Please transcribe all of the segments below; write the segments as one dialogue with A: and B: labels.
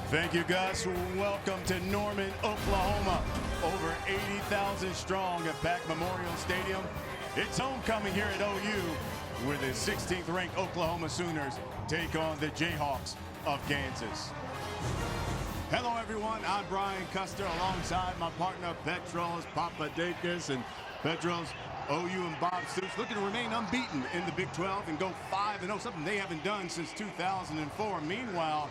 A: Thank you, Gus. Welcome to Norman, Oklahoma. Over 80,000 strong at Pack Memorial Stadium. It's homecoming here at OU, where the 16th ranked Oklahoma Sooners take on the Jayhawks of Kansas. Hello, everyone. I'm Brian Custer alongside my partner Petros Papadakis. And Petros, OU and Bob Stoops looking to remain unbeaten in the Big 12 and go 5-0, something they haven't done since 2004. Meanwhile,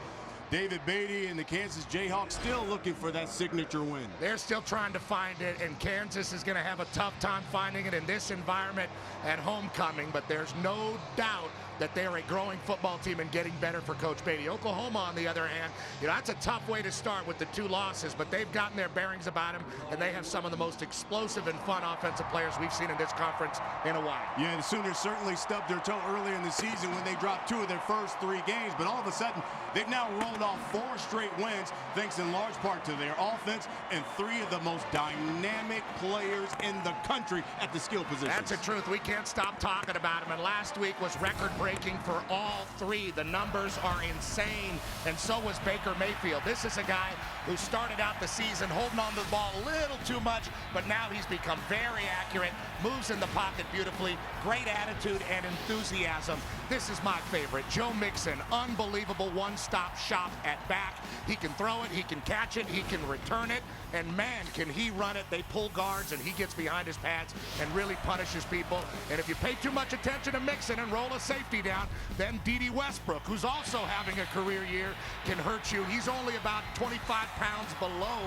A: David Beatty and the Kansas Jayhawks still looking for that signature win.
B: They're still trying to find it, and Kansas is going to have a tough time finding it in this environment at homecoming, but there's no doubt that they are a growing football team and getting better for Coach Beatty. Oklahoma, on the other hand, that's a tough way to start with the 2 losses, but they've gotten their bearings about them, and they have some of the most explosive and fun offensive players we've seen in this conference in a while.
A: Yeah, the Sooners certainly stubbed their toe earlier in the season when they dropped 2 of their first 3 games, but all of a sudden, they've now rolled off 4 straight wins, thanks in large part to their offense and 3 of the most dynamic players in the country at the skill positions.
B: That's the truth. We can't stop talking about them, and last week was record-breaking for all 3. The numbers are insane, and so was Baker Mayfield. This is a guy who started out the season holding on to the ball a little too much, but now he's become very accurate, moves in the pocket beautifully, great attitude and enthusiasm. This is my favorite, Joe Mixon, unbelievable one-stop shop at back. He can throw it, he can catch it, he can return it, and man, can he run it. They pull guards, and he gets behind his pads and really punishes people. And if you pay too much attention to Mixon and roll a safety down, then D.D. Westbrook, who's also having a career year, can hurt you. He's only about 25 pounds below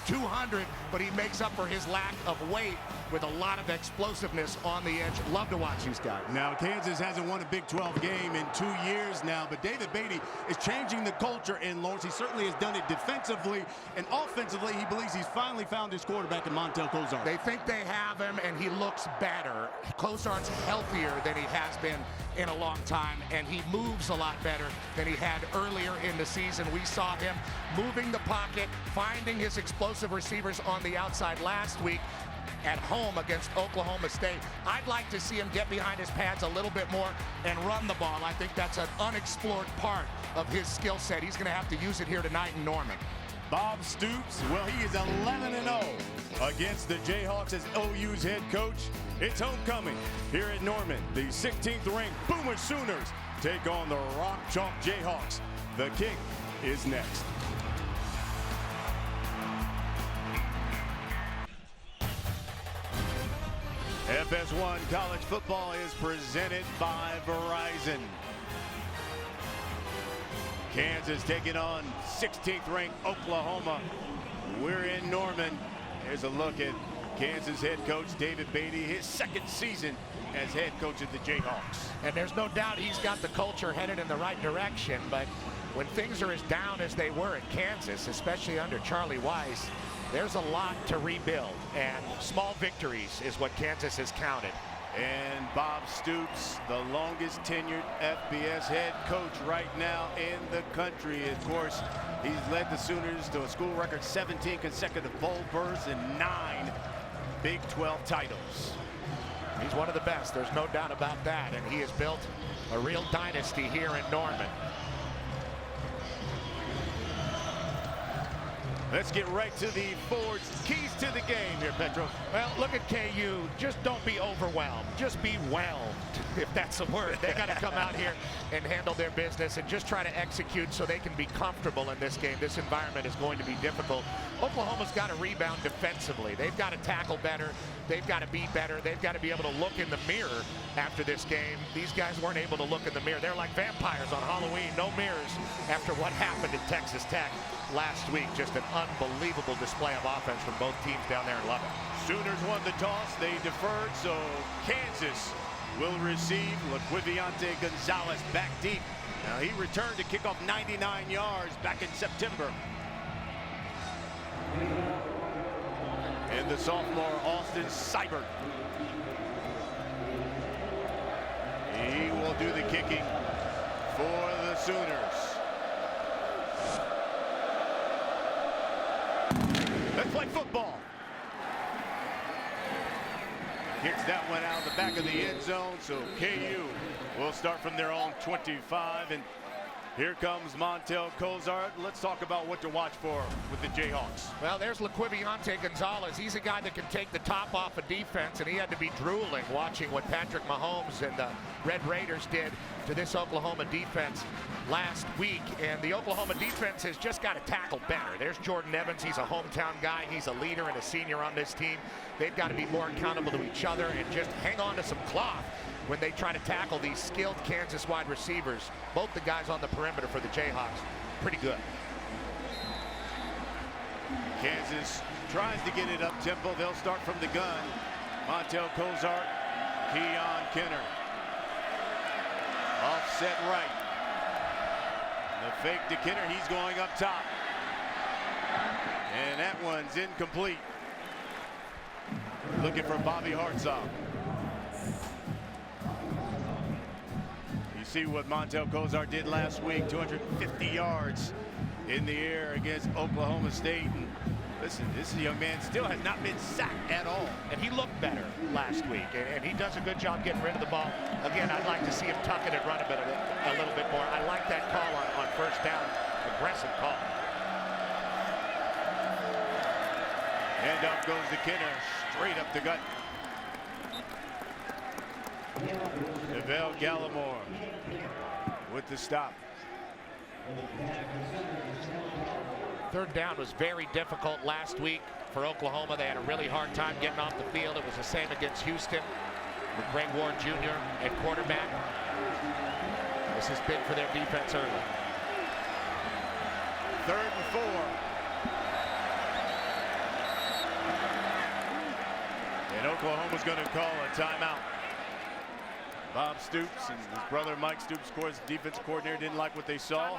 B: 200, but he makes up for his lack of weight with a lot of explosiveness on the edge. Love to watch these guys.
A: Now, Kansas hasn't won a Big 12 game in 2 years now, but David Beatty is changing the culture in Lawrence. He certainly has done it defensively, and offensively, he believes he's finally found his quarterback in Montel Cozart.
B: They think they have him, and he looks better. Cozart's healthier than he has been in a long time, and he moves a lot better than he had earlier in the season. We saw him moving the pocket, finding his explosive receivers on the outside last week at home against Oklahoma State. I'd like to see him get behind his pads a little bit more and run the ball. I think that's an unexplored part of his skill set. He's going to have to use it here tonight in Norman.
A: Bob Stoops, well, he is 11-0 against the Jayhawks as OU's head coach. It's homecoming here at Norman. The 16th ranked Boomer Sooners take on the Rock Chalk Jayhawks. The kick is next. FS1 College Football is presented by Verizon. Kansas taking on 16th ranked Oklahoma. We're in Norman. Here's a look at Kansas head coach David Beatty, his 2nd season as head coach of the Jayhawks.
B: And there's no doubt he's got the culture headed in the right direction, but when things are as down as they were at Kansas, especially under Charlie Weiss, there's a lot to rebuild, and small victories is what Kansas has counted.
A: And Bob Stoops, the longest tenured FBS head coach right now in the country. Of course, he's led the Sooners to a school record 17 consecutive bowl berths and 9 Big 12 titles.
B: He's one of the best, there's no doubt about that, and he has built a real dynasty here in Norman.
A: Let's get right to the Ford's keys to the game here, Petro.
B: Well, look at KU. Just don't be overwhelmed. Just be whelmed, if that's a word. They got to come out here and handle their business and just try to execute so they can be comfortable in this game. This environment is going to be difficult. Oklahoma's got to rebound defensively. They've got to tackle better. They've got to be better. They've got to be able to look in the mirror after this game. These guys weren't able to look in the mirror. They're like vampires on Halloween. No mirrors after what happened at Texas Tech last week. Just an unbelievable display of offense from both teams down there in Lubbock.
A: Sooners won the toss. They deferred, so Kansas will receive. LaQuiviante Gonzalez back deep. Now he returned to kick off 99 yards back in September. And the sophomore Austin Seibert. He will do the kicking for the Sooners. Let's play football. Kicks that one out of the back of the end zone, so KU will start from their own 25. And Here comes Montel Cozart. Let's talk about what to watch for with the Jayhawks.
B: Well, there's Laquiviante Gonzalez. He's a guy that can take the top off of defense, and he had to be drooling watching what Patrick Mahomes and the Red Raiders did to this Oklahoma defense last week. And the Oklahoma defense has just got to tackle better. There's Jordan Evans. He's a hometown guy. He's a leader and a senior on this team. They've got to be more accountable to each other and just hang on to some cloth when they try to tackle these skilled Kansas wide receivers. Both the guys on the perimeter for the Jayhawks, pretty good.
A: Kansas tries to get it up tempo. They'll start from the gun. Montel Cozart, Keon Kenner. Offset right. The fake to Kenner. He's going up top. And that one's incomplete. Looking for Bobby Hartsock. You see what Montel Cozart did last week, 250 yards in the air against Oklahoma State. And listen, this young man still has not been sacked at all.
B: And he looked better last week, and he does a good job getting rid of the ball. Again, I'd like to see him tuck it and run a little bit more. I like that call on first down, aggressive call.
A: And up goes the Kenner, straight up the gut. Neville Gallimore with the stop.
B: Third down was very difficult last week for Oklahoma. They had a really hard time getting off the field. It was the same against Houston with Greg Ward Jr. at quarterback. This is big for their defense early.
A: 3rd and 4. And Oklahoma's going to call a timeout. Bob Stoops and his brother Mike Stoops, of course, the defensive coordinator, didn't like what they saw.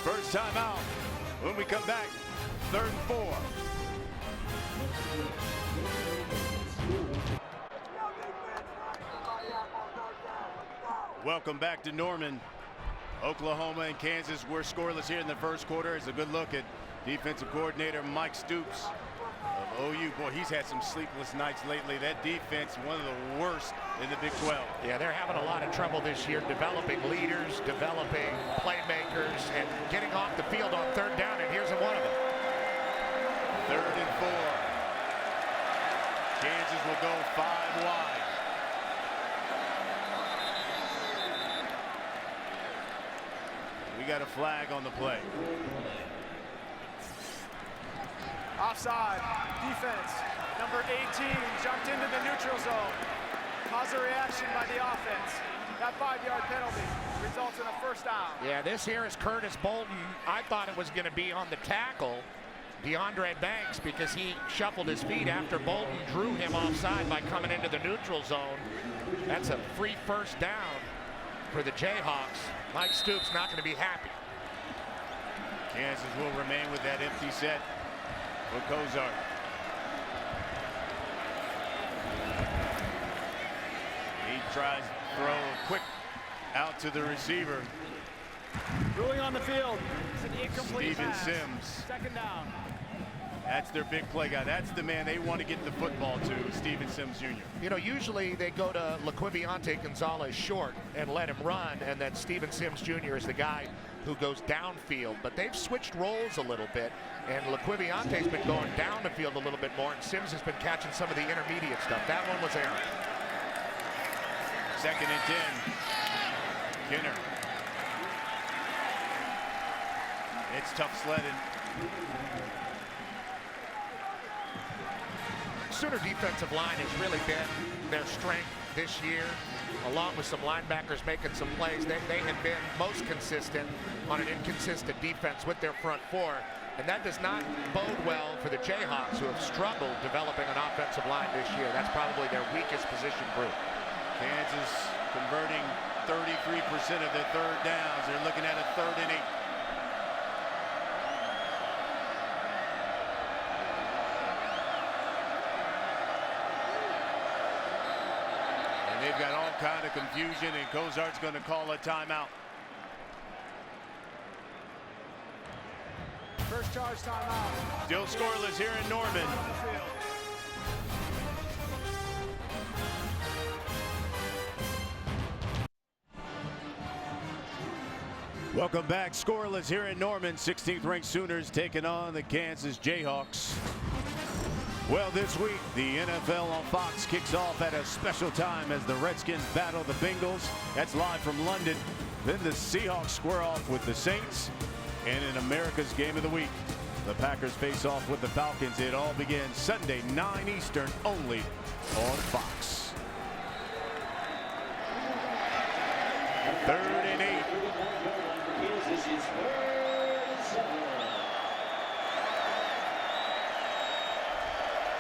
A: First timeout. When we come back, 3rd and 4. Welcome back to Norman. Oklahoma and Kansas were scoreless here in the first quarter. It's a good look at defensive coordinator Mike Stoops of OU. Boy, he's had some sleepless nights lately. That defense, one of the worst in the Big 12.
B: Yeah, they're having a lot of trouble this year developing leaders, developing playmakers, and getting off the field on 3rd down, and here's one of them.
A: 3rd and 4. Kansas will go 5 wide. We got a flag on the play.
C: Offside, defense, number 18 jumped into the neutral zone. Caused a reaction by the offense. That 5-yard penalty results in a first down.
B: Yeah, this here is Curtis Bolton. I thought it was going to be on the tackle, DeAndre Banks, because he shuffled his feet after Bolton drew him offside by coming into the neutral zone. That's a free first down for the Jayhawks. Mike Stoops not going to be happy.
A: Kansas will remain with that empty set for Cozart. He tries to throw quick out to the receiver.
C: Ruling on the field. It's an incomplete
A: Steven
C: pass.
A: Sims.
C: 2nd down.
A: That's their big play guy. That's the man they want to get the football to, Steven Sims Jr.
B: You know, usually they go to Laquiviante Gonzalez short and let him run, and then Steven Sims Jr. is the guy who goes downfield. But they've switched roles a little bit, and Laquiviante's been going down the field a little bit more, and Sims has been catching some of the intermediate stuff. That one was errant.
A: 2nd and 10. Kenner. It's tough sledding.
B: Sooner defensive line has really been their strength this year, along with some linebackers making some plays. They have been most consistent on an inconsistent defense with their front four, and that does not bode well for the Jayhawks, who have struggled developing an offensive line this year. That's probably their weakest position group.
A: Kansas converting 33% of their 3rd downs. They're looking at a 3rd and 8. They've got all kind of confusion, and Cozart's going to call a timeout.
C: First charge timeout.
A: Still scoreless here in Norman. Welcome back. Scoreless here in Norman. 16th ranked Sooners taking on the Kansas Jayhawks. Well, this week the NFL on Fox kicks off at a special time as the Redskins battle the Bengals. That's live from London. Then the Seahawks square off with the Saints. And in America's Game of the Week, the Packers face off with the Falcons. It all begins Sunday, 9 Eastern, only on Fox. 3rd and 8.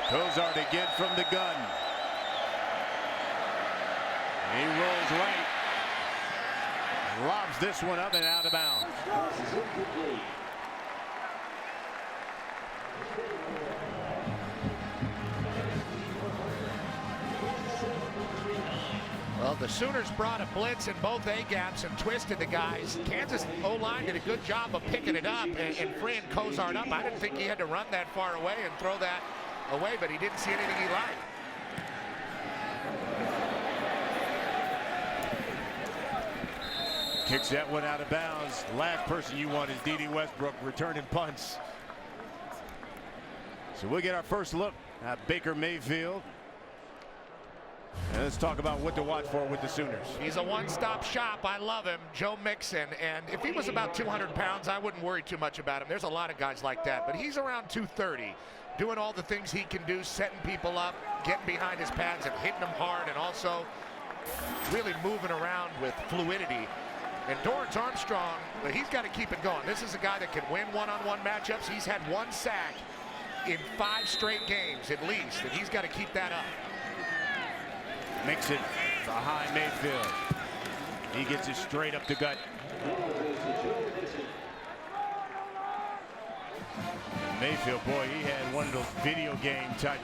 A: Cozart again from the gun. He rolls right. Lobs this one up and out of bounds.
B: Well, the Sooners brought a blitz in both A-gaps and twisted the guys. Kansas O-line did a good job of picking it up and freeing Cozart up. I didn't think he had to run that far away and throw that away, but he didn't see anything he liked.
A: Kicks that one out of bounds. Last person you want is D.D. Westbrook returning punts. So we'll get our first look at Baker Mayfield. And let's talk about what to watch for with the Sooners.
B: He's a one-stop shop. I love him, Joe Mixon. And if he was about 200 pounds, I wouldn't worry too much about him. There's a lot of guys like that. But he's around 230, doing all the things he can do, setting people up, getting behind his pads and hitting them hard, and also really moving around with fluidity. And Dorrance Armstrong, he's got to keep it going. This is a guy that can win one-on-one matchups. He's had 1 sack in 5 straight games at least, and he's got to keep that up.
A: Makes it behind Mayfield. He gets it straight up the gut. Mayfield, boy, he had one of those video game type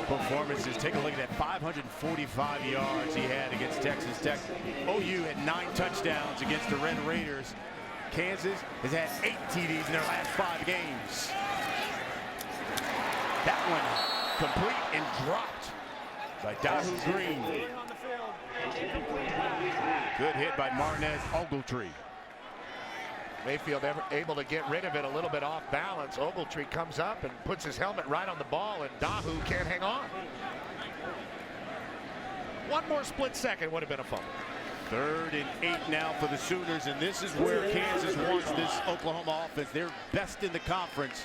A: performances. Take a look at that 545 yards he had against Texas Tech. OU had 9 touchdowns against the Red Raiders. Kansas has had 8 TDs in their last 5 games. That one complete and dropped by Dahu Green. Good hit by Marnez Ogletree.
B: Mayfield able to get rid of it a little bit off balance. Ogletree comes up and puts his helmet right on the ball, and Dahu can't hang on. One more split second would have been a fumble.
A: 3rd and 8 now for the Sooners, and this is where Kansas wants this Oklahoma offense. They're best in the conference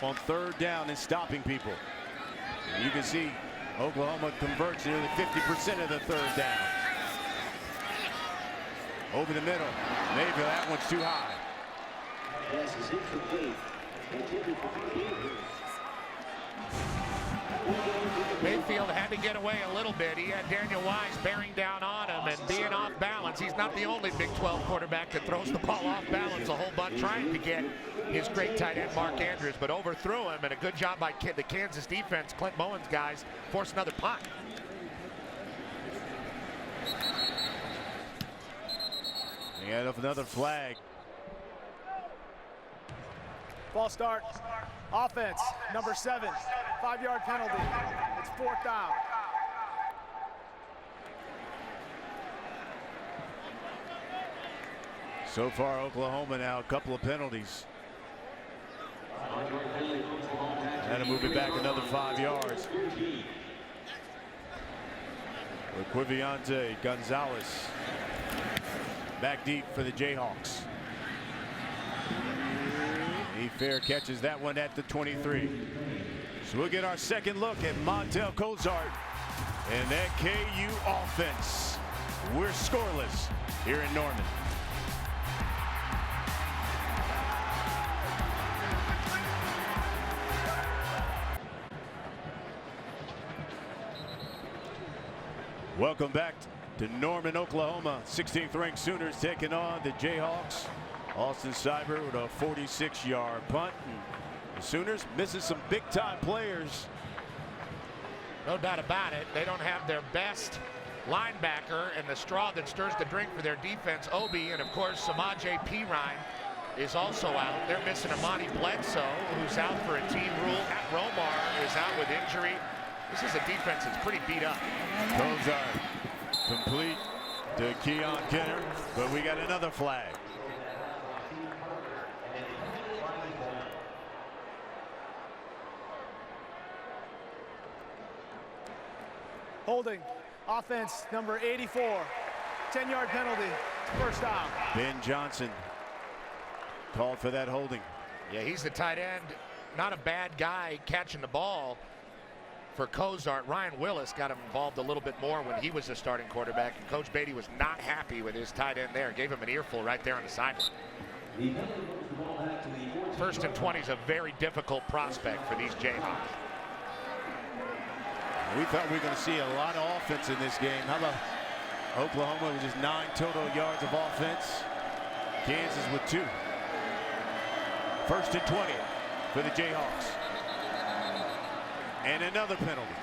A: on 3rd down and stopping people. And you can see Oklahoma converts nearly 50% of the 3rd down. Over the middle. Mayfield, that one's too high.
B: Mayfield had to get away a little bit. He had Daniel Wise bearing down on him and being off balance. He's not the only Big 12 quarterback that throws the ball off balance a whole bunch, trying to get his great tight end Mark Andrews, but overthrew him, and a good job by the Kansas defense. Clint Bowen's guys force another punt.
A: He had another flag.
C: Ball start. Offense, number 7. 5-yard penalty. It's 4th down.
A: So far, Oklahoma now a couple of penalties. And to move it back another 5 yards. With Quiviante Gonzalez back deep for the Jayhawks. He fair catches that one at the 23. So we'll get our second look at Montel Cozart and that KU offense. We're scoreless here in Norman. Welcome back to Norman, Oklahoma. 16th ranked Sooners taking on the Jayhawks. Austin Seibert with a 46-yard punt. And the Sooners missing some big-time players.
B: No doubt about it. They don't have their best linebacker, and the straw that stirs the drink for their defense, Obi, and of course Samaje Perine is also out. They're missing Amani Bledsoe, who's out for a team rule. Pat Romar is out with injury. This is a defense that's pretty beat up.
A: Cozart complete to Keon Kenner, but we got another flag.
C: Holding. Offense, number 84. 10-yard penalty. First down.
A: Ben Johnson called for that holding.
B: Yeah, he's the tight end. Not a bad guy catching the ball for Cozart. Ryan Willis got him involved a little bit more when he was the starting quarterback, and Coach Beatty was not happy with his tight end there. Gave him an earful right there on the sideline. First and 20 is a very difficult prospect for these Jayhawks.
A: We thought we were going to see a lot of offense in this game. How about Oklahoma with just 9 total yards of offense? Kansas with 2. First and 20 for the Jayhawks. And another penalty.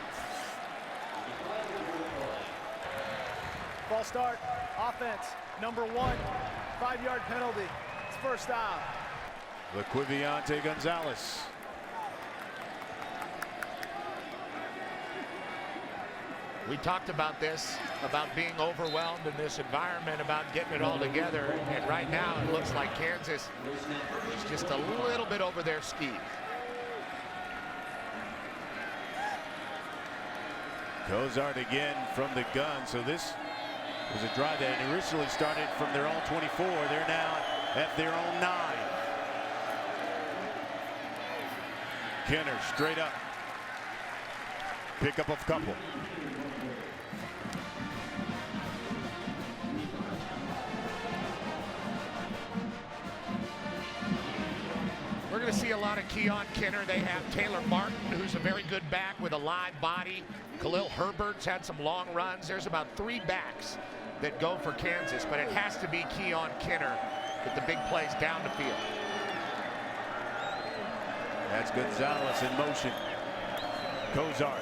C: False start. Offense, number 1. 5-yard penalty. It's first down.
A: Laquiviante Gonzalez.
B: We talked about this, about being overwhelmed in this environment, about getting it all together, and right now it looks like Kansas is just a little bit over their skis.
A: Cozart again from the gun. So this was a drive that originally started from their own 24. They're now at their own 9. Kenner straight up. Pick up a couple.
B: We're going to see a lot of Keon Kenner. They have Taylor Martin, who's a very good back with a live body. Khalil Herbert's had some long runs. There's about 3 backs that go for Kansas, but it has to be Keon Kenner with the big plays down the field.
A: That's Gonzalez in motion. Cozart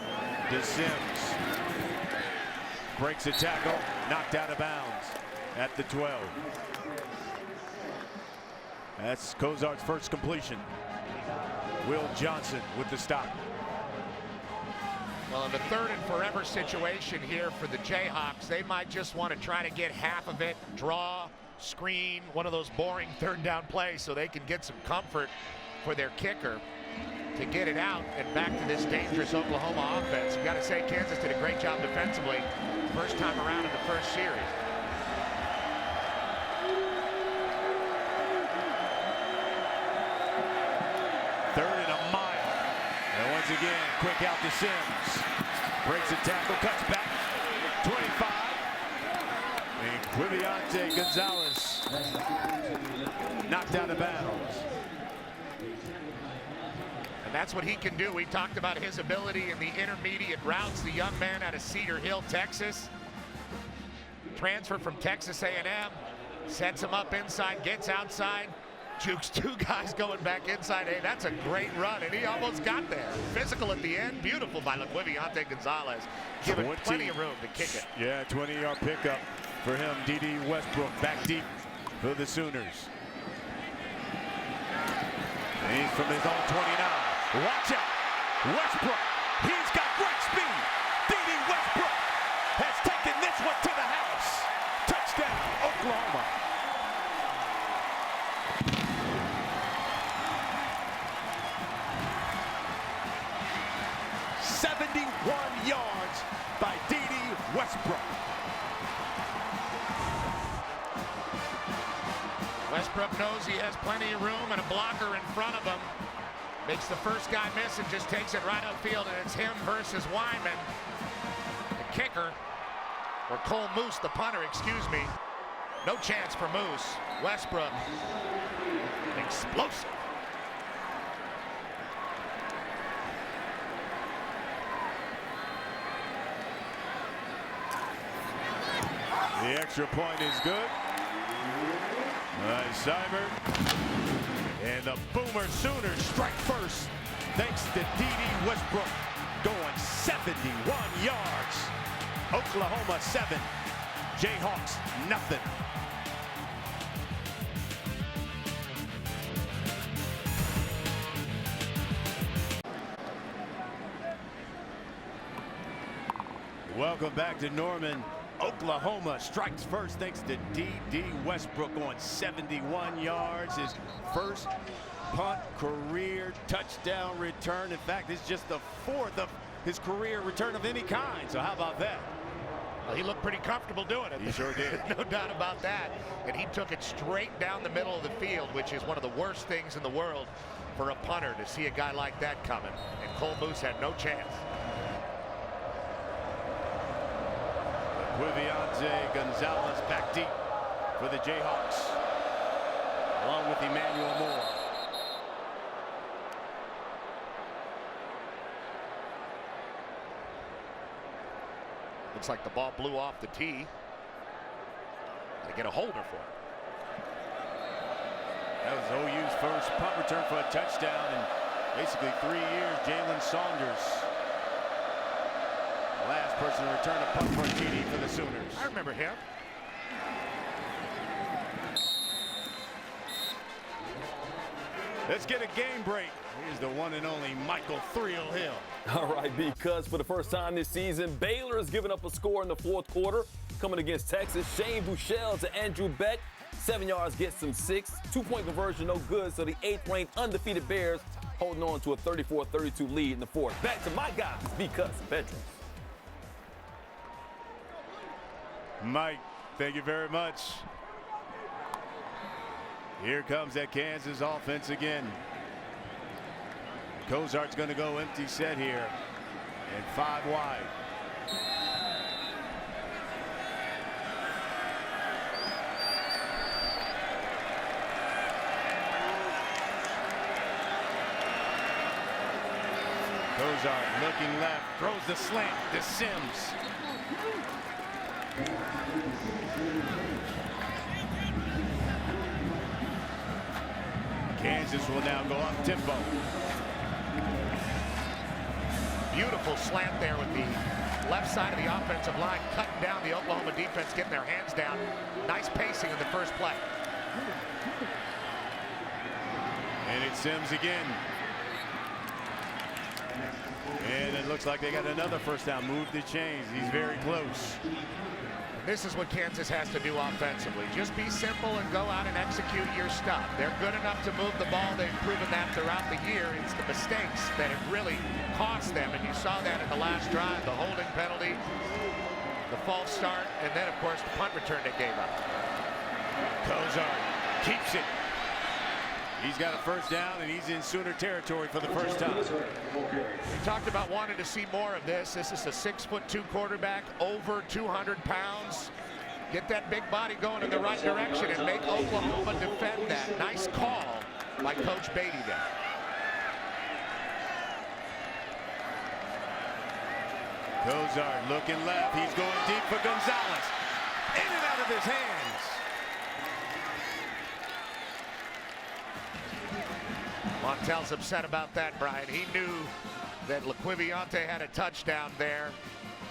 A: to Sims. Breaks a tackle, knocked out of bounds at the 12. That's Cozart's first completion. Will Johnson with the stop.
B: Well, in the 3rd and forever situation here for the Jayhawks, they might just want to try to get half of it, draw, screen, one of those boring 3rd down plays so they can get some comfort for their kicker to get it out and back to this dangerous Oklahoma offense. You got to say Kansas did a great job defensively first time around in the first series.
A: Again, quick out to Sims. Breaks a tackle, cuts back. 25. And Quiviante Gonzalez knocked out of bounds.
B: And that's what he can do. We talked about his ability in the intermediate routes. The young man out of Cedar Hill, Texas. Transfer from Texas A&M. Sets him up inside, gets outside. Jukes 2 guys going back inside. Hey, that's a great run, and he almost got there. Physical at the end, beautiful by Laquiviante Gonzalez. Given plenty of room to kick it.
A: Yeah, 20-yard pickup for him. D.D. Westbrook back deep for the Sooners. And he's from his own 29. Watch out, Westbrook. He's got great speed. D.D. Westbrook has taken this one to the house. Touchdown, Oklahoma. 71 yards by D.D. Westbrook.
B: Westbrook knows he has plenty of room and a blocker in front of him. Makes the first guy miss and just takes it right upfield, and it's him versus Wyman. The kicker, or Cole Moose, the punter, excuse me. No chance for Moose. Westbrook, explosive.
A: The extra point is good. Seibert. And the Boomer Sooners strike first. Thanks to D.D. Westbrook. Going 71 yards. Oklahoma 7. Jayhawks nothing. Welcome back to Norman. Oklahoma strikes first thanks to D.D. Westbrook going 71 yards. His first punt career touchdown return. In fact, it's just the 4th of his career return of any kind. So how about that?
B: Well, he looked pretty comfortable doing it.
A: He sure did.
B: No doubt about that. And he took it straight down the middle of the field, which is one of the worst things in the world for a punter, to see a guy like that coming. And Cole Moose had no chance.
A: Quiviante Gonzalez back deep for the Jayhawks, along with Emmanuel Moore.
B: Looks like the ball blew off the tee. They get a holder for it.
A: That was OU's first punt return for a touchdown in basically 3 years. Jalen Saunders, the last person to return a punt for a TD for the Sooners.
B: I remember him.
A: Let's get a game break. Here's the one and only Michael Thrill Hill.
D: All right, because for the first time this season, Baylor has given up a score in the fourth quarter. Coming against Texas, Shane Buechele to Andrew Beck. 7 yards gets him 6. 2-point conversion, no good. So the 8th-ranked undefeated Bears holding on to a 34-32 lead in the fourth. Back to my guys, because veterans.
A: Mike, thank you very much. Here comes that Kansas offense again. Cozart's going to go empty set here, and 5 wide. Cozart looking left, throws the slant to Sims. Kansas will now go up tempo.
B: Beautiful slant there with the left side of the offensive line, cutting down the Oklahoma defense, getting their hands down. Nice pacing in the first play.
A: And it's Sims again. And it looks like they got another first down. Move the chains. He's very close.
B: This is what Kansas has to do offensively. Just be simple and go out and execute your stuff. They're good enough to move the ball. They've proven that throughout the year. It's the mistakes that have really cost them, and you saw that in the last drive. The holding penalty, the false start, and then, of course, the punt return they gave up.
A: Cozart keeps it. He's got a first down, and he's in Sooner territory for the first time.
B: We talked about wanting to see more of this. This is a 6'2" quarterback, over 200 pounds. Get that big body going in the right direction and make Oklahoma defend that. Nice call by Coach Beatty there.
A: Cozart looking left. He's going deep for Gonzalez. In and out of his hands.
B: Montel's upset about that, Brian. He knew that Quiviante had a touchdown there.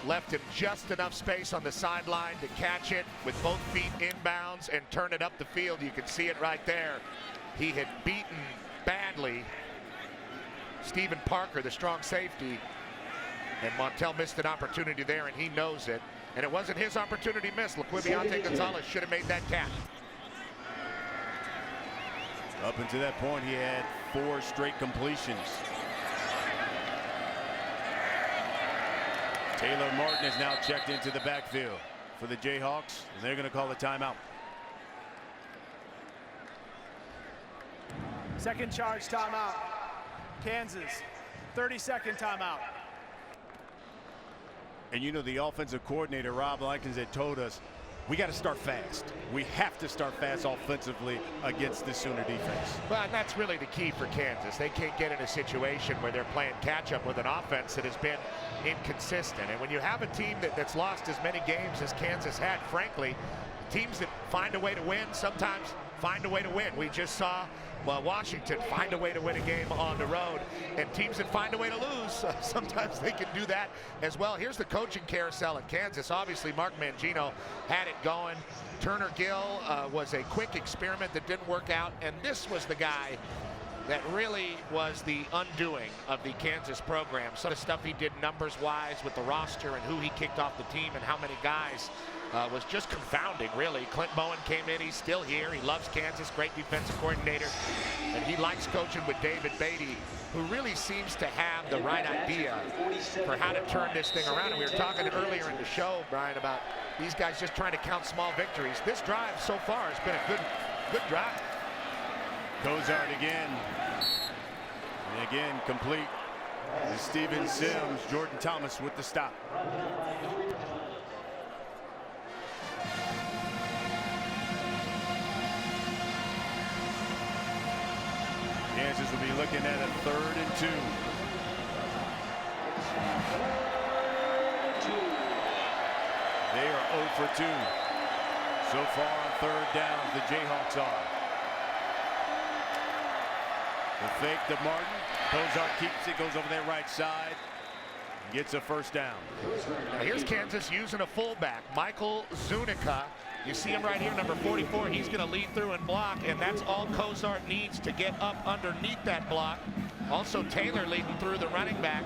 B: Left him just enough space on the sideline to catch it with both feet inbounds and turn it up the field. You can see it right there. He had beaten badly Stephen Parker, the strong safety, and Montel missed an opportunity there, and he knows it. And it wasn't his opportunity missed. Quiviante Gonzalez should have made that catch.
A: Up until that point, he had 4 straight completions. Taylor Martin is now checked into the backfield for the Jayhawks, and they're going to call a timeout.
C: Second charge timeout. Kansas, 30-second timeout.
A: And you know, the offensive coordinator, Rob Likens, had told us, we got to start fast. We have to start fast offensively against the Sooner defense.
B: Well, and that's really the key for Kansas. They can't get in a situation where they're playing catch-up with an offense that has been inconsistent. And when you have a team that's lost as many games as Kansas had, frankly, teams that find a way to win sometimes find a way to win. We just saw Washington find a way to win a game on the road, and teams that find a way to lose, sometimes they can do that as well. Here's the coaching carousel in Kansas. Obviously, Mark Mangino had it going. Turner Gill was a quick experiment that didn't work out, and this was the guy that really was the undoing of the Kansas program. Some of the stuff he did numbers-wise with the roster and who he kicked off the team and how many guys was just confounding, really. Clint Bowen came in. He's still here. He loves Kansas, great defensive coordinator. And he likes coaching with David Beatty, who really seems to have the right idea for how to turn this thing around. And we were talking earlier in the show, Brian, about these guys just trying to count small victories. This drive so far has been a good drive.
A: Cozart again. And again, complete. Is Steven Sims. Jordan Thomas with the stop. Kansas will be looking at a 3rd and 2. They are 0 for 2 so far on 3rd down. The Jayhawks are. The fake to Martin. Cozart keeps it, goes over that right side, gets a 1st down.
B: Now here's Kansas using a fullback, Michael Zuniga. You see him right here, number 44. He's going to lead through and block, and that's all Cozart needs to get up underneath that block. Also Taylor leading through the running back.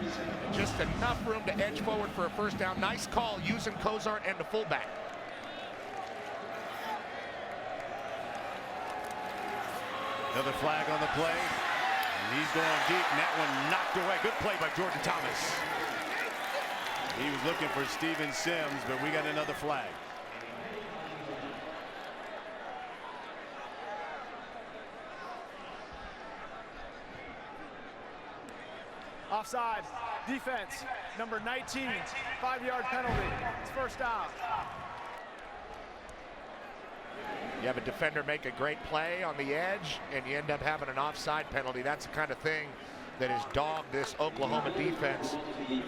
B: Just enough room to edge forward for a 1st down. Nice call using Cozart and the fullback.
A: Another flag on the play. And he's going deep, and that one knocked away. Good play by Jordan Thomas. He was looking for Steven Sims, but we got another flag.
C: Offside, defense, number 19, 5-yard penalty. It's 1st down.
B: You have a defender make a great play on the edge, and you end up having an offside penalty. That's the kind of thing that has dogged this Oklahoma defense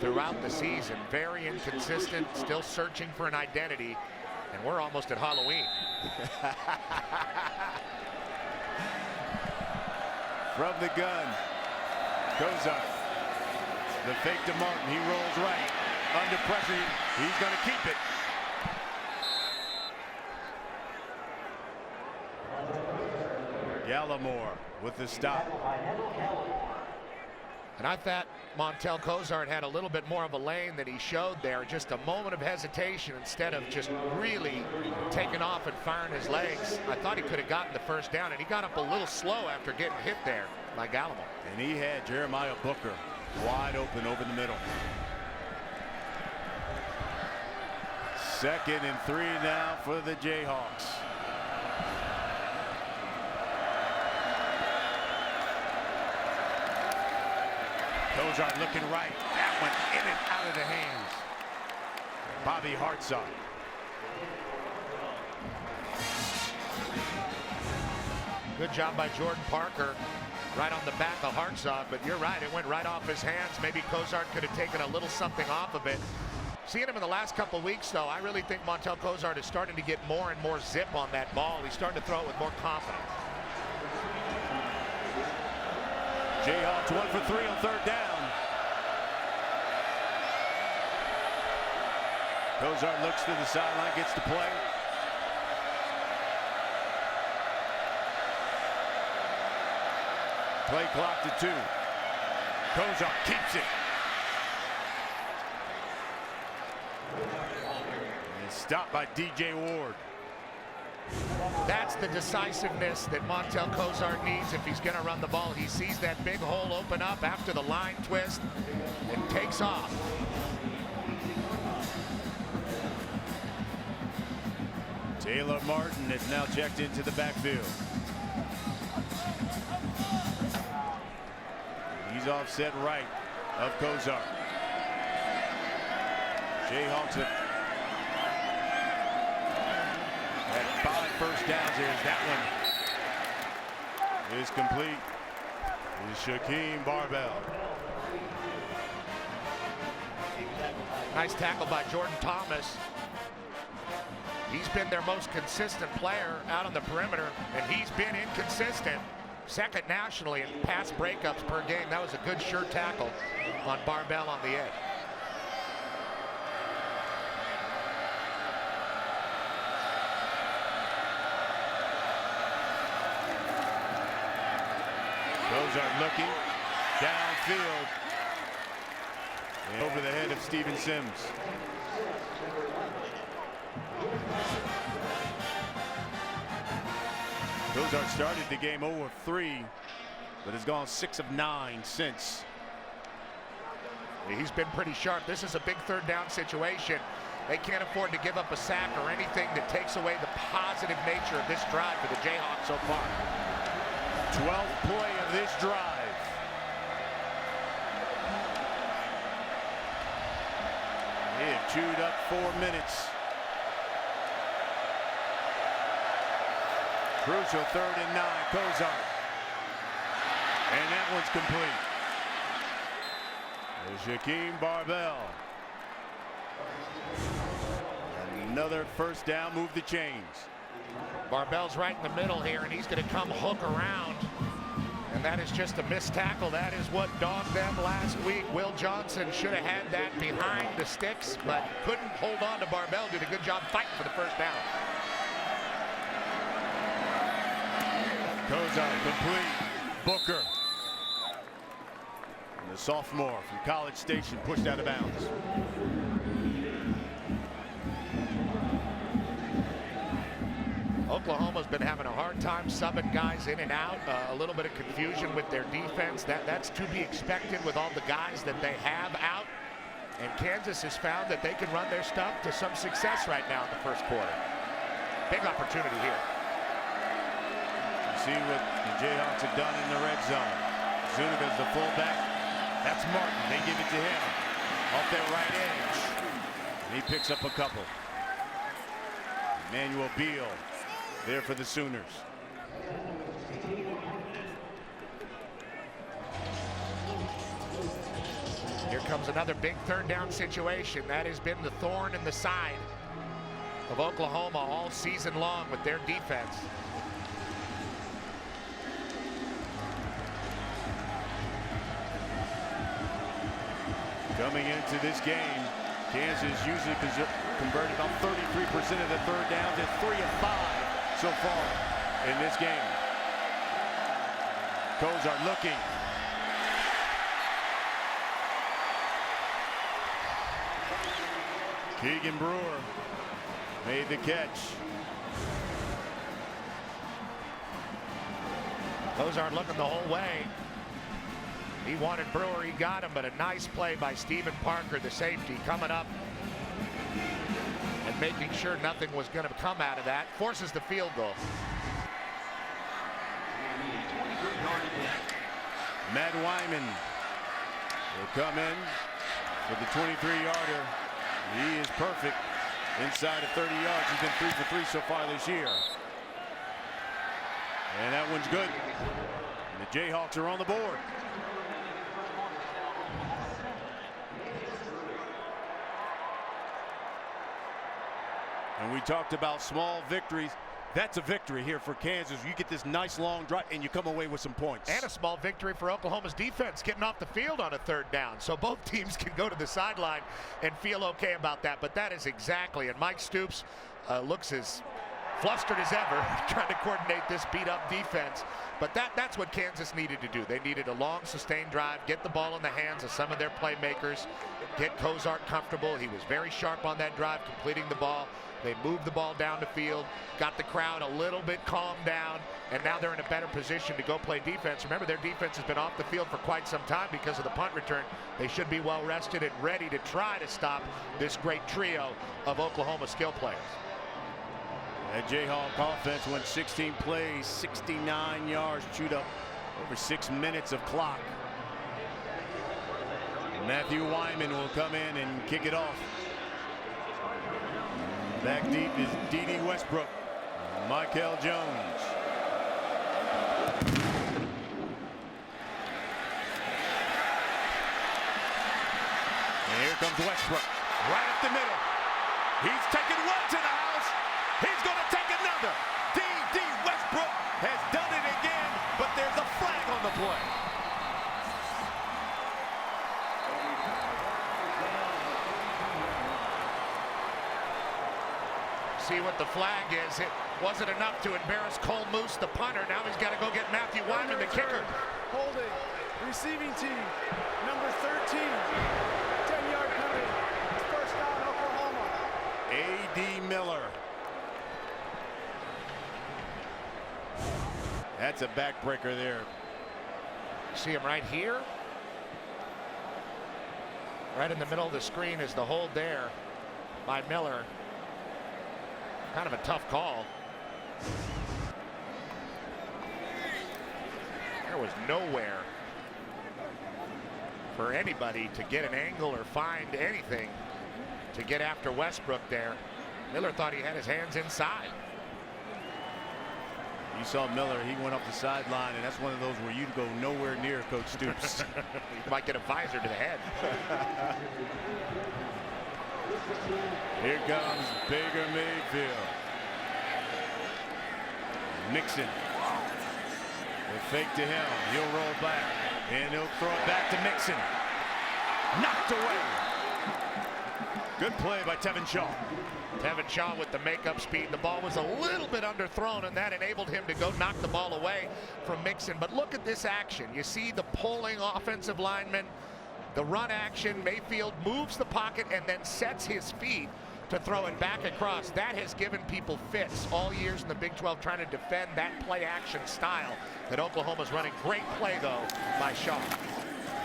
B: throughout the season. Very inconsistent, still searching for an identity, and we're almost at Halloween.
A: From the gun, Cozart. The fake to Martin. He rolls right. Under pressure. He's going to keep it. Gallimore with the stop.
B: And I thought Montel Cozart had a little bit more of a lane than he showed there. Just a moment of hesitation instead of just really taking off and firing his legs. I thought he could have gotten the 1st down, and he got up a little slow after getting hit there by Gallimore.
A: And he had Jeremiah Booker wide open over the middle. 2nd and 3 now for the Jayhawks. Cozart looking right. That one in and out of the hands. Bobby Hartsock.
B: Good job by Jordan Parker. Right on the back of Hartsock, but you're right, it went right off his hands. Maybe Cozart could have taken a little something off of it. Seeing him in the last couple of weeks, though, I really think Montel Cozart is starting to get more and more zip on that ball. He's starting to throw it with more confidence.
A: Jayhawks 1 for 3 on 3rd down. Cozart looks to the sideline, gets the play. Play clock to 2. Cozart keeps it. And stopped by DJ Ward.
B: That's the decisiveness that Montel Cozart needs if he's going to run the ball. He sees that big hole open up after the line twist and takes off.
A: Taylor Martin is now checked into the backfield. He's offset right of Cozart. Jayhawks have had 5 1st downs here. That one is complete. Is Shaquem Barbell.
B: Nice tackle by Jordan Thomas. He's been their most consistent player out on the perimeter, and he's been inconsistent. 2nd nationally in pass breakups per game. That was a good sure tackle on Barbell on the edge.
A: Cozart looking downfield and over the head of Steven Sims. Cozart started the game 0 of 3, but has gone 6 of 9 since.
B: He's been pretty sharp. This is a big third down situation. They can't afford to give up a sack or anything that takes away the positive nature of this drive for the Jayhawks so far.
A: 12th play of this drive. They have chewed up 4 minutes. Crucial 3rd and 9, Cozart. And that one's complete. There's Shaquem Barbell. Another first down, move the chains.
B: Barbell's right in the middle here, and he's going to come hook around. And that is just a missed tackle. That is what dogged them last week. Will Johnson should have had that behind the sticks, but couldn't hold on to Barbell. Did a good job fighting for the first down.
A: Cozart complete. Booker. And the sophomore from College Station pushed out of bounds.
B: Oklahoma's been having a hard time subbing guys in and out. A little bit of confusion with their defense. That's to be expected with all the guys that they have out. And Kansas has found that they can run their stuff to some success right now in the first quarter. Big opportunity here.
A: You see what the Jayhawks have done in the red zone. Zuniga's the fullback. That's Martin. They give it to him off that right edge. And he picks up a couple. Emmanuel Beal there for the Sooners.
B: Here comes another big third down situation. That has been the thorn in the side of Oklahoma all season long with their defense.
A: Coming into this game, Kansas usually converted about 33% of the third downs at 3 of 5 so far in this game. Cozart looking. Keegan Brewer made the catch.
B: Cozart looking the whole way. He wanted Brewer, he got him, but a nice play by Stephen Parker, the safety, coming up and making sure nothing was going to come out of that. Forces the field goal.
A: Matt Wyman will come in for the 23-yarder. He is perfect inside of 30 yards. He's been 3 for 3 so far this year. And that one's good. And the Jayhawks are on the board. And we talked about small victories. That's a victory here for Kansas. You get this nice long drive and you come away with some points.
B: And a small victory for Oklahoma's defense getting off the field on a third down. So both teams can go to the sideline and feel okay about that. But that is exactly, and Mike Stoops looks as flustered as ever trying to coordinate this beat up defense. But that's what Kansas needed to do. They needed a long sustained drive, get the ball in the hands of some of their playmakers, get Cozart comfortable. He was very sharp on that drive, completing the ball. They moved the ball down the field, got the crowd a little bit calmed down, and now they're in a better position to go play defense. Remember, their defense has been off the field for quite some time because of the punt return. They should be well rested and ready to try to stop this great trio of Oklahoma skill players.
A: That Jayhawk offense went 16 plays, 69 yards, chewed up over 6 minutes of clock. Matthew Wyman will come in and kick it off. Back deep is D.D. Westbrook, Michael Jones. And here comes Westbrook, right up the middle. He's taking one to the house. He's going to take another. D.D. Westbrook has done it again, but there's a flag on the play.
B: See what the flag is. It wasn't enough to embarrass Cole Moose, the punter. Now he's got to go get Matthew Wyman, the kicker.
C: Holding. Receiving team. Number 13. 10-yard penalty. It's first down, Oklahoma.
A: A.D. Miller. That's a backbreaker there.
B: See him right here. Right in the middle of the screen is the hold there by Miller. Kind of a tough call. There was nowhere for anybody to get an angle or find anything to get after Westbrook there. Miller thought he had his hands inside.
A: You saw Miller, he went up the sideline, and that's one of those where you go nowhere near Coach Stoops.
B: You might get a visor to the head.
A: Here comes Baker Mayfield. Mixon. The fake to him. He'll roll back. And he'll throw it back to Mixon. Knocked away. Good play by Tevin Shaw.
B: Tevin Shaw with the makeup speed. The ball was a little bit underthrown, and that enabled him to go knock the ball away from Mixon. But look at this action. You see the pulling offensive lineman, the run action. Mayfield moves the pocket and then sets his feet to throw it back across. That has given people fits all years in the Big 12 trying to defend that play action style that Oklahoma's running. Great play, though, by Shaw.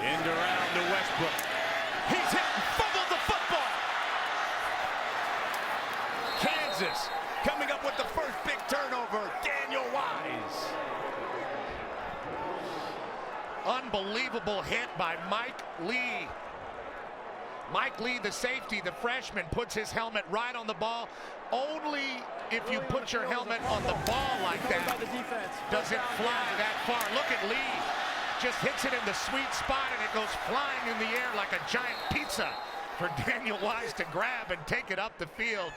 A: End around to Westbrook. He's hit and fumbled the football. Kansas coming up with the first big turnover. Daniel Wise.
B: Unbelievable hit by Mike Lee. Mike Lee, the safety, the freshman, puts his helmet right on the ball. Only if you put your helmet on the ball like that does it fly that far. Look at Lee. Just hits it in the sweet spot, and it goes flying in the air like a giant pizza for Daniel Wise to grab and take it up the field.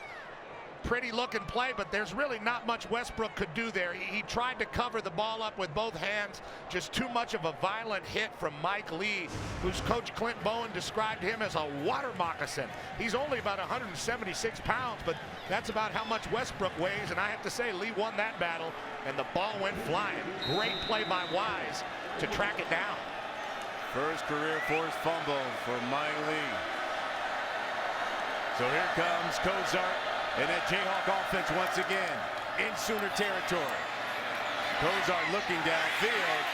B: Pretty looking play, but there's really not much Westbrook could do there. He tried to cover the ball up with both hands. Just too much of a violent hit from Mike Lee, whose coach Clint Bowen described him as a water moccasin. He's only about 176 pounds, but that's about how much Westbrook weighs, and I have to say Lee won that battle, and the ball went flying. Great play by Wise to track it down.
A: First career forced fumble for Mike Lee. So here comes Kozart. And that Jayhawk offense once again in Sooner territory. Kozart looking downfield.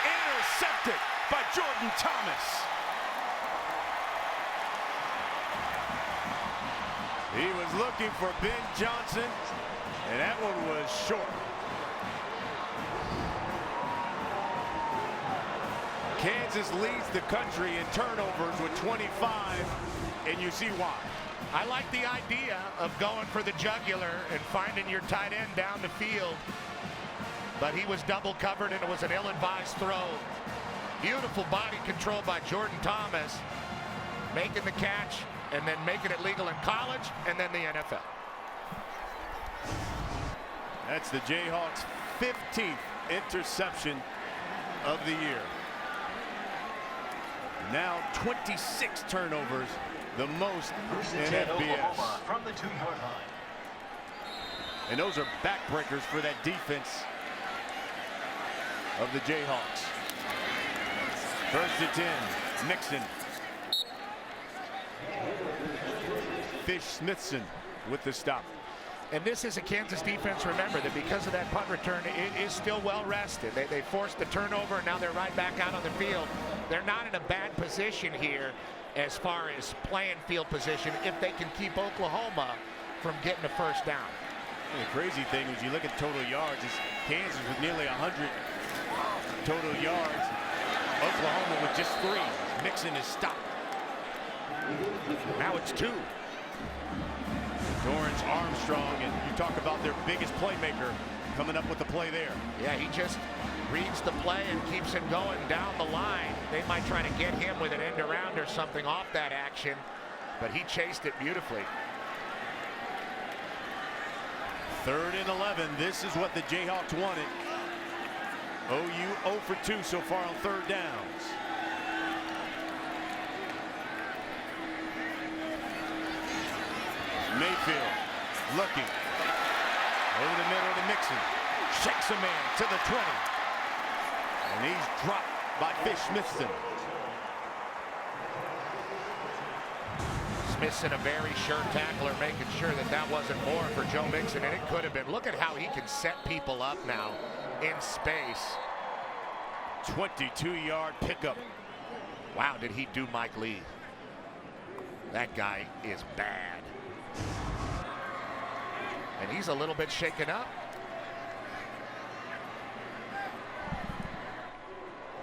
A: Intercepted by Jordan Thomas. He was looking for Ben Johnson, and that one was short. Kansas leads the country in turnovers with 25, and you see why.
B: I like the idea of going for the jugular and finding your tight end down the field. But he was double covered, and it was an ill-advised throw. Beautiful body control by Jordan Thomas, making the catch and then making it legal in college and then the NFL.
A: That's the Jayhawks' 15th interception of the year. Now 26 turnovers. The most in FBS.
E: From the 2-yard line.
A: And those are backbreakers for that defense of the Jayhawks. First and 10, Mixon. Fish-Smithson with the stop.
B: And this is a Kansas defense, remember, that because of that punt return, it is still well rested. They forced the turnover, and now they're right back out on the field. They're not in a bad position here as far as playing field position if they can keep Oklahoma from getting a first down.
A: And the crazy thing is you look at total yards, it's Kansas with nearly 100 total yards. Oklahoma with just 3. Mixon is stopped.
B: Now it's 2.
A: Dorrance Armstrong, and you talk about their biggest playmaker coming up with the play there.
B: Yeah, he just reads the play and keeps it going down the line. They might try to get him with an end around or something off that action, but he chased it beautifully.
A: 3rd and 11. This is what the Jayhawks wanted. OU 0 for 2 so far on 3rd downs. Mayfield looking over the middle to Mixon. Shakes a man to the 20. And he's dropped by Fish-Smithson.
B: Smithson, a very sure tackler, making sure that that wasn't more for Joe Mixon, and it could have been. Look at how he can set people up now in space.
A: 22-yard pickup.
B: Wow, did he do Mike Lee? That guy is bad. And he's a little bit shaken up.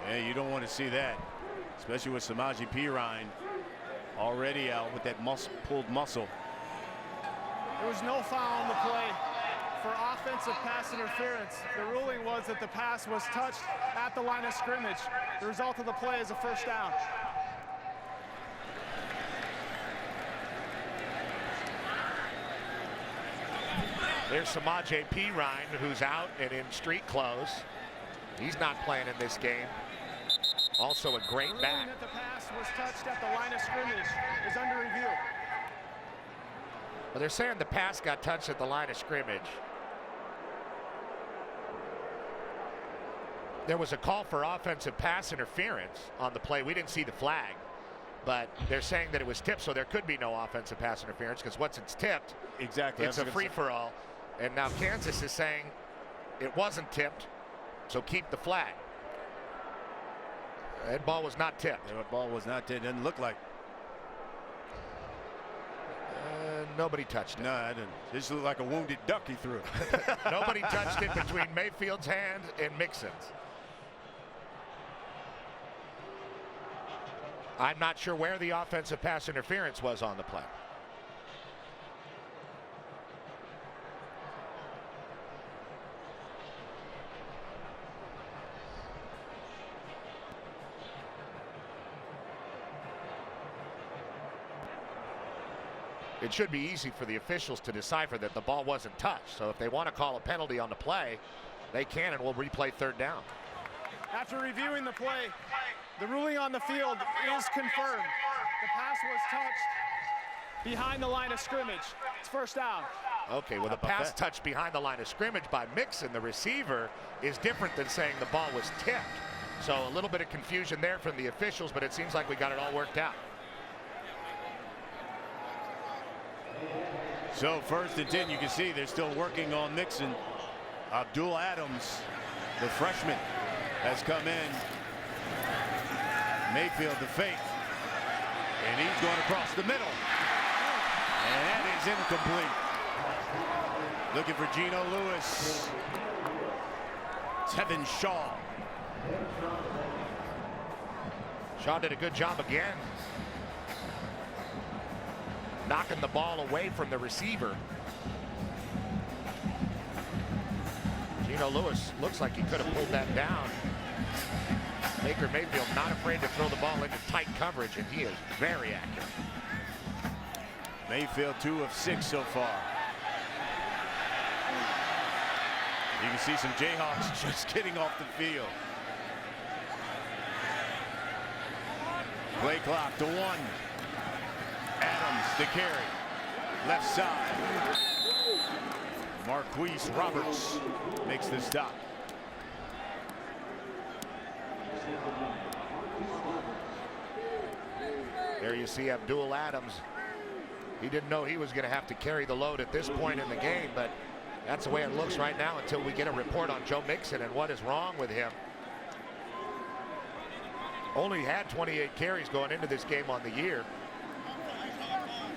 A: Yeah, you don't want to see that, especially with Samaje Perine already out with that pulled muscle.
C: There was no foul on the play for offensive pass interference. The ruling was that the pass was touched at the line of scrimmage. The result of the play is a first down.
B: There's Samaje Perine, who's out and in street clothes. He's not playing in this game. Also a great
C: The
B: back.
C: ruling that the pass was touched at the line of scrimmage is under review.
B: Well, they're saying the pass got touched at the line of scrimmage. There was a call for offensive pass interference on the play. We didn't see the flag, but they're saying that it was tipped, so there could be no offensive pass interference, because once it's tipped,
A: Exactly.
B: it's a free-for-all. And now Kansas is saying it wasn't tipped, so keep the flag. That ball was not tipped.
A: That ball was not tipped. Doesn't look like.
B: Nobody touched it.
A: No, I didn't. This looked like a wounded duck he threw.
B: Nobody touched it between Mayfield's hand and Mixon's. I'm not sure where the offensive pass interference was on the play. It should be easy for the officials to decipher that the ball wasn't touched. So if they want to call a penalty on the play, they can, and we'll replay third down.
C: After reviewing the play, the ruling on the field is confirmed. The pass was touched behind the line of scrimmage. It's first down.
B: Okay, well, the pass touched behind the line of scrimmage by Mixon, the receiver, is different than saying the ball was tipped. So a little bit of confusion there from the officials, but it seems like we got it all worked out.
A: So 1st and 10, you can see they're still working on Mixon. Abdul Adams, the freshman, has come in. Mayfield the fake. And he's going across the middle. And that is incomplete. Looking for Geno Lewis. Tevin Shaw.
B: Shaw did a good job again, knocking the ball away from the receiver. Geno Lewis looks like he could have pulled that down. Baker Mayfield not afraid to throw the ball into tight coverage, and he is very accurate.
A: Mayfield 2 of 6 so far. You can see some Jayhawks just getting off the field. Play clock to 1. Adams, the carry. Left side. Marquise Roberts makes the stop.
B: There you see Abdul Adams. He didn't know he was going to have to carry the load at this point in the game, but that's the way it looks right now until we get a report on Joe Mixon and what is wrong with him. Only had 28 carries going into this game on the year,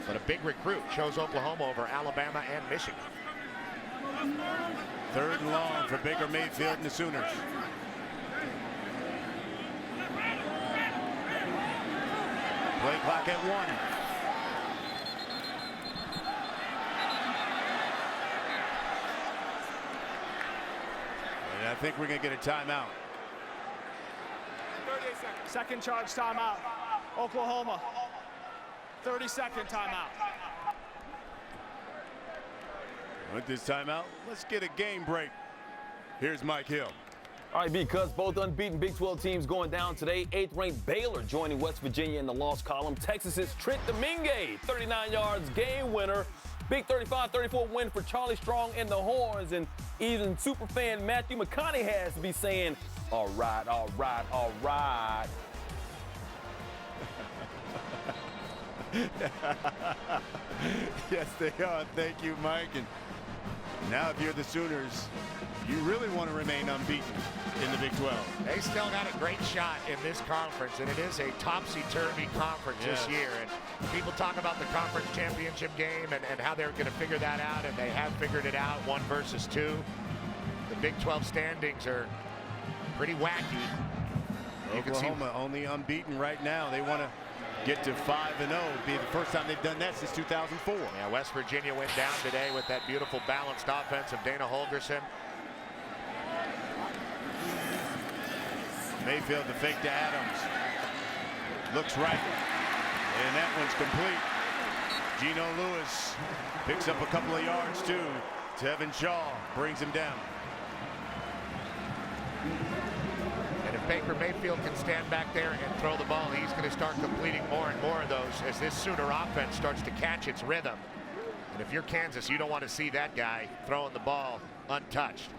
B: but a big recruit. Chose Oklahoma over Alabama and Michigan.
A: 3rd and long for Baker Mayfield and the Sooners. Play clock at 1. And I think we're going to get a timeout.
C: 38 seconds. Second charge timeout. Oklahoma. 30-second timeout.
A: With this timeout, let's get a game break. Here's Mike Hill.
D: All right, because both unbeaten Big 12 teams going down today. 8th-ranked Baylor joining West Virginia in the loss column. Texas's Trent Domingue, 39 yards, game winner. Big 35-34 win for Charlie Strong and the Horns. And even superfan Matthew McConaughey has to be saying, All right, all right, all right.
A: Yes, they are. Thank you, Mike. And now if you're the Sooners, you really want to remain unbeaten in the Big 12.
B: They still got a great shot in this conference, and it is a topsy-turvy conference this year. And people talk about the conference championship game and how they're going to figure that out, and they have figured it out, 1 versus 2. The Big 12 standings are pretty wacky.
A: Oklahoma only unbeaten right now. They want to get to 5-0. Be the first time they've done that since 2004.
B: Yeah, West Virginia went down today with that beautiful balanced offense of Dana Holgorsen.
A: Mayfield the fake to Adams. Looks right. And that one's complete. Geno Lewis picks up a couple of yards too. Tevin Shaw brings him down.
B: And if Baker Mayfield can stand back there and throw the ball, he's going to start completing more and more of those as this Sooner offense starts to catch its rhythm. And if you're Kansas, you don't want to see that guy throwing the ball untouched.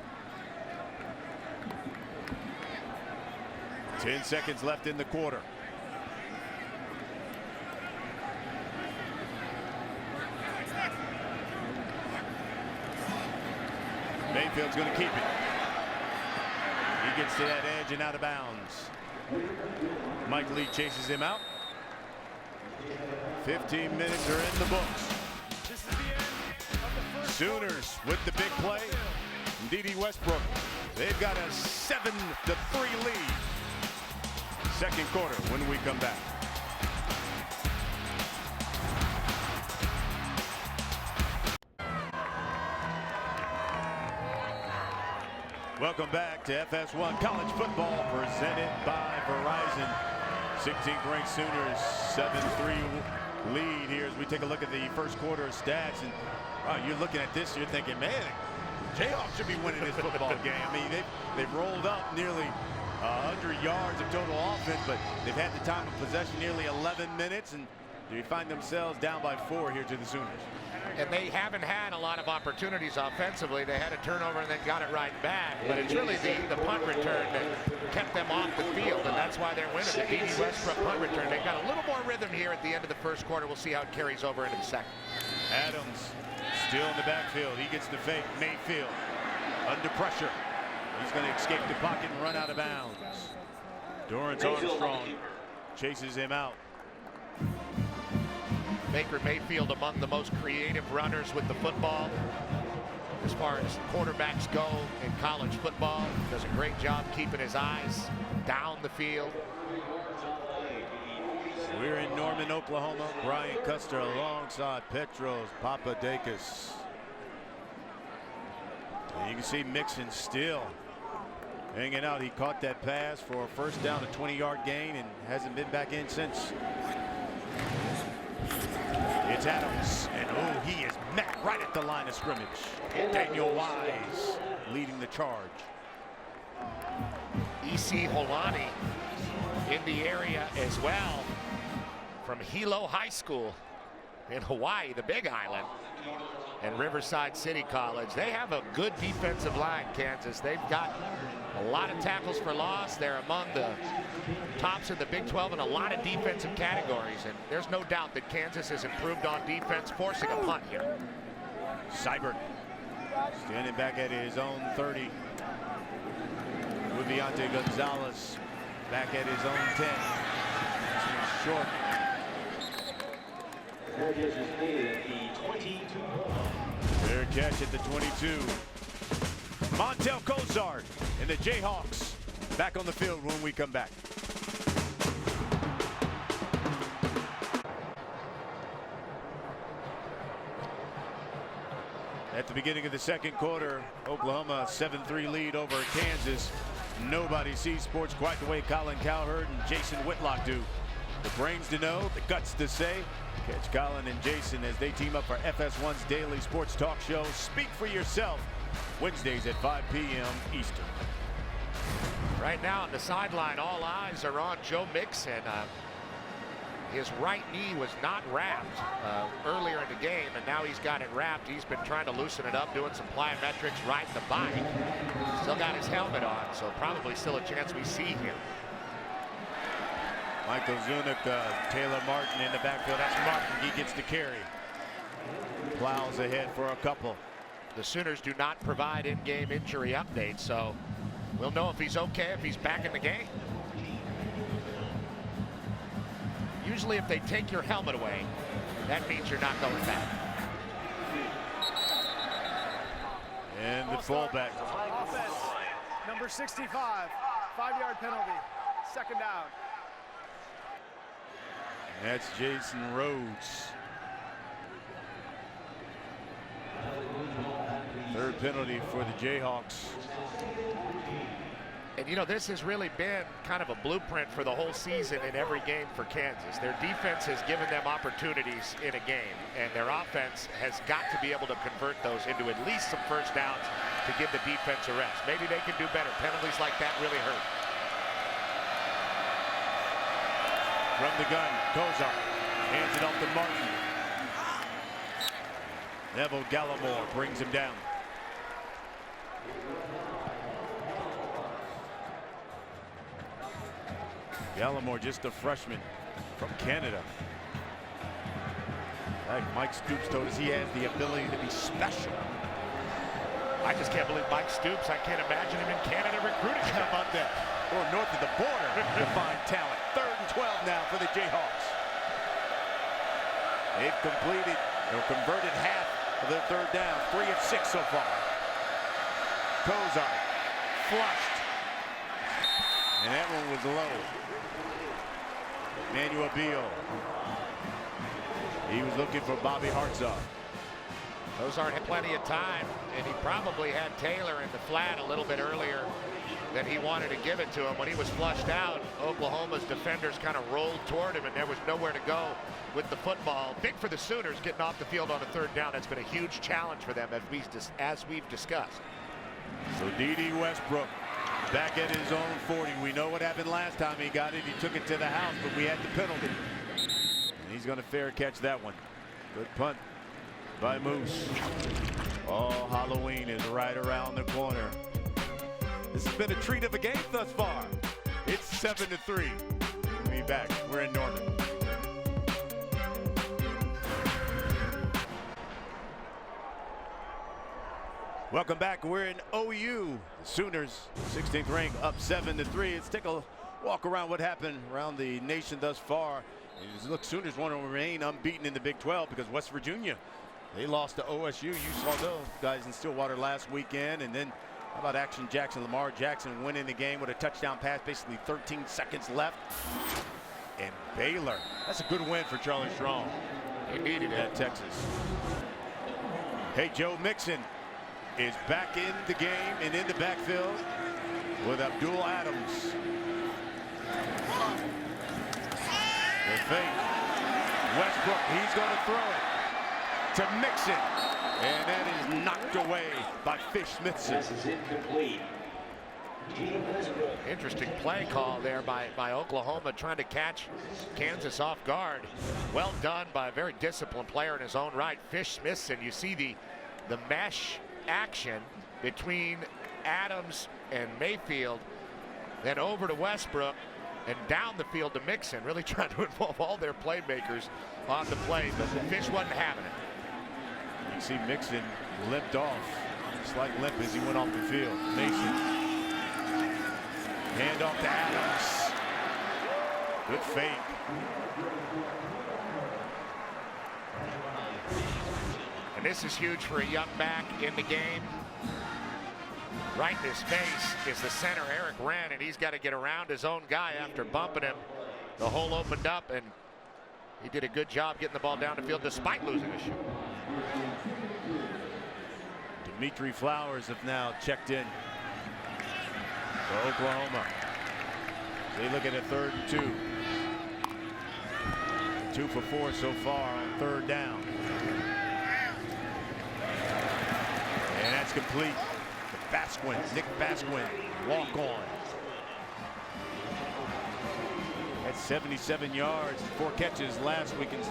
A: 10 seconds left in the quarter. Mayfield's going to keep it. He gets to that edge and out of bounds. Mike Lee chases him out. 15 minutes are in the books.
C: This is the end of the first
A: Sooners with the big play. D.D. Westbrook. They've got a 7-3 lead. Second quarter when we come back. Welcome back to FS1 College Football presented by Verizon. 16th ranked Sooners 7-3 lead here as we take a look at the first quarter stats. And you're looking at this, you're thinking, man, Jayhawks should be winning this football game. I mean, they've rolled up nearly 100 yards of total offense, but they've had the time of possession nearly 11 minutes, and they find themselves down by 4 here to the Sooners.
B: And they haven't had a lot of opportunities offensively. They had a turnover and then got it right back. But it's really the punt return that kept them off the field, and that's why they're winning. The D.D. Westbrook punt return. They've got a little more rhythm here at the end of the first quarter. We'll see how it carries over into the second.
A: Adams still in the backfield. He gets the fake. Mayfield under pressure. He's going to escape the pocket and run out of bounds. Dorrance Armstrong chases him out.
B: Baker Mayfield among the most creative runners with the football as far as quarterbacks go in college football. Does a great job keeping his eyes down the field.
A: We're in Norman, Oklahoma. Brian Custer alongside Petros Papadakis. And you can see Mixon still hanging out. He caught that pass for a first down, a 20-yard gain, and hasn't been back in since. It's Adams, and oh, he is met right at the line of scrimmage. Daniel Wise leading the charge.
B: E.C. Holani in the area as well from Hilo High School in Hawaii, the Big Island, and Riverside City College. They have a good defensive line, Kansas. They've got a lot of tackles for loss. They're among the tops in the Big 12 in a lot of defensive categories, and there's no doubt that Kansas has improved on defense, forcing a punt here.
A: Seibert standing back at his own 30. Viviante Gonzalez back at his own 10. This one's short. Fair catch at the 22. Montel Cozart and the Jayhawks back on the field when we come back. At the beginning of the second quarter, Oklahoma 7-3 lead over Kansas. Nobody sees sports quite the way Colin Cowherd and Jason Whitlock do. The brains to know, the guts to say. Catch Colin and Jason as they team up for FS1's daily sports talk show, Speak for Yourself, Wednesdays at 5 p.m. Eastern.
B: Right now on the sideline, all eyes are on Joe Mixon. his right knee was not wrapped earlier in the game, and now he's got it wrapped. He's been trying to loosen it up, doing some plyometrics, riding the bike. Still got his helmet on, so probably still a chance we see him.
A: Michael Zunick, Taylor Martin in the backfield. That's Martin. He gets the carry. Plows ahead for a couple.
B: The Sooners do not provide in-game injury updates, so we'll know if he's okay, if he's back in the game. Usually if they take your helmet away, that means you're not going back.
A: And the fullback.
C: Offense, number 65, 5-yard penalty, second down.
A: That's Jason Rhodes. Third penalty for the Jayhawks.
B: And you know, this has really been kind of a blueprint for the whole season in every game for Kansas. Their defense has given them opportunities in a game, and their offense has got to be able to convert those into at least some first downs to give the defense a rest. Maybe they can do better. Penalties like that really hurt.
A: From the gun, Kozar hands it off to Martin. Neville Gallimore brings him down. Gallimore, just a freshman from Canada. Like Mike Stoops told us, he has the ability to be special.
B: I just can't believe Mike Stoops. I can't imagine him in Canada recruiting.
A: How about that? Or north of the border to find talent. 3rd and 12 now for the Jayhawks. They've completed or converted half of their third down. 3 of 6 so far. Kozar flushed. And that one was low. Manuel Beal. He was looking for Bobby Hartzog.
B: Kozar had plenty of time, and he probably had Taylor in the flat a little bit earlier than he wanted to give it to him. When he was flushed out, Oklahoma's defenders kind of rolled toward him, and there was nowhere to go with the football. Big for the Sooners getting off the field on a third down. That's been a huge challenge for them, as we've discussed.
A: So D.D. Westbrook back at his own 40. We know what happened last time he got it. He took it to the house, but we had the penalty. And he's going to fair catch that one. Good punt by Moose. Oh, Halloween is right around the corner. This has been a treat of a game thus far. It's 7-3. We'll be back. We're in Norman. Welcome back. We're in OU. The Sooners, 16th ranked, up 7-3. Let's take a walk around what happened around the nation thus far. Look, Sooners want to remain unbeaten in the Big 12 because West Virginia, they lost to OSU. You saw those guys in Stillwater last weekend. And then how about Action Jackson? Lamar Jackson winning the game with a touchdown pass, basically 13 seconds left. And Baylor, that's a good win for Charlie Strong.
B: He needed it.
A: At Texas. Hey, Joe Mixon is back in the game and in the backfield with Abdul Adams. The fake. Westbrook, he's going to throw it to Mixon. And that is knocked away by Fish Smithson.
E: This is incomplete.
B: Interesting play call there by Oklahoma, trying to catch Kansas off guard. Well done by a very disciplined player in his own right, Fish Smithson. You see the mesh action between Adams and Mayfield, then over to Westbrook and down the field to Mixon, really trying to involve all their playmakers on the play, but the Fish wasn't having it.
A: You see Mixon limped off, slight limp as he went off the field. Mason, hand off to Adams. Good fake.
B: And this is huge for a young back in the game. Right in his face is the center, Eric Wren, and he's got to get around his own guy after bumping him. The hole opened up, and he did a good job getting the ball down the field despite losing a shoe.
A: Dimitri Flowers have now checked in for Oklahoma. They look at a 3rd and 2. 2 for 4 so far on 3rd down. And that's complete. Basquin, Nick Basquin, walk on. That's 77 yards, 4 catches last weekend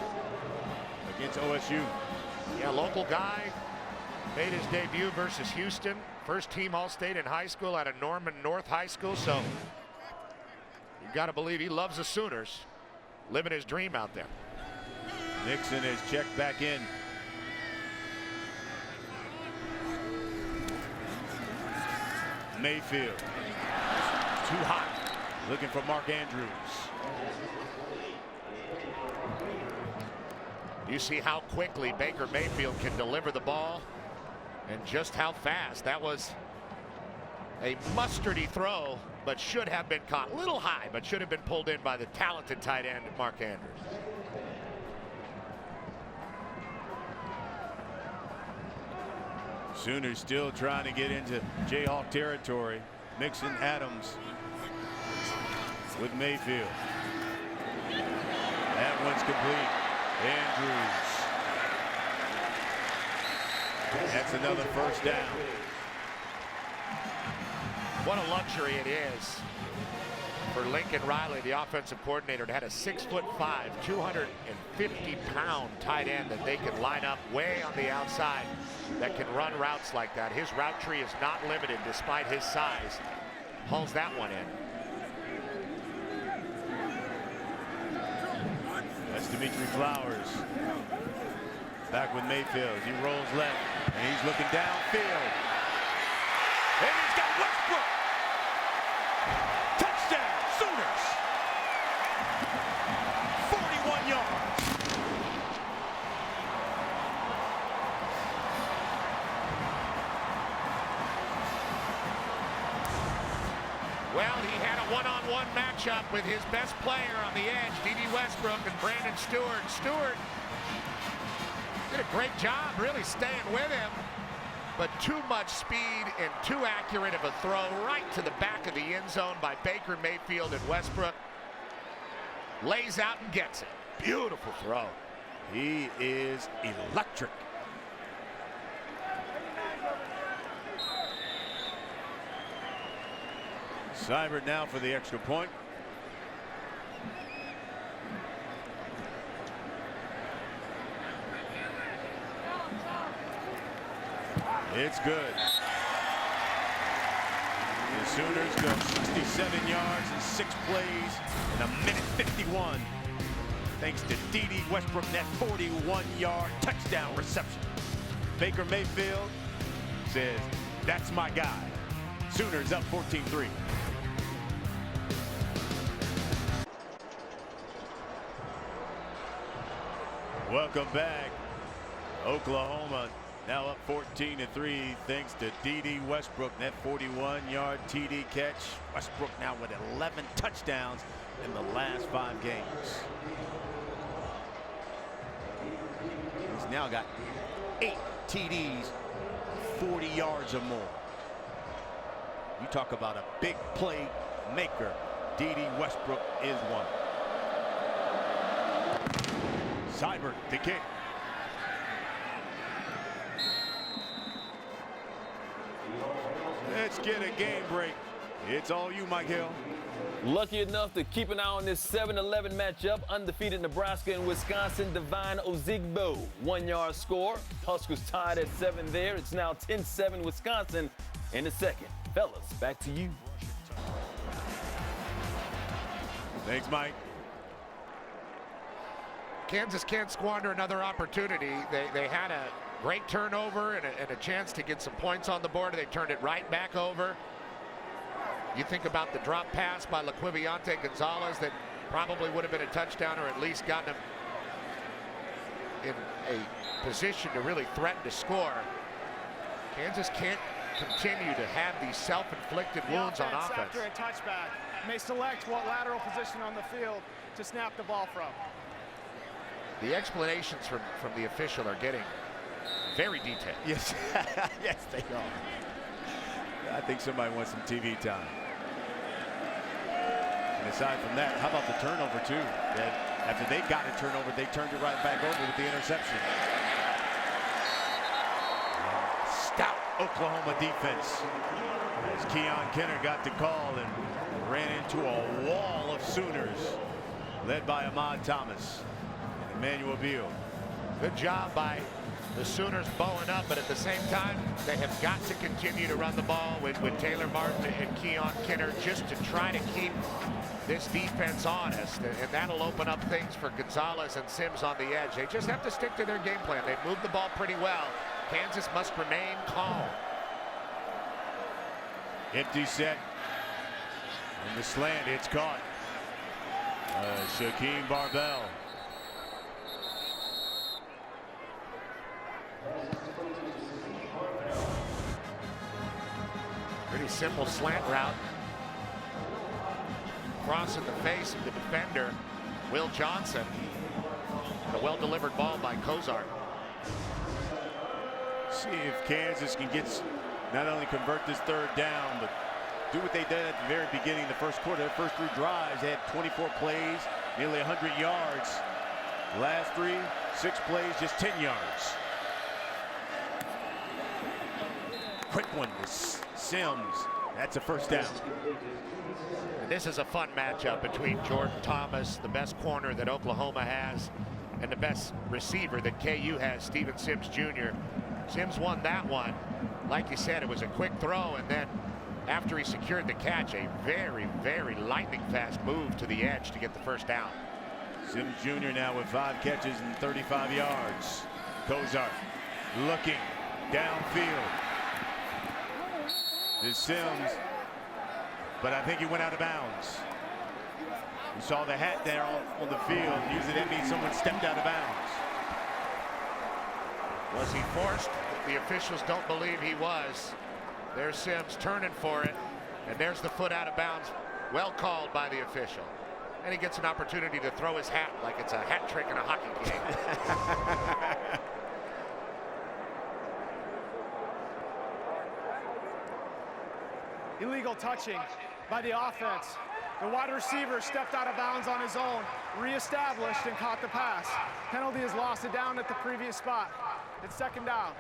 A: against OSU.
B: Yeah, local guy. Made his debut versus Houston. First team All-State in high school out of Norman North High School. So you got to believe he loves the Sooners. Living his dream out there.
A: Nixon is checked back in. Mayfield. Too hot. Looking for Mark Andrews.
B: You see how quickly Baker Mayfield can deliver the ball and just how fast. That was a mustardy throw, but should have been caught. A little high, but should have been pulled in by the talented tight end, Mark Andrews.
A: Sooners still trying to get into Jayhawk territory. Mixon, Adams with Mayfield. That one's complete. Andrews. That's another first down.
B: What a luxury it is for Lincoln Riley, the offensive coordinator, to have a 6'5", 250-pound tight end that they can line up way on the outside that can run routes like that. His route tree is not limited despite his size. Hauls that one in.
A: That's Dimitri Flowers. Back with Mayfield. He rolls left, and he's looking downfield. And he's got Westbrook. Touchdown, Sooners. 41 yards.
B: Well, he had a one-on-one matchup with his best player on the edge, D.D. Westbrook and Brandon Stewart. Stewart did a great job really staying with him, but too much speed and too accurate of a throw right to the back of the end zone by Baker Mayfield, and Westbrook lays out and gets it. Beautiful throw.
A: He is electric. Seibert now for the extra point. It's good. The Sooners go 67 yards in 6 plays in 1:51. Thanks to D.D. Westbrook, that 41-yard touchdown reception. Baker Mayfield says, that's my guy. Sooners up 14-3. Welcome back. Oklahoma now up 14-3 thanks to D.D. Westbrook. That 41-yard TD catch. Westbrook now with 11 touchdowns in the last 5 games. He's now got 8 TDs, 40 yards or more. You talk about a big play maker. D.D. Westbrook is one. Seibert the kick. Let's get a game break. It's all you, Mike Hill.
D: Lucky enough to keep an eye on this 7-11 matchup. Undefeated Nebraska and Wisconsin. Divine Ozigbo, 1-yard score. Huskers tied at 7 there. It's now 10-7 Wisconsin in the second. Fellas, back to you.
A: Thanks, Mike.
B: Kansas can't squander another opportunity. They had a great turnover and a chance to get some points on the board. They turned it right back over. You think about the drop pass by Laquiviante Gonzalez that probably would have been a touchdown, or at least gotten him in a position to really threaten to score. Kansas can't continue to have these self-inflicted wounds on offense.
C: After a touchback may select what lateral position on the field to snap the ball from.
B: The explanations from the official are getting very detailed.
A: Yes, yes, they are. I think somebody wants some TV time. And aside from that, how about the turnover too? That after they got a turnover, they turned it right back over with the interception. Stout Oklahoma defense. As Keon Kenner got the call and ran into a wall of Sooners. led by Ahmad Thomas and Emmanuel Beal.
B: Good job by the Sooners bowing up, but at the same time, they have got to continue to run the ball with Taylor Martin and Keon Kinner just to try to keep this defense honest, and that'll open up things for Gonzalez and Sims on the edge. They just have to stick to their game plan. They've moved the ball pretty well. Kansas must remain calm.
A: Empty set. And the slant, it's caught. Shaquem Barbell.
B: Pretty simple slant route. Crossing the face of the defender, Will Johnson. A well-delivered ball by Kozart.
A: See if Kansas can not only convert this third down, but do what they did at the very beginning of the first quarter. Their first 3 drives, they had 24 plays, nearly 100 yards. Last 6 plays, just 10 yards. Quick one to Sims. That's a first down.
B: This is a fun matchup between Jordan Thomas, the best corner that Oklahoma has, and the best receiver that KU has, Steven Sims Jr. Sims won that one. Like you said, it was a quick throw, and then after he secured the catch, a very, very lightning fast move to the edge to get the first down.
A: Sims Jr. now with 5 catches and 35 yards. Kozart looking downfield. This Sims, but I think he went out of bounds. You saw the hat there on the field. Usually that means someone stepped out of bounds.
B: Was he forced? The officials don't believe he was. There's Sims turning for it, and there's the foot out of bounds. Well called by the official. And he gets an opportunity to throw his hat like it's a hat trick in a hockey game.
C: Illegal touching by the offense. The wide receiver stepped out of bounds on his own, reestablished, and caught the pass. Penalty has lost it down at the previous spot. It's second down.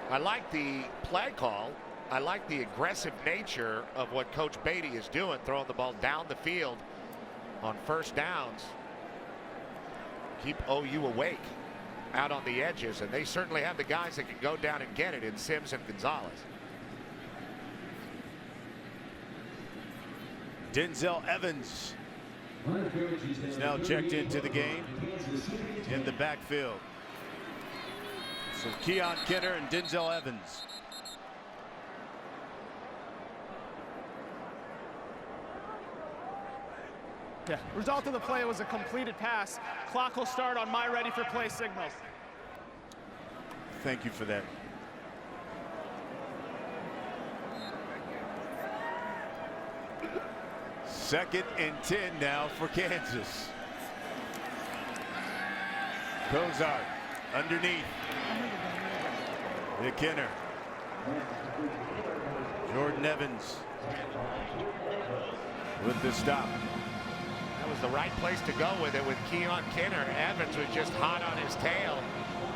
B: I like the play call. I like the aggressive nature of what Coach Beatty is doing, throwing the ball down the field on first downs. Keep OU awake out on the edges, and they certainly have the guys that can go down and get it in Sims and Gonzalez.
A: Denzel Evans is now checked into the game in the backfield. So Keon Kinner and Denzel Evans.
C: Yeah, result of the play was a completed pass. Clock will start on my ready for play signal.
A: Thank you for that. Second and 10 now for Kansas. Kozart underneath. The Kinner. Jordan Evans with the stop.
B: That was the right place to go with it with Keon Kinner. Evans was just hot on his tail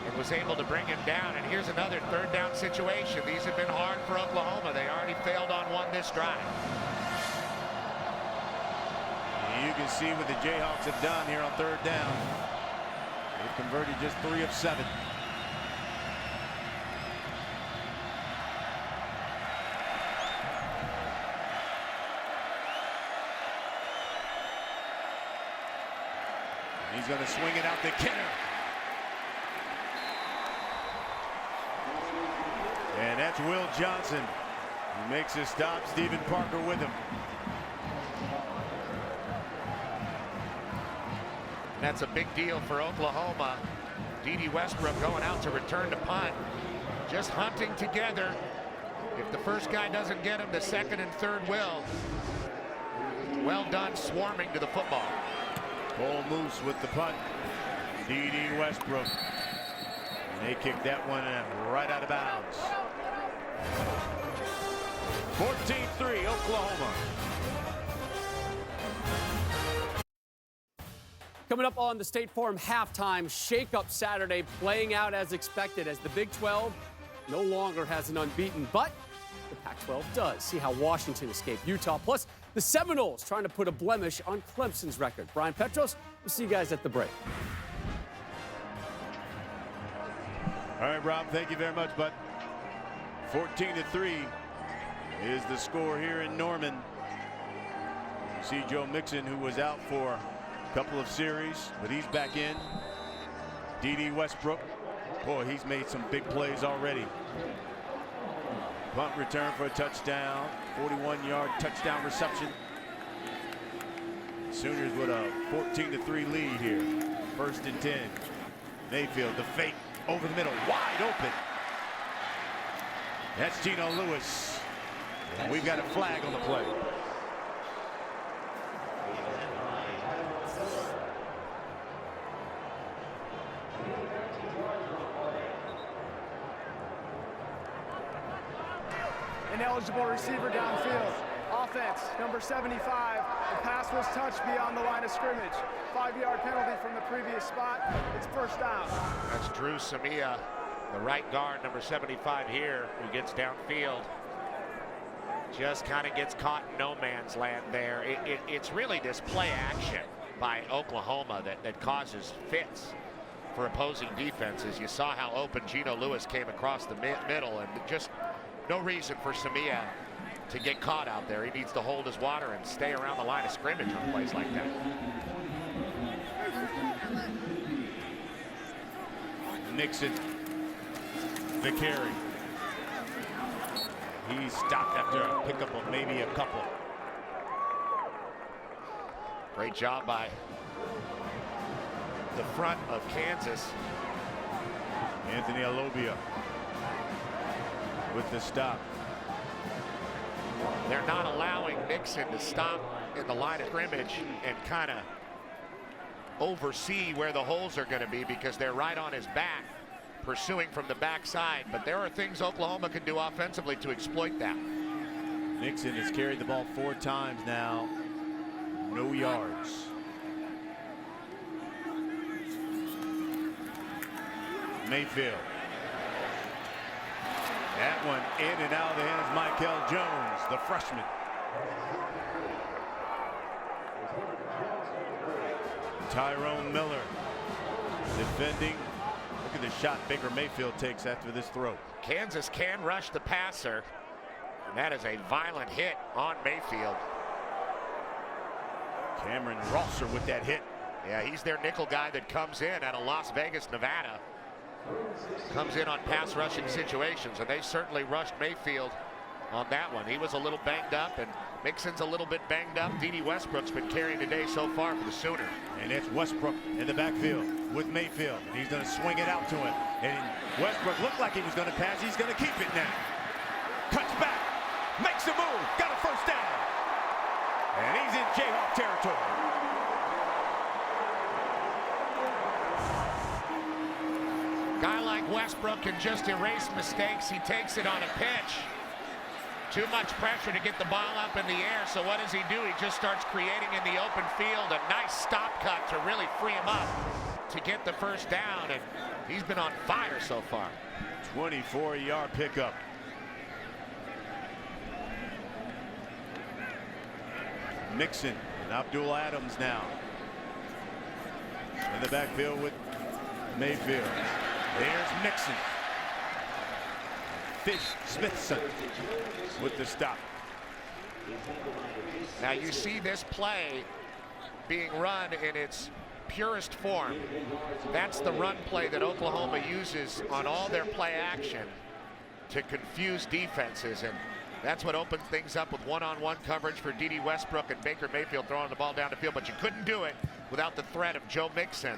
B: and was able to bring him down. And here's another third down situation. These have been hard for Oklahoma. They already failed on one this drive.
A: You can see what the Jayhawks have done here on third down. They've converted just 3 of 7. He's going to swing it out to Kinner. And that's Will Johnson, who makes his stop. Stephen Parker with him.
B: That's a big deal for Oklahoma. D.D. Westbrook going out to return to punt. Just hunting together. If the first guy doesn't get him, the second and third will. Well done swarming to the football.
A: Cole Moose with the punt. D.D. Westbrook. And they kick that one right out of bounds. 14-3 Oklahoma.
E: Coming up on the State Farm halftime shake-up Saturday, playing out as expected as the Big 12 no longer has an unbeaten, but the Pac-12 does. See how Washington escaped Utah. Plus, the Seminoles trying to put a blemish on Clemson's record. Brian Petros, we'll see you guys at the break.
A: All right, Rob, thank you very much, bud. 14-3 is the score here in Norman. You see Joe Mixon, who was out for a couple of series, but he's back in. D.D. Westbrook, boy, he's made some big plays already. Punt return for a touchdown, 41-yard touchdown reception. Sooners with a 14-3 lead here. 1st and 10. Mayfield, the fake over the middle, wide open. That's Geno Lewis. And we've got a flag on the play.
C: Ineligible receiver downfield. Offense, number 75. The pass was touched beyond the line of scrimmage. 5-yard penalty from the previous spot. It's 1st down.
B: That's Drew Samia, the right guard, number 75 here, who gets downfield. Just kind of gets caught in no man's land there. It's really this play action by Oklahoma that causes fits for opposing defenses. You saw how open Geno Lewis came across the middle, and just no reason for Samia to get caught out there. He needs to hold his water and stay around the line of scrimmage on plays like that.
A: Nixon, the carry. He stopped after a pickup of maybe a couple.
B: Great job by the front of Kansas.
A: Anthony Alobia with the stop.
B: They're not allowing Nixon to stop in the line of scrimmage and kind of oversee where the holes are going to be, because they're right on his back, pursuing from the backside. But there are things Oklahoma can do offensively to exploit that.
A: Nixon has carried the ball 4 times now. No yards. Mayfield. That one in and out of the hands of Michael Jones, the freshman. Tyrone Miller defending. Look at the shot Baker Mayfield takes after this throw.
B: Kansas can rush the passer, and that is a violent hit on Mayfield.
A: Cameron Rosser with that hit.
B: Yeah, he's their nickel guy that comes in out of Las Vegas, Nevada. Comes in on pass rushing situations, and they certainly rushed Mayfield on that one. He was a little banged up, and Mixon's a little bit banged up. D.D. Westbrook's been carrying today so far for the Sooners.
A: And it's Westbrook in the backfield with Mayfield. He's going to swing it out to him. And Westbrook looked like he was going to pass. He's going to keep it now. Cuts back, makes a move, got a 1st down. And he's in Jayhawk territory.
B: Guy like Westbrook can just erase mistakes. He takes it on a pitch. Too much pressure to get the ball up in the air. So what does he do? He just starts creating in the open field a nice stop cut to really free him up to get the 1st down. And he's been on fire so far.
A: 24-yard pickup. Mixon and Abdul Adams now in the backfield with Mayfield. There's Mixon. Smithson with the stop.
B: Now you see this play being run in its purest form. That's the run play that Oklahoma uses on all their play action to confuse defenses, and that's what opens things up with one-on-one coverage for D.D. Westbrook and Baker Mayfield throwing the ball down the field. But you couldn't do it without the threat of Joe Mixon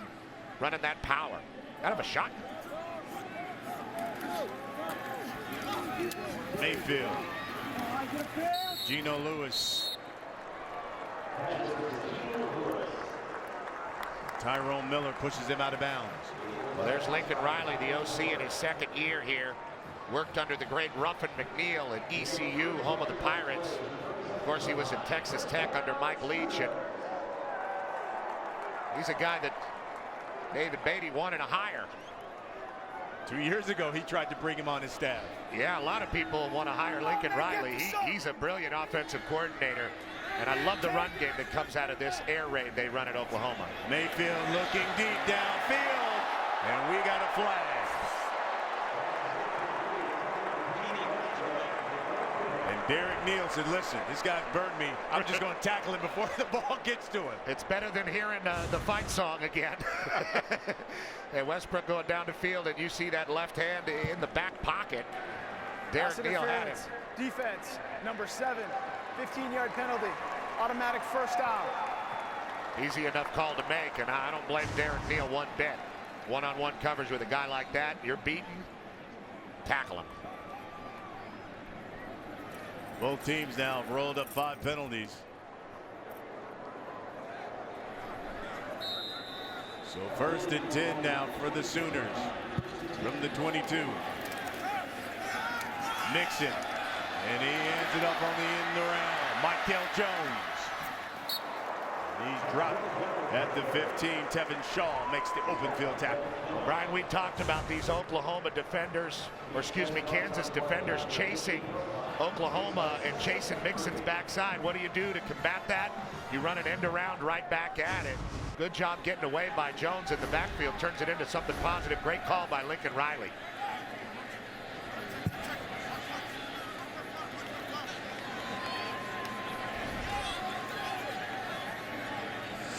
B: running that power. Out of a shot.
A: Mayfield. Geno Lewis. Tyrone Miller pushes him out of bounds.
B: Well, there's Lincoln Riley, the OC, in his 2nd year here. Worked under the great Ruffin McNeil at ECU, home of the Pirates. Of course, he was at Texas Tech under Mike Leach. And He's a guy that David Beatty wanted to hire.
A: 2 years ago, he tried to bring him on his staff.
B: Yeah, a lot of people want to hire Lincoln Riley. He's a brilliant offensive coordinator. And I love the run game that comes out of this air raid they run at Oklahoma.
A: Mayfield looking deep downfield, and we got a flag. And Derek Neal said, listen, this guy burned me. I'm just going to tackle him before the ball gets to him.
B: It's better than hearing the fight song again. And Westbrook going down the field, and you see that left hand in the back pocket. Derek Neal had it.
C: Defense, number 7, 15-yard penalty, automatic first down.
B: Easy enough call to make, and I don't blame Derek Neal one bit. One-on-one coverage with a guy like that, you're beaten, tackle him.
A: Both teams now have rolled up 5 penalties. So 1st and 10 now for the Sooners from the 22. Nixon, and he ends it up on the end around. Michael Jones. He's dropped at the 15. Tevin Shaw makes the open field tackle.
B: Brian, we talked about these Oklahoma defenders, or excuse me, Kansas defenders chasing Oklahoma and chasing Mixon's backside. What do you do to combat that? You run an end around right back at it. Good job getting away by Jones in the backfield. Turns it into something positive. Great call by Lincoln Riley.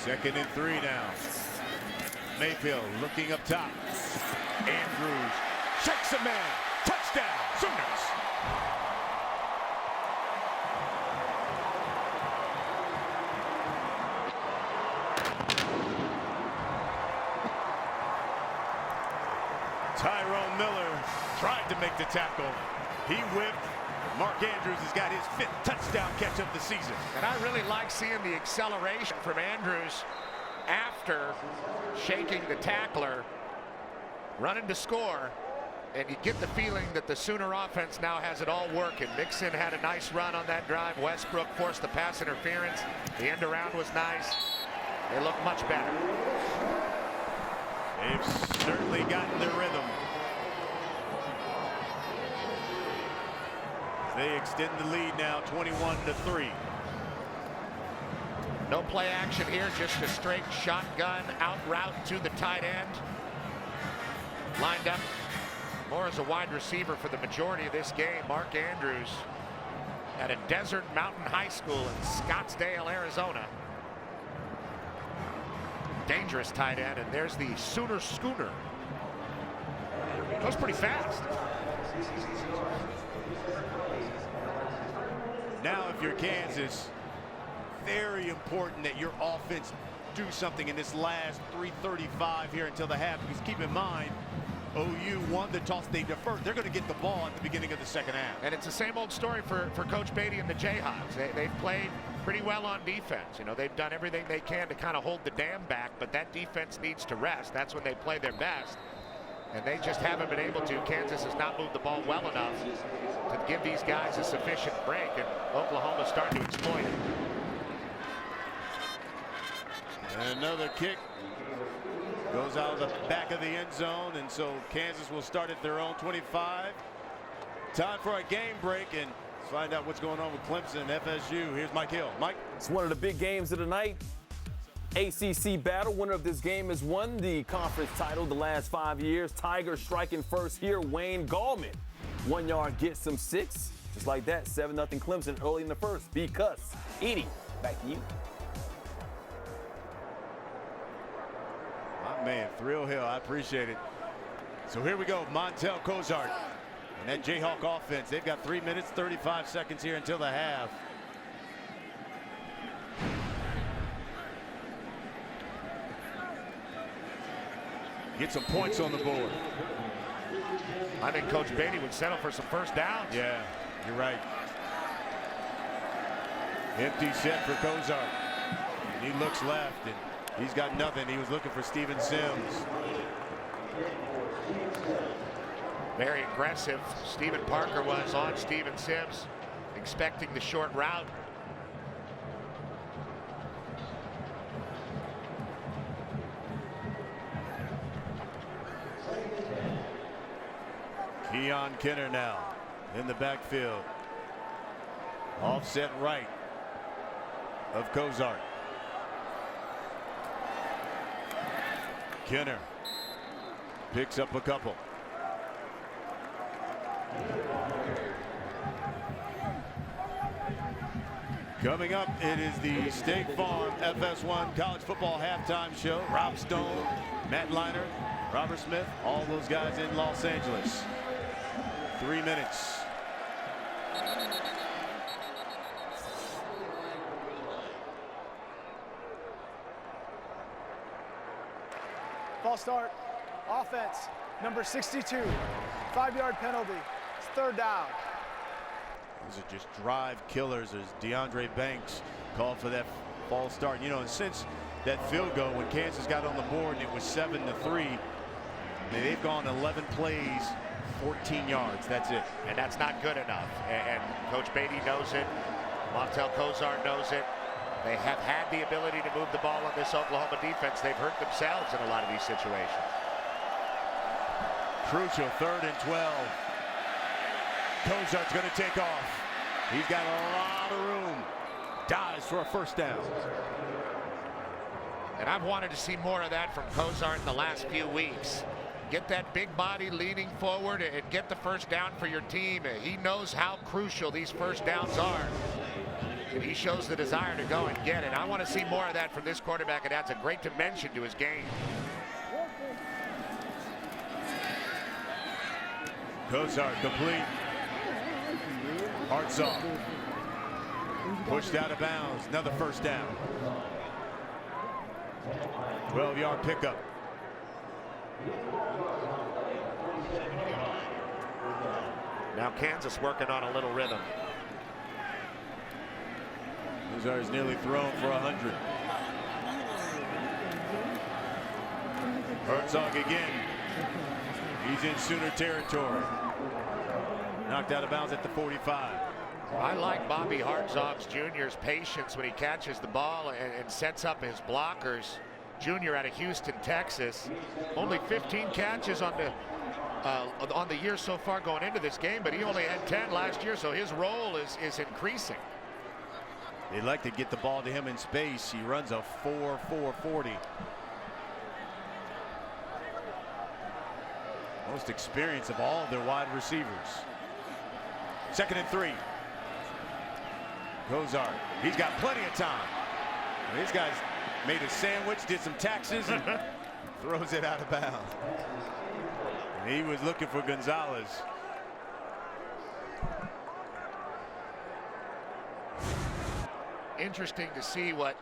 A: Second and 3 now. Mayfield looking up top. Andrews shakes a man. Touchdown, Sooners. Tyrone Miller tried to make the tackle. He whipped. Mark Andrews has got his 5th touchdown catch of the season.
B: And I really like seeing the acceleration from Andrews after shaking the tackler, running to score, and you get the feeling that the Sooner offense now has it all working. Mixon had a nice run on that drive. Westbrook forced the pass interference. The end around was nice. They look much better.
A: They've certainly gotten their rhythm. They extend the lead now 21-3.
B: No play action here, just a straight shotgun out route to the tight end. Lined up more as a wide receiver for the majority of this game. Mark Andrews at a Desert Mountain High School in Scottsdale, Arizona. Dangerous tight end, and there's the Sooner Schooner. Goes pretty fast.
A: Now, if you're Kansas, very important that your offense do something in this last 3:35 here until the half, because keep in mind, OU won the toss. They deferred. They're going to get the ball at the beginning of the second half.
B: And it's the same old story for Coach Beatty and the Jayhawks. They've played pretty well on defense. You know, they've done everything they can to kind of hold the dam back, but that defense needs to rest. That's when they play their best. And they just haven't been able to. Kansas has not moved the ball well enough to give these guys a sufficient break, and Oklahoma's starting to exploit it.
A: And another kick goes out of the back of the end zone, and so Kansas will start at their own 25. Time for a game break, and let's find out what's going on with Clemson and FSU. Here's Mike Hill. Mike?
D: It's one of the big games of the night. ACC battle. Winner of this game has won the conference title the last 5 years. Tigers striking first here. Wayne Gallman. 1 yard gets some 6. Just like that, 7-0 Clemson early in the first. Because Edie, back to you.
A: My man, Thrill Hill, I appreciate it. So here we go, Montel Kozart. And that Jayhawk offense, they've got 3 minutes, 35 seconds here until the half. Get some points on the board.
B: I think Coach Beatty would settle for some first downs.
A: Yeah, you're right. Empty set for Kozart. And he looks left, and he's got nothing. He was looking for Steven Sims.
B: Very aggressive. Stephen Parker was on Steven Sims, expecting the short route.
A: Keon Kinner now in the backfield. Offset right of Cozart. Kinner picks up a couple. Coming up, it is the State Farm FS1 College Football Halftime Show. Rob Stone, Matt Leinart, Robert Smith, all those guys in Los Angeles. 3 minutes.
C: False start. Offense, number 62. 5-yard penalty. It's 3rd down.
A: These are just drive killers, as DeAndre Banks called for that false start. You know, and since that field goal, when Kansas got on the board and it was 7-3, they've gone 11 plays, 14 yards. That's it.
B: And that's not good enough. And Coach Beatty knows it. Montel Cozart knows it. They have had the ability to move the ball on this Oklahoma defense. They've hurt themselves in a lot of these situations.
A: Crucial 3rd and 12. Cozart's going to take off. He's got a lot of room. Dives for a 1st down.
B: And I've wanted to see more of that from Cozart in the last few weeks. Get that big body leaning forward and get the 1st down for your team. He knows how crucial these 1st downs are. And he shows the desire to go and get it. I want to see more of that from this quarterback, and that's a great dimension to his game.
A: Cozart complete. Hartzog pushed out of bounds. Another 1st down. 12-yard pickup.
B: Now Kansas working on a little rhythm.
A: Cozart's nearly thrown for 100. Hartzog again. He's in Sooner territory. Knocked out of bounds at the 45.
B: I like Bobby Hartzog Jr.'s patience when he catches the ball and sets up his blockers. Junior out of Houston, Texas. Only 15 catches on the year so far going into this game, but he only had 10 last year, so his role is increasing.
A: They like to get the ball to him in space. He runs a 4.40. Most experience of all of their wide receivers. 2nd and 3. Cozart, he's got plenty of time. And these guys made a sandwich, did some taxes, and throws it out of bounds. And he was looking for Gonzalez.
B: Interesting to see what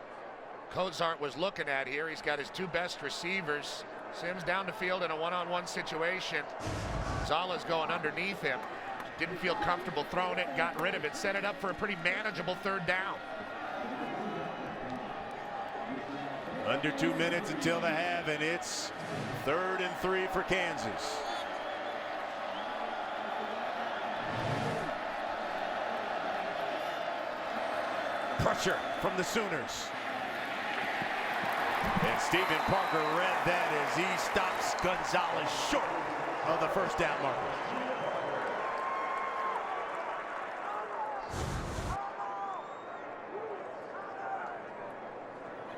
B: Cozart was looking at here. He's got his 2 best receivers. Sims down the field in a one-on-one situation. Gonzalez going underneath him. Didn't feel comfortable throwing it, got rid of it, set it up for a pretty manageable 3rd down.
A: Under 2 minutes until the half, and it's 3rd and 3 for Kansas. Pressure from the Sooners. And Stephen Parker read that as he stops Gonzalez short of the 1st down marker.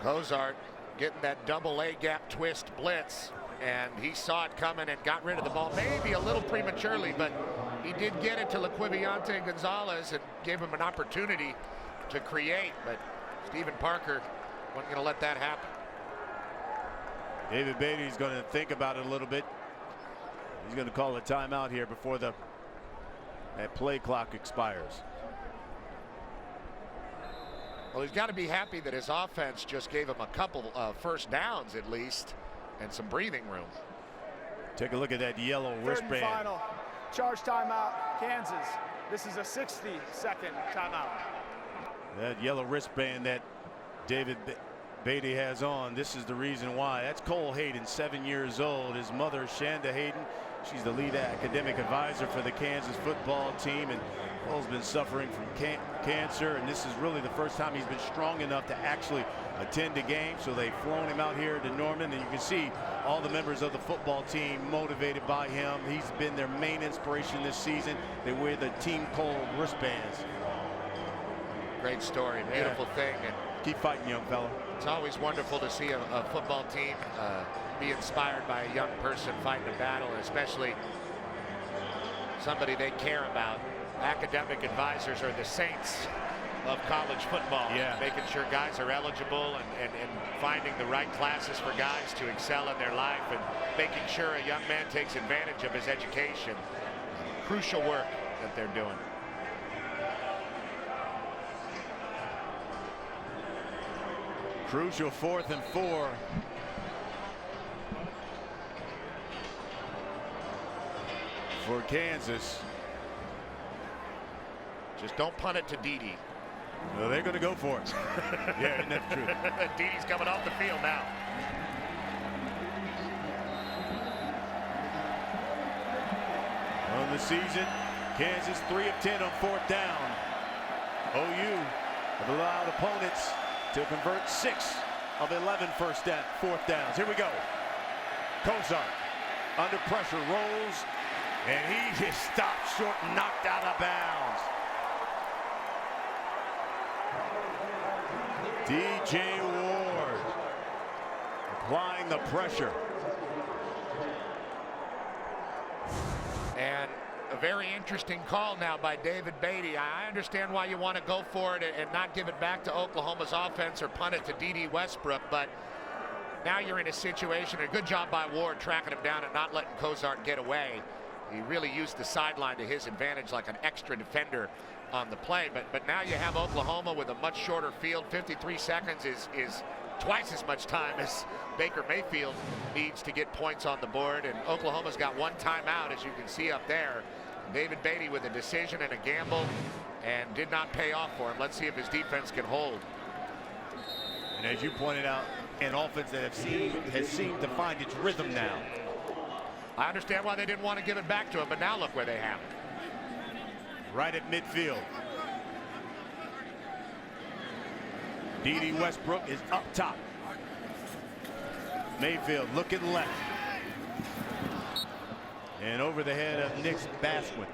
B: Cozart getting that double A gap twist blitz, and he saw it coming and got rid of the ball maybe a little prematurely, but he did get it to Laquiviante Gonzalez and gave him an opportunity to create, but Stephen Parker wasn't going to let that happen.
A: David Beatty's going to think about it a little bit. He's going to call a timeout here before that play clock expires.
B: Well, he's got to be happy that his offense just gave him a couple 1st downs at least and some breathing room.
A: Take a look at that yellow
C: 3rd
A: wristband.
C: and final. Charge timeout, Kansas. This is a 60-second timeout.
A: That yellow wristband that David Beatty has on, this is the reason why. That's Cole Hayden, 7 years old. His mother, Shanda Hayden, coach. He's the lead academic advisor for the Kansas football team, and Cole's been suffering from cancer, and this is really the first time he's been strong enough to actually attend a game. So they've flown him out here to Norman, and you can see all the members of the football team motivated by him. He's been their main inspiration this season. They wear the Team Cole wristbands.
B: Great story, beautiful thing. And
A: keep fighting, young fella.
B: it's always wonderful to see a football team be inspired by a young person fighting a battle, and especially somebody they care about. Academic advisors are the saints of college football, making sure guys are eligible and finding the right classes for guys to excel in their life, and making sure a young man takes advantage of his education. Crucial work that they're doing.
A: Crucial 4th and 4. For Kansas.
B: Just don't punt it to Dede.
A: Well, they're going to go for it. Yeah, isn't that true?
B: Dede's coming off the field now.
A: On the season, Kansas 3 of 10 on 4th down. OU have allowed opponents to convert 6 of 11 4th downs. Here we go. Kozar under pressure, rolls, and he is stopped short and knocked out of bounds. DJ Ward applying the pressure.
B: And a very interesting call now by David Beatty. I understand why you want to go for it and not give it back to Oklahoma's offense or punt it to Dede Westbrook, but now you're in a situation, a good job by Ward tracking him down and not letting Kozart get away. He really used the sideline to his advantage like an extra defender on the play, but now you have Oklahoma with a much shorter field. 53 seconds is twice as much time as Baker Mayfield needs to get points on the board, and Oklahoma's got one timeout, as you can see up there. David Beatty with a decision and a gamble, and did not pay off for him. Let's see if his defense can hold.
A: And as you pointed out, an offense that has seemed to find its rhythm now.
B: I understand why they didn't want to give it back to him, but now look where they have it.
A: Right at midfield. Dede Westbrook is up top. Mayfield looking left. And over the head of Nick Basquin.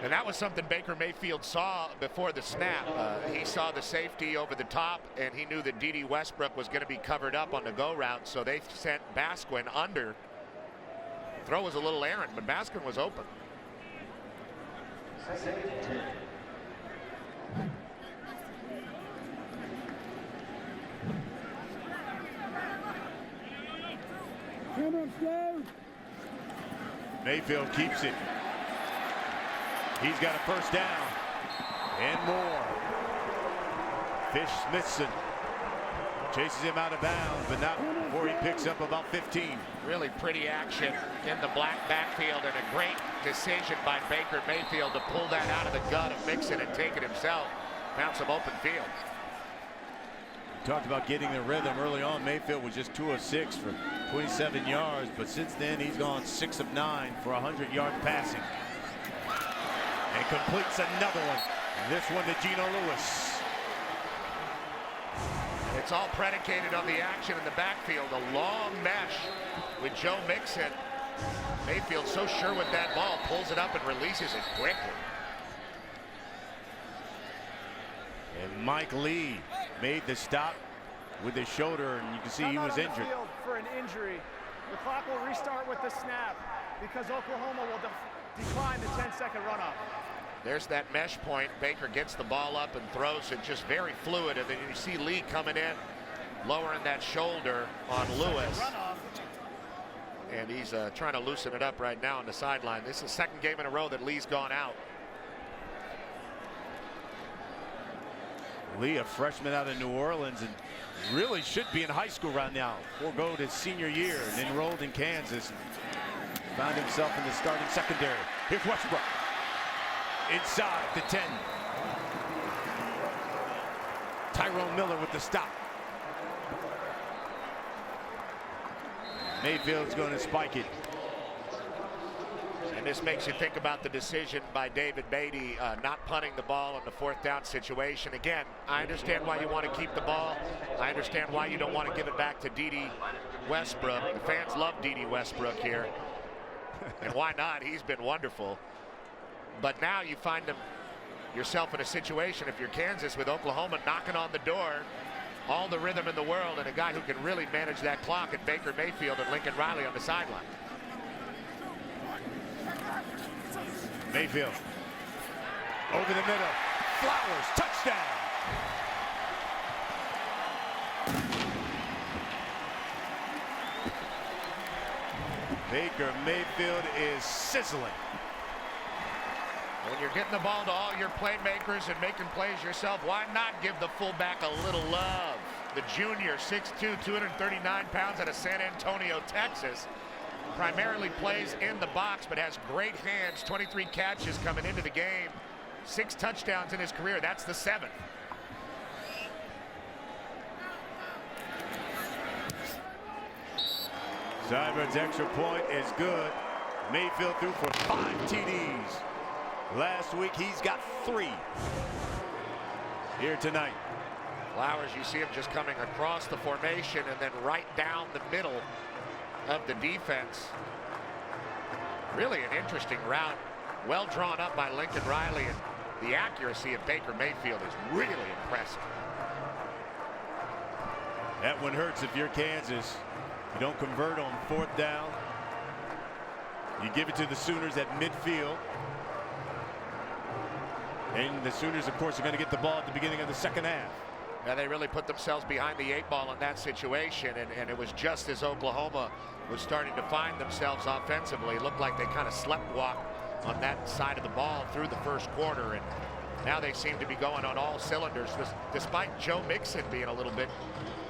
B: And that was something Baker Mayfield saw before the snap. He saw the safety over the top, and he knew that Dede Westbrook was going to be covered up on the go route, so they sent Basquin under. The throw was a little errant, but Basquin was open.
A: Mayfield keeps it. He's got a first down and more. Fish-Smithson chases him out of bounds, but not before he picks up about 15.
B: Really pretty action in the black backfield, and a great decision by Baker Mayfield to pull that out of the gut of Mixon and take it himself. Found some open field.
A: Talked about getting the rhythm early on. Mayfield was just 2 of 6 for 27 yards, but since then he's gone 6 of 9 for 100-yard passing. And completes another one. This one to Geno Lewis.
B: It's all predicated on the action in the backfield. A long mesh with Joe Mixon. Mayfield so sure with that ball, pulls it up and releases it quickly.
A: And Mike Lee made the stop with his shoulder, and you can see he was injured.
C: For an injury. The clock will restart with the snap because Oklahoma will decline the 10-second runoff.
B: There's that mesh point. Baker gets the ball up and throws it just very fluid, and then you see Lee coming in, lowering that shoulder on Lewis. And he's trying to loosen it up right now on the sideline. This is the second game in a row that Lee's gone out.
A: Lee, a freshman out of New Orleans, and really should be in high school right now. Forgoed his senior year and enrolled in Kansas. Found himself in the starting secondary. Here's Westbrook. Inside the 10. Tyrone Miller with the stop. Mayfield's going to spike it.
B: And this makes you think about the decision by David Beatty not punting the ball in the 4th down situation. Again, I understand why you want to keep the ball. I understand why you don't want to give it back to D.D. Westbrook. The fans love D.D. Westbrook here. And why not? He's been wonderful. But now you find yourself in a situation, if you're Kansas, with Oklahoma knocking on the door, all the rhythm in the world, and a guy who can really manage that clock at Baker Mayfield and Lincoln Riley on the sideline.
A: Mayfield over the middle. Flowers, touchdown. Baker Mayfield is sizzling.
B: When you're getting the ball to all your playmakers and making plays yourself, why not give the fullback a little love? The junior, 6'2", 239 pounds, out of San Antonio, Texas. Primarily plays in the box, but has great hands. 23 catches coming into the game. 6 touchdowns in his career. That's the 7th.
A: Seibert's extra point is good. Mayfield threw for 5 TDs. Last week, he's got 3 here tonight.
B: Flowers, you see him just coming across the formation and then right down the middle of the defense. Really an interesting route. Well drawn up by Lincoln Riley, and the accuracy of Baker Mayfield is really impressive.
A: That one hurts if you're Kansas. You don't convert on 4th down. You give it to the Sooners at midfield. And the Sooners, of course, are going to get the ball at the beginning of the 2nd half.
B: Now they really put themselves behind the 8 ball in that situation, and it was just as Oklahoma was starting to find themselves offensively. It looked like they kind of sleptwalked on that side of the ball through the 1st quarter, and now they seem to be going on all cylinders, despite Joe Mixon being a little bit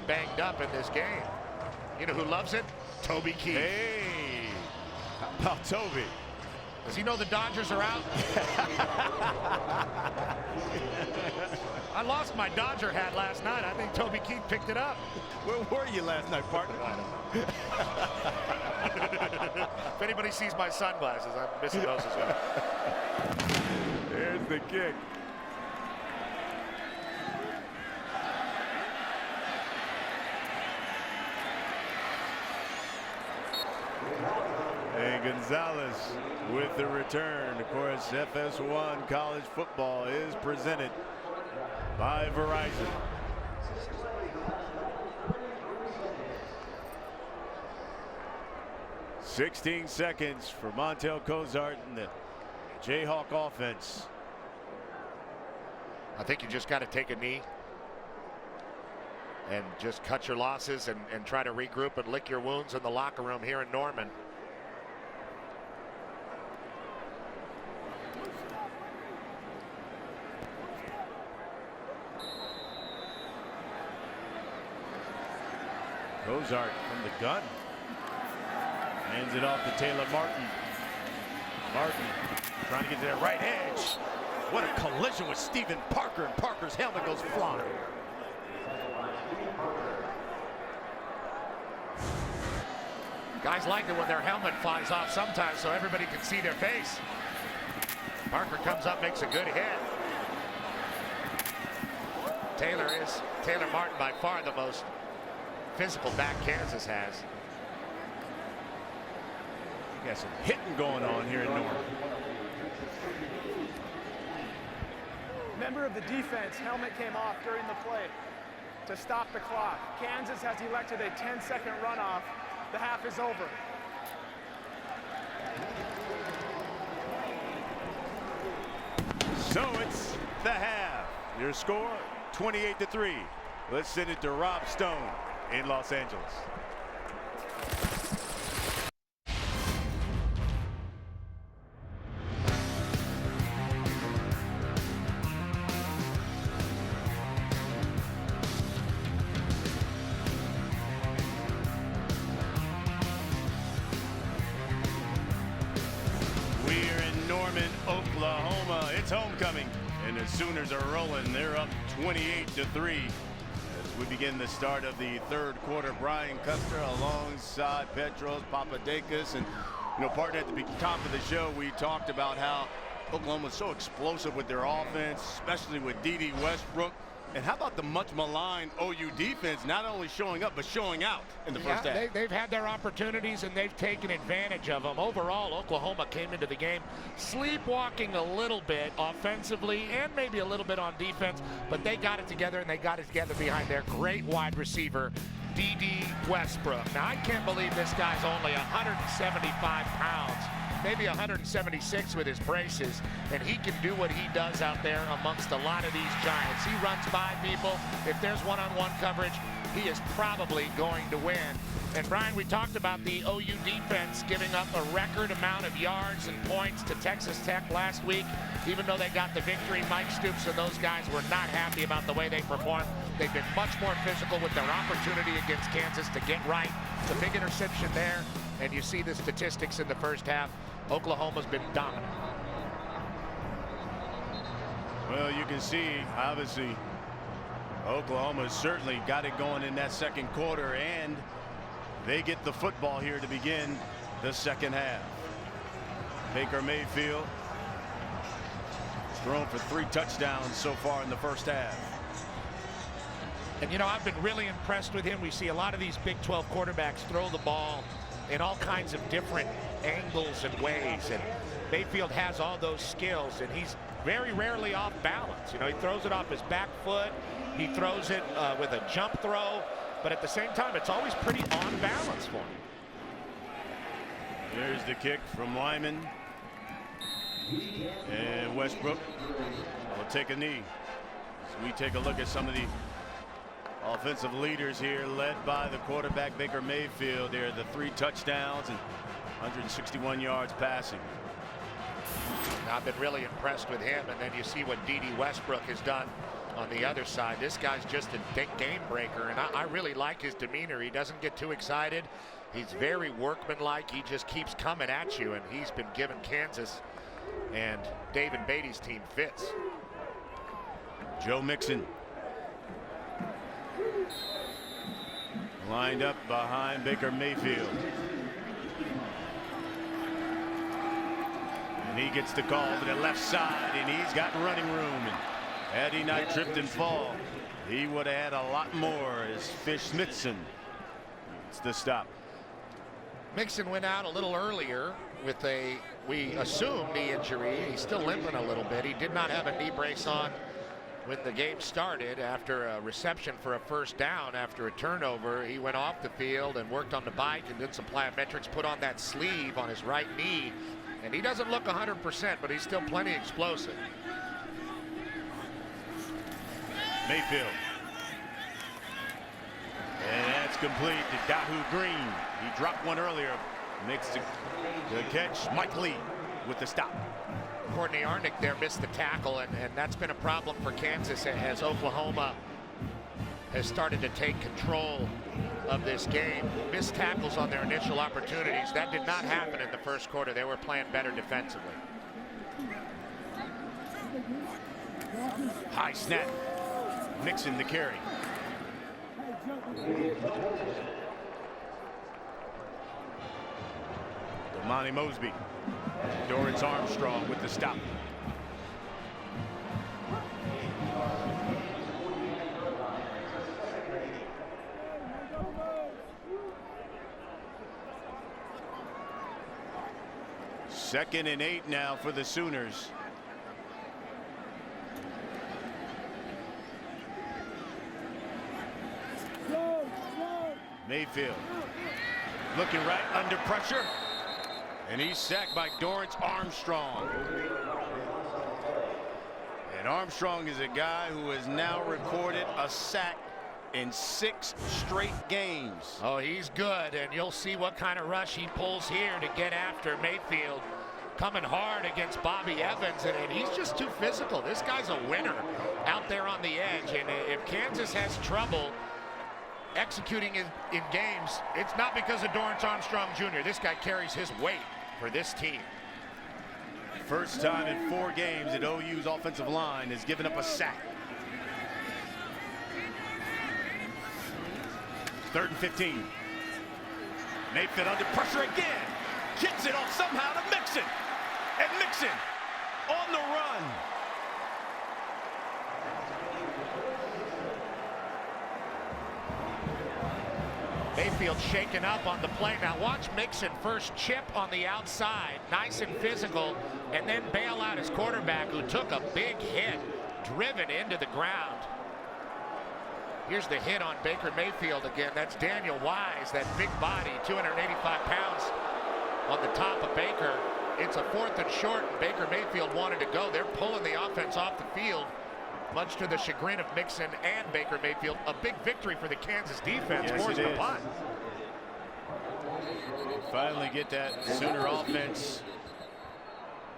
B: banged up in this game. You know who loves it? Toby Keith.
A: Hey, how about Toby?
B: Does he know the Dodgers are out? I lost my Dodger hat last night. I think Toby Keith picked it up.
A: Where were you last night, partner?
B: If anybody sees my sunglasses, I'm missing those as well.
A: There's the kick. And Gonzalez with the return. Of course, FS1 college football is presented by Verizon. "16 seconds for Montel Cozart and the Jayhawk offense."
B: I think you just got to take a knee and just cut your losses and try to regroup and lick your wounds in the locker room here in Norman.
A: Cozart from the gun. Hands it off to Taylor Martin. Martin trying to get to that right edge. What a collision with Stephen Parker, and Parker's helmet goes flying.
B: Guys like it when their helmet flies off sometimes so everybody can see their face. Parker comes up, makes a good hit. Taylor Martin by far the most physical back Kansas has.
A: You got some hitting going on here in Norman.
C: Member of the defense helmet came off during the play to stop the clock. Kansas has elected a 10-second runoff. The half is over.
A: So it's the half. Your score, 28-3. Let's send it to Rob Stone in Los Angeles. Norman, Oklahoma. It's homecoming, and the Sooners are rolling. They're up 28-3 as we begin the start of the 3rd quarter. Brian Custer alongside Petros Papadakis, and You know, partner, at the top of the show, we talked about how Oklahoma's so explosive with their offense, especially with D.D. Westbrook. And how about the much maligned OU defense not only showing up, but showing out in the first half?
B: They've had their opportunities, and they've taken advantage of them. Overall, Oklahoma came into the game sleepwalking a little bit offensively and maybe a little bit on defense, but they got it together, and they got it together behind their great wide receiver, D.D. Westbrook. Now, I can't believe this guy's only 175 pounds. Maybe 176 with his braces, and he can do what he does out there amongst a lot of these giants. He runs by people. If there's one-on-one coverage, he is probably going to win. And Brian, we talked about the OU defense giving up a record amount of yards and points to Texas Tech last week. Even though they got the victory, Mike Stoops and those guys were not happy about the way they performed. They've been much more physical with their opportunity against Kansas to get right. It's a big interception there, and you see the statistics in the first half. Oklahoma's been dominant.
A: Well, you can see, obviously, Oklahoma certainly got it going in that second quarter, and they get the football here to begin the second half. Baker Mayfield has thrown for 3 touchdowns so far in the first half.
B: And, you know, I've been really impressed with him. We see a lot of these Big 12 quarterbacks throw the ball in all kinds of different angles and ways, and Mayfield has all those skills, and he's very rarely off balance. You know, he throws it off his back foot, he throws it with a jump throw, but at the same time it's always pretty on balance for him.
A: There's the kick from Lyman, and Westbrook will take a knee. So we take a look at some of the offensive leaders here, led by the quarterback Baker Mayfield. There are the 3 touchdowns and 161 yards passing.
B: I've been really impressed with him, and then you see what D.D. Westbrook has done on the other side. This guy's just a game breaker, and I really like his demeanor. He doesn't get too excited. He's very workmanlike. He just keeps coming at you, and he's been giving Kansas and David Beatty's team fits.
A: Joe Mixon lined up behind Baker Mayfield. And he gets the call to the left side, and he's got running room. And had he not tripped and fall, he would have had a lot more as Fish Smithson gets the stop.
B: Mixon went out a little earlier with a, we assume, knee injury. He's still limping a little bit. He did not have a knee brace on when the game started. After a reception for a first down after a turnover, he went off the field and worked on the bike and did some plyometrics, put on that sleeve on his right knee, and he doesn't look 100%, but he's still plenty explosive.
A: Mayfield. And that's complete to Dahu Green. He dropped one earlier. Makes the catch. Mike Lee with the stop.
B: Courtney Arnick there missed the tackle, and that's been a problem for Kansas as Oklahoma has started to take control of this game. Missed tackles on their initial opportunities. That did not happen in the first quarter. They were playing better defensively.
A: High snap. Mixon the carry. Damani Mosby. Dorrance Armstrong with the stop. Second and 8 now for the Sooners. Mayfield looking right under pressure, and he's sacked by Dorrance Armstrong. And Armstrong is a guy who has now recorded a sack in 6 straight games.
B: Oh, he's good, and you'll see what kind of rush he pulls here to get after Mayfield. Coming hard against Bobby Evans, and he's just too physical. This guy's a winner out there on the edge, and if Kansas has trouble executing in games, it's not because of Dorrance Armstrong Jr. This guy carries his weight for this team.
A: First time in 4 games that OU's offensive line has given up a sack. 3rd and 15. Mayfield under pressure again. Gets it off somehow to Mixon. And Mixon on the run.
B: Mayfield shaken up on the play. Now watch Mixon first chip on the outside, nice and physical, and then bail out his quarterback who took a big hit, driven into the ground. Here's the hit on Baker Mayfield again. That's Daniel Wise, that big body, 285 pounds on the top of Baker. It's a 4th and short. Baker Mayfield wanted to go. They're pulling the offense off the field, much to the chagrin of Mixon and Baker Mayfield. A big victory for the Kansas defense.
A: Yes,
B: Forced the punt.
A: Finally get that Sooner offense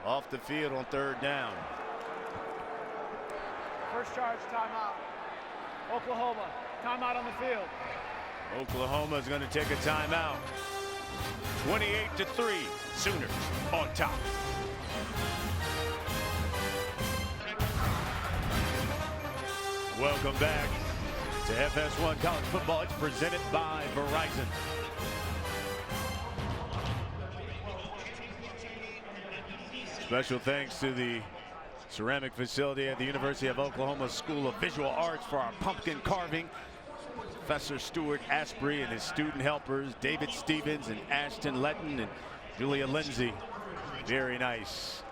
A: off the field on 3rd down.
C: First charge, timeout. Oklahoma, timeout on the field.
A: Oklahoma is going to take a timeout. 28-3, Sooners on top. Welcome back to FS1 College Football. It's presented by Verizon. Special thanks to the ceramic facility at the University of Oklahoma School of Visual Arts for our pumpkin carving. Professor Stuart Asprey and his student helpers, David Stevens and Ashton Letton and Julia Lindsay. Very nice.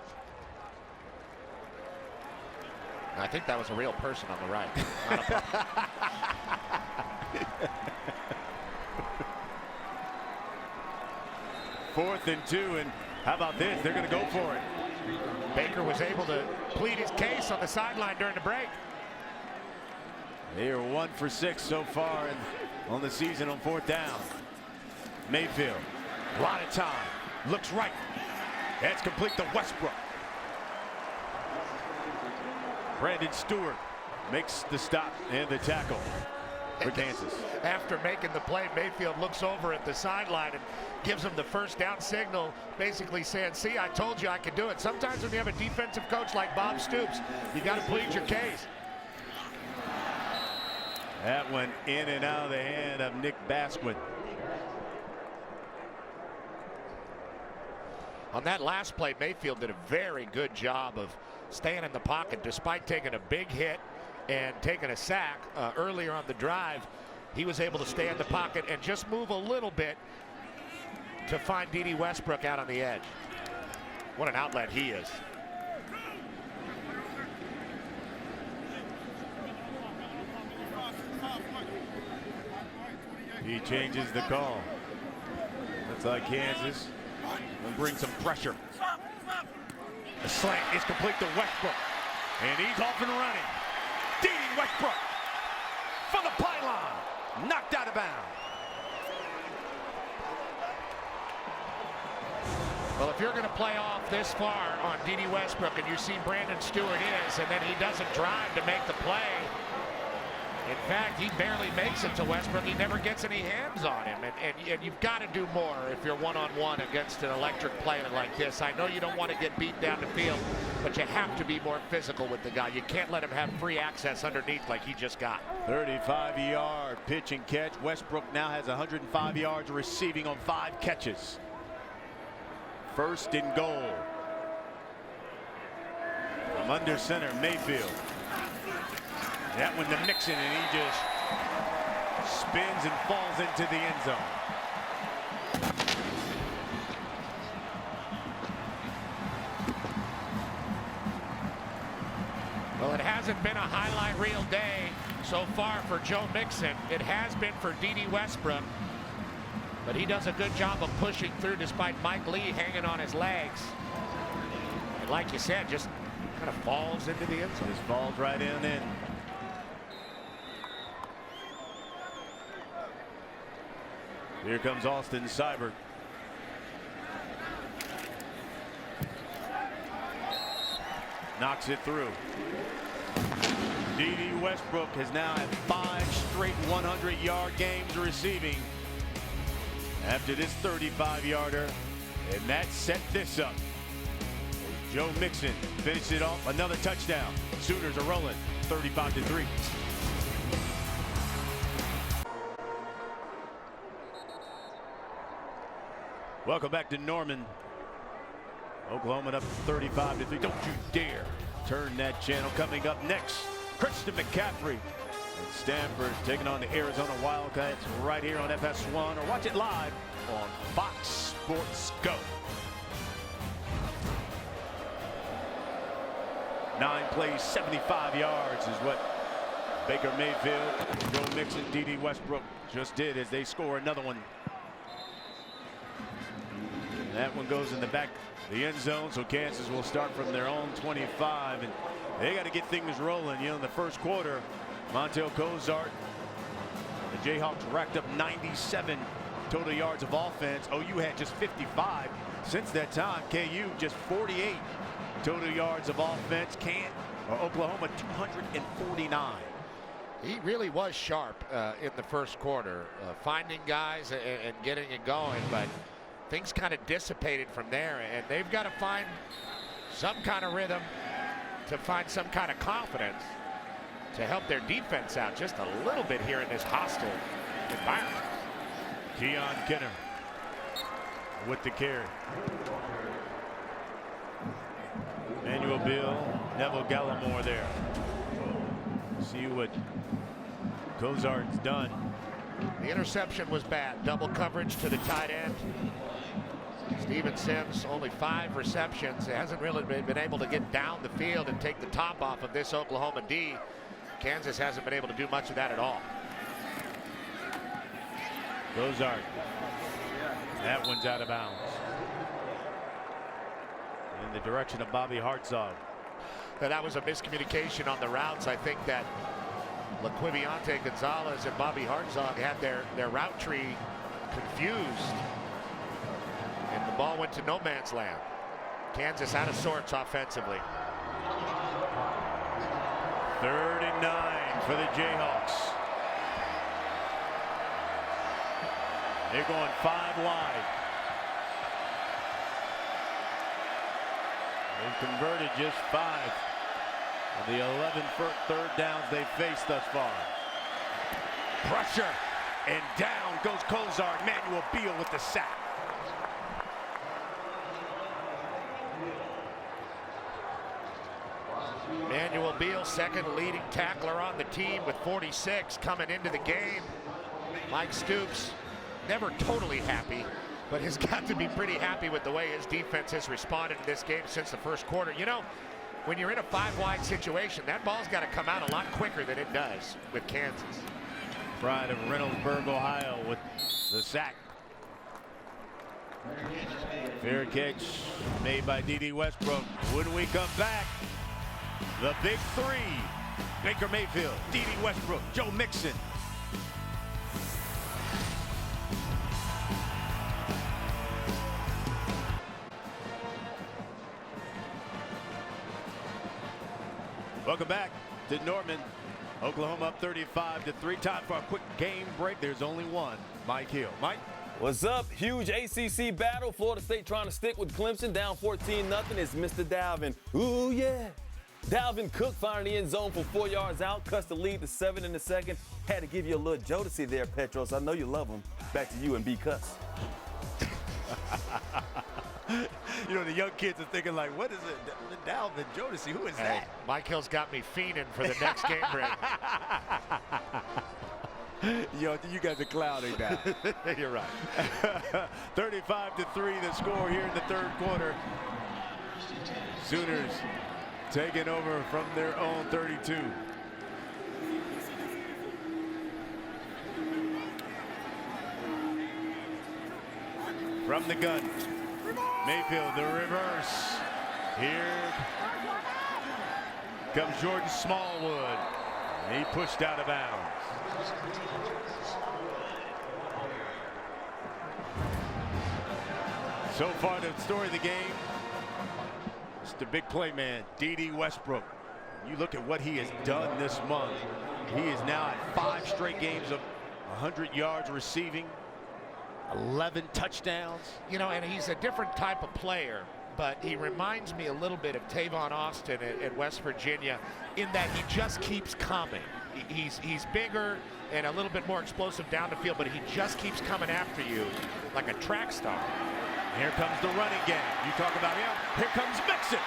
B: I think that was a real person on the right. Not a puppet.
A: 4th and 2, and how about this? They're going to go for it.
B: Baker was able to plead his case on the sideline during the break.
A: They are 1 for 6 so far on the season on 4th down. Mayfield, a lot of time, looks right. That's complete to Westbrook. Brandon Stewart makes the stop and the tackle for Kansas.
B: After making the play, Mayfield looks over at the sideline and gives him the 1st down signal, basically saying, see, I told you I could do it. Sometimes when you have a defensive coach like Bob Stoops, you got to plead your case.
A: That went in and out of the hand of Nick Basquin.
B: On that last play, Mayfield did a very good job of staying in the pocket despite taking a big hit and taking a sack earlier on the drive. He was able to stay in the pocket and just move a little bit to find D.D. Westbrook out on the edge. What an outlet he is.
A: He changes the call. Looks like Kansas will bring some pressure. The slant is complete to Westbrook. And he's off and running. D.D. Westbrook for the pylon. Knocked out of bounds.
B: Well, if you're going to play off this far on D.D. Westbrook and you see Brandon Stewart is, and then he doesn't drive to make the play. In fact, he barely makes it to Westbrook. He never gets any hands on him. And you've got to do more if you're one-on-one against an electric player like this. I know you don't want to get beat down the field, but you have to be more physical with the guy. You can't let him have free access underneath like he just got.
A: 35-yard pitch and catch. Westbrook now has 105 yards receiving on 5 catches. 1st and goal. From under center, Mayfield. That one to Mixon, and he just spins and falls into the end zone.
B: Well, it hasn't been a highlight reel day so far for Joe Mixon. It has been for D.D. Westbrook. But he does a good job of pushing through despite Mike Lee hanging on his legs. And like you said, just kind of falls into the end zone.
A: Just falls right in. Here comes Austin Seibert. Knocks it through. D.D. Westbrook has now had 5 straight 100-yard games receiving after this 35-yarder, and that set this up. Joe Mixon finished it off, another touchdown. Sooners are rolling 35-3. Welcome back to Norman. Oklahoma up 35-3. Don't you dare turn that channel. Coming up next, Christian McCaffrey and Stanford taking on the Arizona Wildcats right here on FS1, or watch it live on Fox Sports Go. 9 plays, 75 yards is what Baker Mayfield, Joe Mixon, D.D. Westbrook just did as they score another one. And that one goes in the back of the end zone, so Kansas will start from their own 25, and they got to get things rolling. You know, in the first quarter, Montel Cozart, the Jayhawks racked up 97 total yards of offense. OU had just 55. Since that time, KU just 48 total yards of offense. Oklahoma 249.
B: He really was sharp in the first quarter, finding guys and getting it going, but things kind of dissipated from there, and they've got to find some kind of rhythm, to find some kind of confidence to help their defense out just a little bit here in this hostile environment.
A: Keon Kenner with the carry. Manuel Bill, Neville Gallimore there. See what Cozart's done.
B: The interception was bad. Double coverage to the tight end. Steven Sims, only 5 receptions. He hasn't really been able to get down the field and take the top off of this Oklahoma D. Kansas hasn't been able to do much of that at all.
A: Cozart. That one's out of bounds. In the direction of Bobby Hartzog.
B: Now, that was a miscommunication on the routes. I think that Laquiviante Gonzalez and Bobby Hartzog had their route tree confused, and the ball went to no man's land. Kansas out of sorts offensively.
A: 39 for the Jayhawks. They're going 5 wide. They've converted just 5 of the 11 third downs they've faced thus far. Pressure, and down goes Cozart. Manuel Beal with the sack.
B: Manuel Beal, second leading tackler on the team with 46 coming into the game. Mike Stoops, never totally happy, but has got to be pretty happy with the way his defense has responded to this game since the first quarter. You know, when you're in a 5-wide situation, that ball's got to come out a lot quicker than it does with Kansas.
A: Pride of Reynoldsburg, Ohio with the sack. Fair catch made by D.D. Westbrook. When we come back, the big 3. Baker Mayfield, D.D. Westbrook, Joe Mixon. Welcome back to Norman. Oklahoma up 35-3. Time for a quick game break. There's only one. Mike Hill. Mike?
D: What's up? Huge ACC battle. Florida State trying to stick with Clemson. Down 14-0. It's Mr. Dalvin. Ooh, yeah. Dalvin Cook finding the end zone for 4 yards out. Cuts the lead to 7 in the second. Had to give you a little Jodeci there, Petros. I know you love him. Back to you and B. Cuss.
A: You know, the young kids are thinking like, what is it? Dalvin Jodeci, who is that?
B: Mike Hill's got me fiending for the next game break.
A: Yo, you guys are clowning now.
B: You're right.
A: 35-3 the score here in the third quarter. Sooners taking over from their own 32. From the gun, Mayfield, the reverse. Here comes Jordan Smallwood. He pushed out of bounds. So far, the story of the game, it's the big play man, D.D. Westbrook. You look at what he has done this month. He is now at 5 straight games of 100 yards receiving, 11 touchdowns.
B: You know, and he's a different type of player, but he reminds me a little bit of Tavon Austin at West Virginia in that he just keeps coming. He's bigger and a little bit more explosive down the field, but he just keeps coming after you like a track star.
A: Here comes the running game. You talk about him. Here comes Mixon.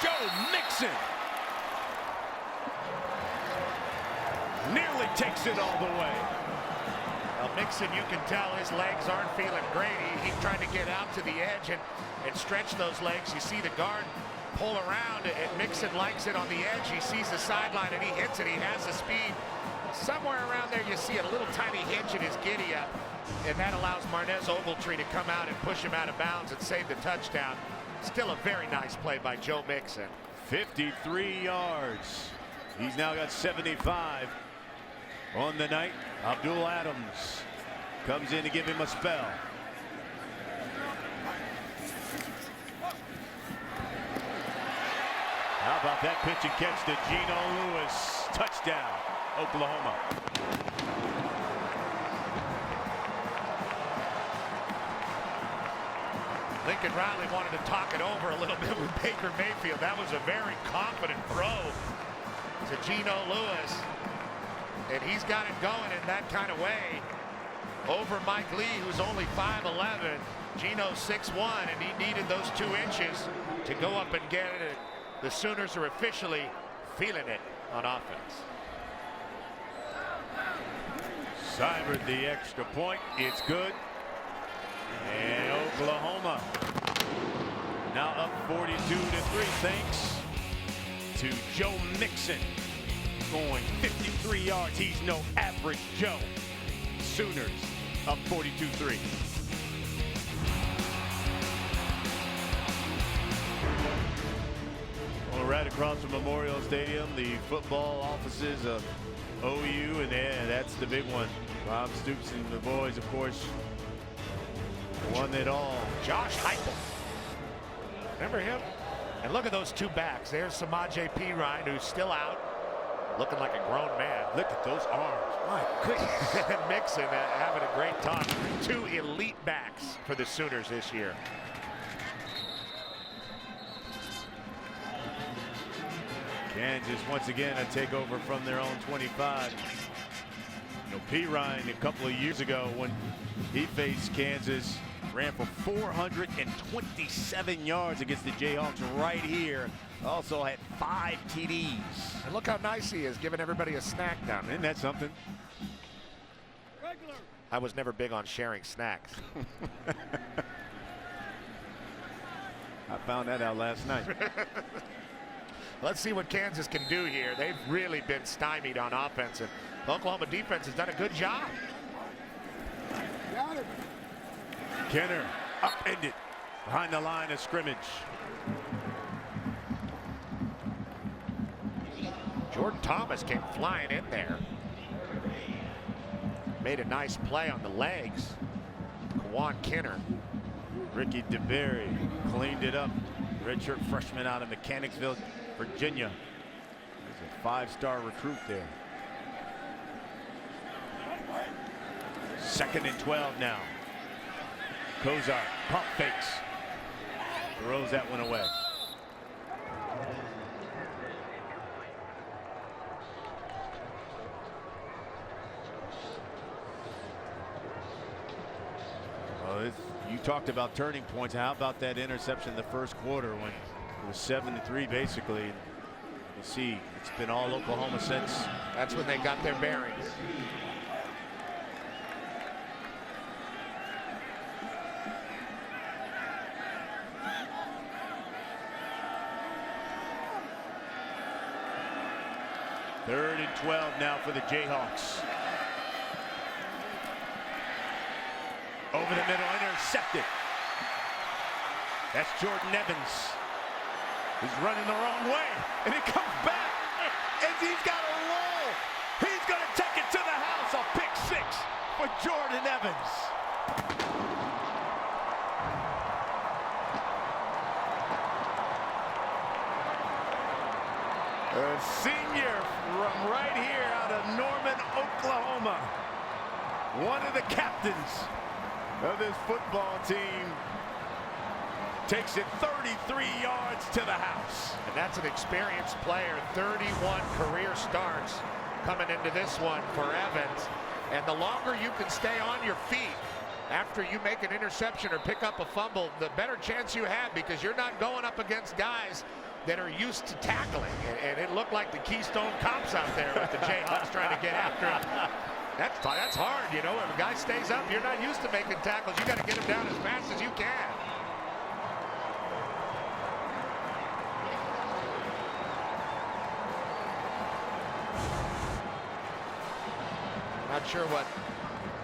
A: Joe Mixon. Nearly takes it all the way.
B: Well, Mixon, you can tell his legs aren't feeling great. He's trying to get out to the edge and stretch those legs. You see the guard pull around, and Mixon likes it on the edge. He sees the sideline, and he hits it. He has the speed. Somewhere around there, you see a little tiny hitch in his giddy-up, and that allows Marnez Ogletree to come out and push him out of bounds and save the touchdown. Still a very nice play by Joe Mixon.
A: 53 yards. He's now got 75 on the night. Abdul Adams comes in to give him a spell. How about that pitch and catch to Geno Lewis? Touchdown, Oklahoma.
B: Lincoln Riley wanted to talk it over a little bit with Baker Mayfield. That was a very confident throw to Geno Lewis. And he's got it going in that kind of way over Mike Lee, who's only 5'11". Geno's 6'1", and he needed those 2 inches to go up and get it. The Sooners are officially feeling it on offense.
A: Cybered the extra point. It's good. And Oklahoma now up 42-3 thanks to Joe Mixon. Going 53 yards. He's no average Joe. Sooners up 42-3. Well, right across from Memorial Stadium, the football offices of OU, and yeah, that's the big one. Bob Stoops and the boys, of course, won it all.
B: Josh Heupel. Remember him? And look at those 2 backs. There's Samaje Perine, who's still out, looking like a grown man.
A: Look at those arms. My goodness.
B: And Mixon having a great time. 2 elite backs for the Sooners this year.
A: Kansas once again a takeover from their own 25. You know, Perine a couple of years ago when he faced Kansas ran for 427 yards against the Jayhawks right here. Also had 5 TDs.
B: And look how nice he is, giving everybody a snack down there.
A: Isn't that something?
B: I was never big on sharing snacks.
A: I found that out last night.
B: Let's see what Kansas can do here. They've really been stymied on offense, and the Oklahoma defense has done a good job.
C: Got it.
A: Kenner upended behind the line of scrimmage.
B: Jordan Thomas came flying in there. Made a nice play on the legs. Juan Kenner.
A: Ricky DeBerry cleaned it up. Redshirt freshman out of Mechanicsville, Virginia. He's a 5-star recruit there. 2nd and 12 now. Kozar pump fakes. Throws that one away. Well, you talked about turning points. How about that interception in the first quarter when it was 7-3 basically? You see, it's been all Oklahoma since.
B: That's when they got their bearings.
A: Third and 12 now for the Jayhawks. Over the middle, intercepted. That's Jordan Evans. He's running the wrong way, and it comes back, and he's got a roll. He's going to take it to the house. A pick 6 for Jordan Evans. A senior from right here out of Norman, Oklahoma. One of the captains of this football team takes it 33 yards to the house.
B: And that's an experienced player. 31 career starts coming into this one for Evans. And the longer you can stay on your feet, after you make an interception or pick up a fumble, the better chance you have, because you're not going up against guys that are used to tackling. And it looked like the Keystone Cops out there with the Jayhawks trying to get after him. That's hard, you know. If a guy stays up, you're not used to making tackles. You got to get him down as fast as you can. Not sure what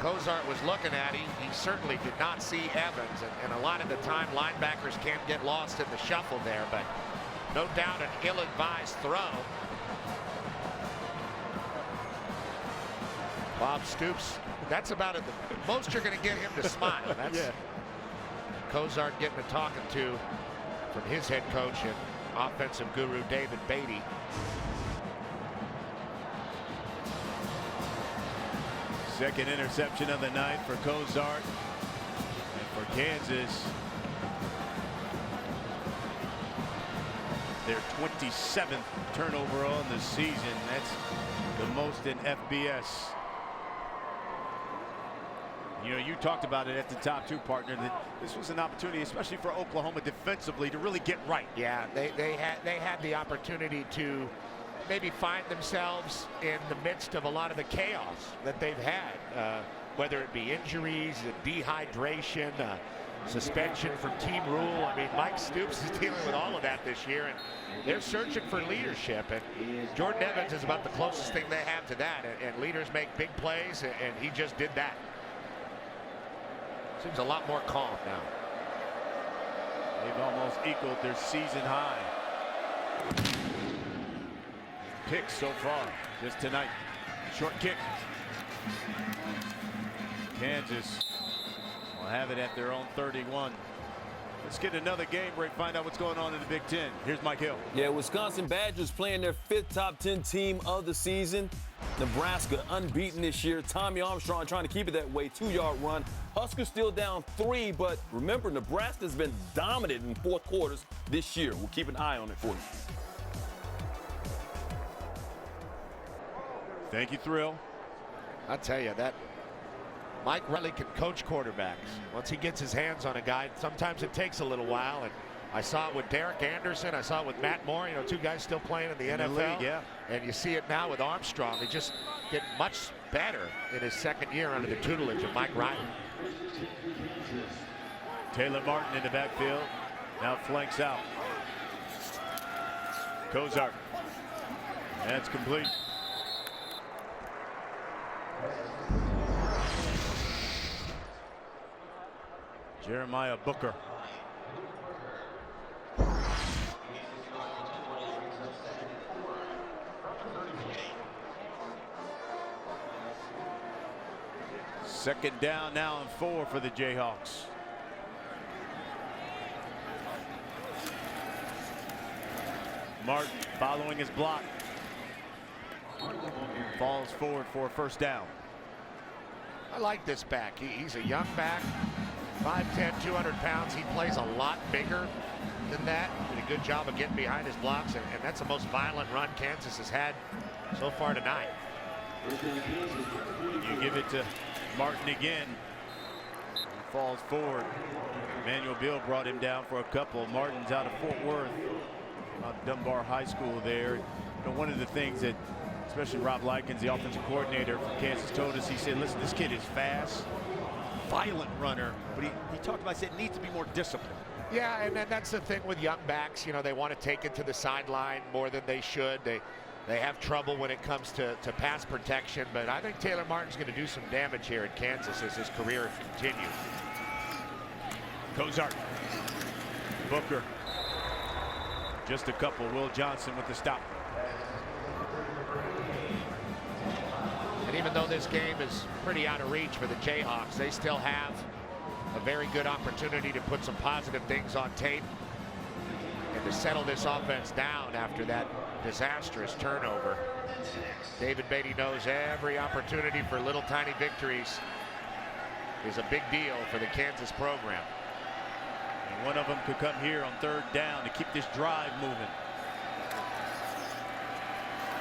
B: Cozart was looking at. He certainly did not see Evans, and a lot of the time linebackers can't get lost in the shuffle there, but no doubt an ill-advised throw. Bob Stoops, that's about it. The most you're going to get him to smile. That's Cozart getting a talking to from his head coach and offensive guru David Beatty.
A: Second interception of the night for Cozart. And for Kansas, their 27th turnover on the season. That's the most in FBS. You know, you talked about it at the top too, partner, that this was an opportunity, especially for Oklahoma defensively, to really get right.
B: Yeah, they had the opportunity to maybe find themselves in the midst of a lot of the chaos that they've had, whether it be injuries, dehydration, suspension from team rule. I mean, Mike Stoops is dealing with all of that this year, and they're searching for leadership. And Jordan Evans is about the closest thing they have to that. And leaders make big plays, and he just did that. Seems a lot more calm now.
A: They've almost equaled their season high. Picks so far just tonight. Short kick. Kansas will have it at their own 31. Let's get another game break, find out what's going on in the Big Ten. Here's Mike Hill.
D: Yeah, Wisconsin Badgers playing their 5th top 10 team of the season. Nebraska unbeaten this year. Tommy Armstrong trying to keep it that way. 2-yard run. Huskers still down 3, but remember, Nebraska's been dominant in fourth quarters this year. We'll keep an eye on it for you.
A: Thank you, Thrill.
B: I tell you, that Mike Riley can coach quarterbacks. Once he gets his hands on a guy, sometimes it takes a little while. And I saw it with Derek Anderson. I saw it with Matt Moore. You know, 2 guys still playing in the NFL.
A: League, yeah.
B: And you see it now with Armstrong. He just getting much better in his 2nd year under the tutelage of Mike Riley.
A: Taylor Martin in the backfield. Now flanks out. Cozart. That's complete. Jeremiah Booker. Second down now and 4 for the Jayhawks. Martin following his block. Falls forward for a first down.
B: I like this back. He's a young back. 5'10", 200 pounds. He plays a lot bigger than that. Did a good job of getting behind his blocks, and that's the most violent run Kansas has had so far tonight.
A: You give it to Martin again. He falls forward. Emmanuel Beal brought him down for a couple. Martin's out of Fort Worth, Dunbar High School there. You know, one of the things that, especially Rob Likens, the offensive coordinator from Kansas, told us, he said, listen, this kid is fast, violent runner, but he talked about, said, needs to be more disciplined.
B: Yeah, and then that's the thing with young backs. You know, they want to take it to the sideline more than they should. They have trouble when it comes to pass protection, but I think Taylor Martin's going to do some damage here at Kansas as his career continues.
A: Cozart. Booker. Just a couple. Will Johnson with the stop.
B: And even though this game is pretty out of reach for the Jayhawks, they still have a very good opportunity to put some positive things on tape and to settle this offense down after that disastrous turnover. David Beatty knows every opportunity for little tiny victories is a big deal for the Kansas program.
A: And one of them could come here on 3rd down to keep this drive moving.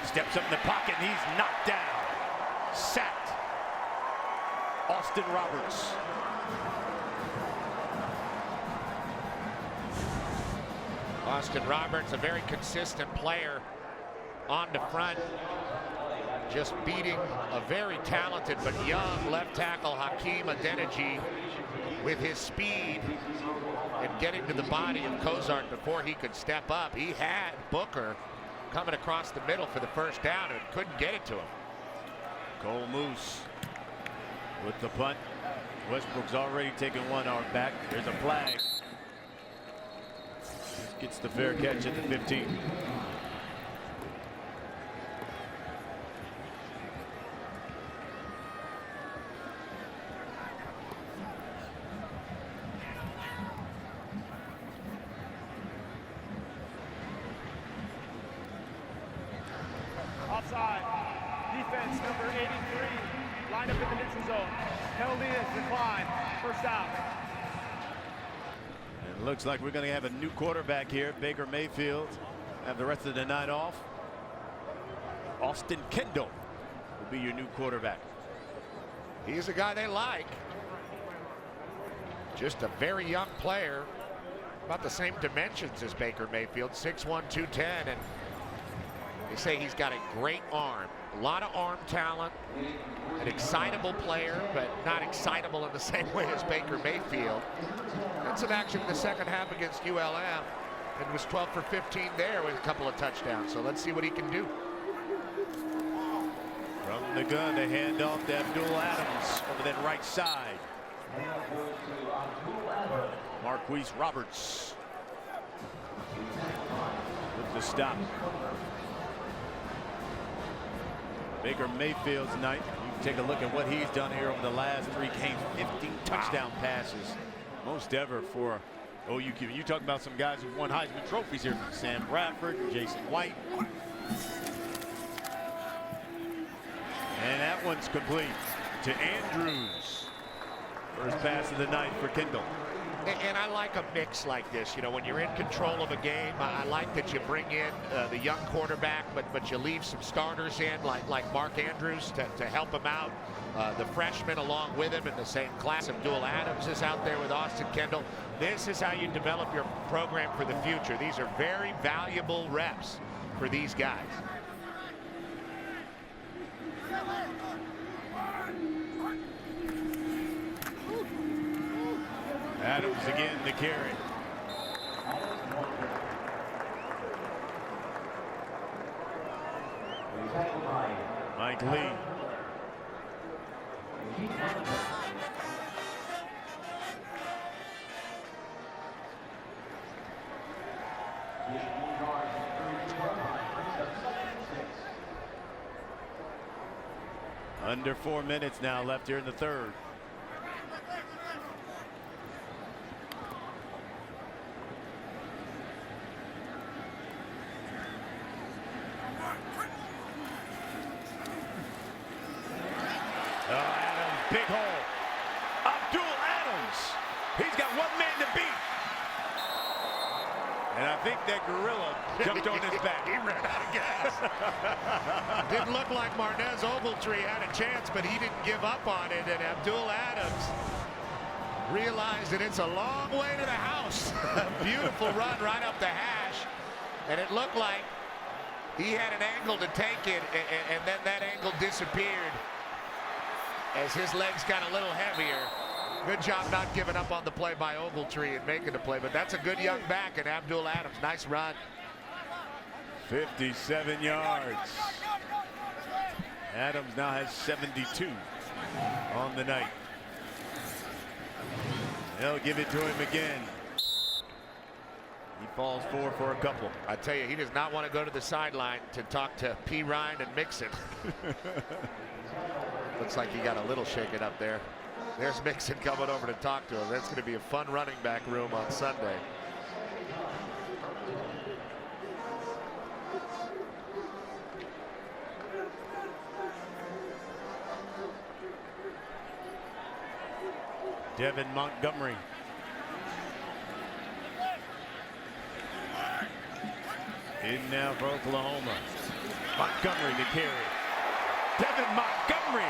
A: Steps up in the pocket and he's knocked down. Sacked. Austin Roberts.
B: Austin Roberts, a very consistent player on the front, just beating a very talented but young left tackle Hakeem Adeniji with his speed and getting to the body of Cozart before he could step up. He had Booker coming across the middle for the first down and couldn't get it to him.
A: Cole Moose with the punt. Westbrook's already taken 1 yard back. There's a flag. Gets the fair catch at the 15.
C: Offside. Defense number 83. Line up in the neutral zone. Penalty is declined. First down.
A: It looks like we're going to have a new quarterback here. Baker Mayfield have the rest of the night off. Austin Kendall will be your new quarterback.
B: He's a guy they like. Just a very young player, about the same dimensions as Baker Mayfield, 6'1", 210, and they say he's got a great arm, a lot of arm talent, an excitable player, but not excitable in the same way as Baker Mayfield. Had some action in the second half against ULM and was 12 for 15 there with a couple of touchdowns. So let's see what he can do.
A: From the gun, a handoff to Abdul Adams over that right side. Marquise Roberts with the stop. Baker Mayfield's night. You can take a look at what he's done here over the last 3 games. 15 touchdown passes, most ever for OU. You talk about some guys who won Heisman trophies here. Sam Bradford, Jason White. And that one's complete to Andrews. First pass of the night for Kendall.
B: And I like a mix like this. You know, when you're in control of a game, I like that you bring in the young quarterback, but you leave some starters in, like Mark Andrews, to help him out. The freshman along with him in the same class. Abdul Adams is out there with Austin Kendall. This is how you develop your program for the future. These are very valuable reps for these guys.
A: Adams again to carry. Mike Lee. Under 4 minutes now left here in the third. Big hole. Abdul Adams. He's got 1 man to beat. And I think that gorilla jumped on his back.
B: He ran out of gas. Didn't look like Marnez Ogletree had a chance, but he didn't give up on it. And Abdul Adams realized that it's a long way to the house. Beautiful run right up the hash. And it looked like he had an angle to take it, and then that angle disappeared as his legs got a little heavier. Good job not giving up on the play by Ogletree and making the play, but that's a good young back, and Abdul Adams, nice run.
A: 57 yards. Adams now has 72 on the night. They'll give it to him again. He falls forward for a couple.
B: I tell you, he does not want to go to the sideline to talk to P. Ryan and Mixon. Looks like he got a little shaken up there. There's Mixon coming over to talk to him. That's going to be a fun running back room on Sunday.
A: Devin Montgomery. In now for Oklahoma. Montgomery to carry. Devin Montgomery,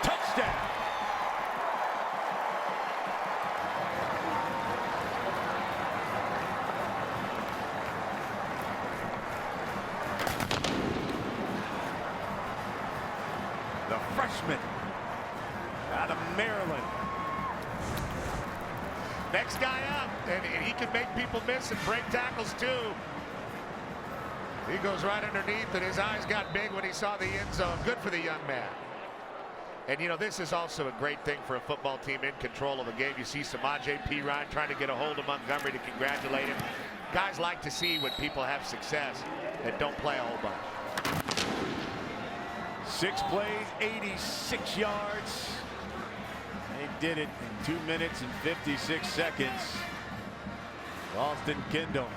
A: touchdown. freshman out of Maryland.
B: Next guy up, and he can make people miss and break tackles too. He goes right underneath, and his eyes got big when he saw the end zone. Good for the young man. And you know, this is also a great thing for a football team in control of a game. You see Samaje Perine trying to get a hold of Montgomery to congratulate him. Guys like to see when people have success and don't play a whole bunch.
A: 6 plays, 86 yards. They did it in 2 minutes and 56 seconds. Austin Kendall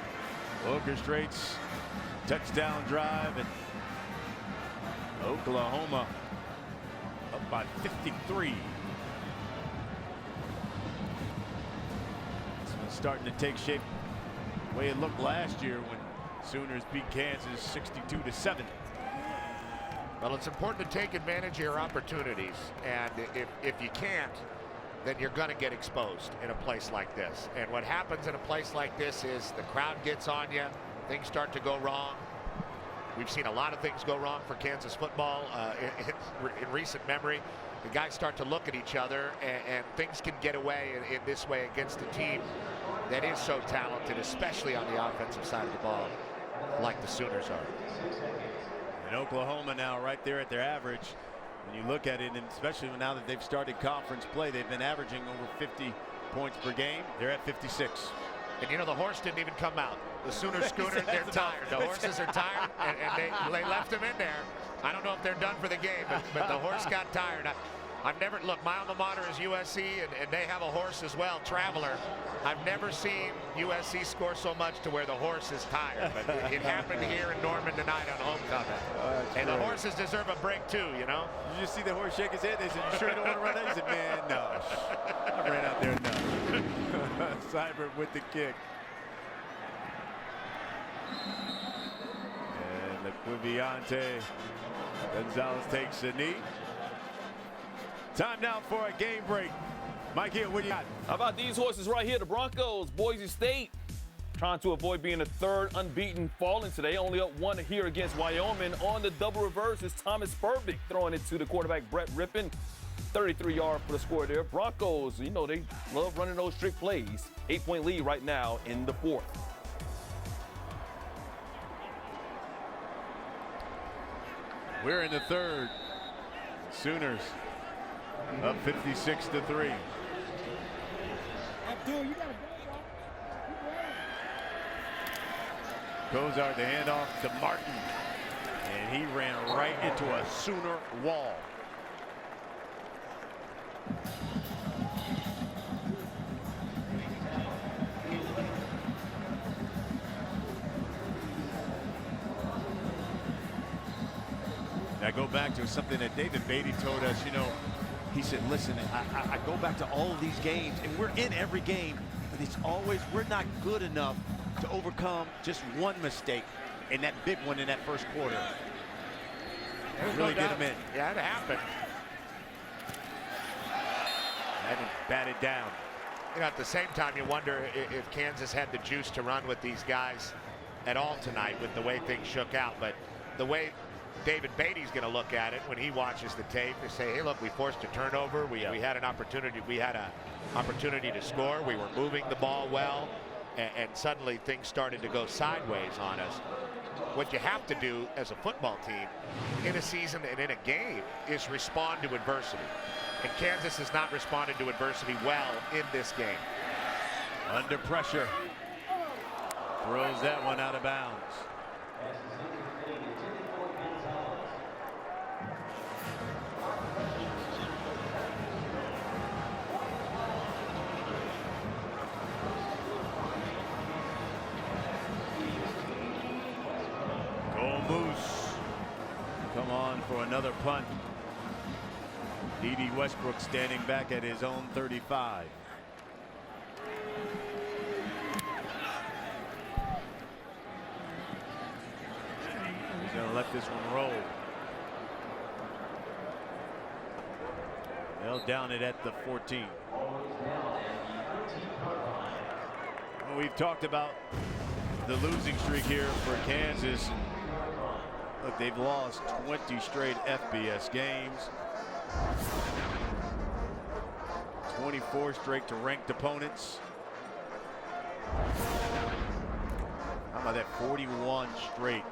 A: orchestrates touchdown drive, and Oklahoma up by 53. This one's starting to take shape the way it looked last year when Sooners beat Kansas 62-7.
B: Well, it's important to take advantage of your opportunities, and if you can't, then you're going to get exposed in a place like this. And what happens in a place like this is the crowd gets on you, things start to go wrong. We've seen a lot of things go wrong for Kansas football in recent memory. The guys start to look at each other, and things can get away in this way against a team that is so talented, especially on the offensive side of the ball, like the Sooners are.
A: And Oklahoma now right there at their average. When you look at it, and especially now that they've started conference play, they've been averaging over 50 points per game. They're at 56.
B: And you know, the horse didn't even come out. The Sooner Schooner, they're tired. The horses are tired, and they left them in there. I don't know if they're done for the game, but the horse got tired. I've never, look, my alma mater is USC, and they have a horse as well, Traveler. I've never seen USC score so much to where the horse is tired, but it happened here in Norman tonight on homecoming. And the horses deserve a break too, you know?
A: You just see the horse shake his head. They said, "You sure you don't want to run that?" He said, "Man, no. I ran out there enough." Seibert with the kick. And Laquiviante Gonzalez takes a knee. Time now for a game break. Mike Hill, what do you got?
D: How about these horses right here? The Broncos, Boise State, trying to avoid being the third unbeaten falling today. Only up 1 here against Wyoming. On the double reverse is Thomas Furbick throwing it to the quarterback, Brett Rippon. 33-yard for the score there. Broncos, you know, they love running those trick plays. 8-point lead right now in the fourth.
A: We're in the third. Sooners up 56-3. Cozart the handoff to Martin, and he ran right into a Sooner wall. I go back to something that David Beatty told us. You know, he said, listen, I go back to all of these games, and we're in every game, but it's always, we're not good enough to overcome just one mistake, and that big one in that first quarter. Really get him in.
B: Yeah, it happened.
A: And batted down.
B: You know, at the same time, you wonder if Kansas had the juice to run with these guys at all tonight with the way things shook out. But the way David Beatty's going to look at it when he watches the tape is say, hey, look, we forced a turnover. We had an opportunity. We had an opportunity to score. We were moving the ball well, and suddenly things started to go sideways on us. What you have to do as a football team in a season and in a game is respond to adversity. And Kansas has not responded to adversity well in this game.
A: Under pressure. Throws that one out of bounds. Moose come on for another punt. D.D. Westbrook standing back at his own 35. He's going to let this one roll. They'll down it at the 14. Well, we've talked about the losing streak here for Kansas. Look, they've lost 20 straight FBS games. 24 straight to ranked opponents. How about that 41 straight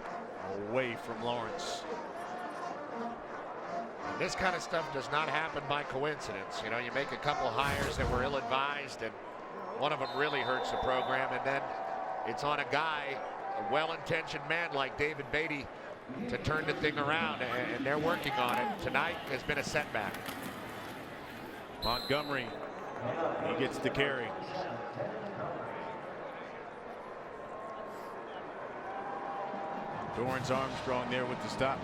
A: away from Lawrence?
B: This kind of stuff does not happen by coincidence. You know, you make a couple hires that were ill-advised, and one of them really hurts the program, and then it's on a guy, a well-intentioned man like David Beatty, to turn the thing around, and they're working on it. Tonight has been a setback.
A: Montgomery, he gets the carry. Dorrance Armstrong there with the stop.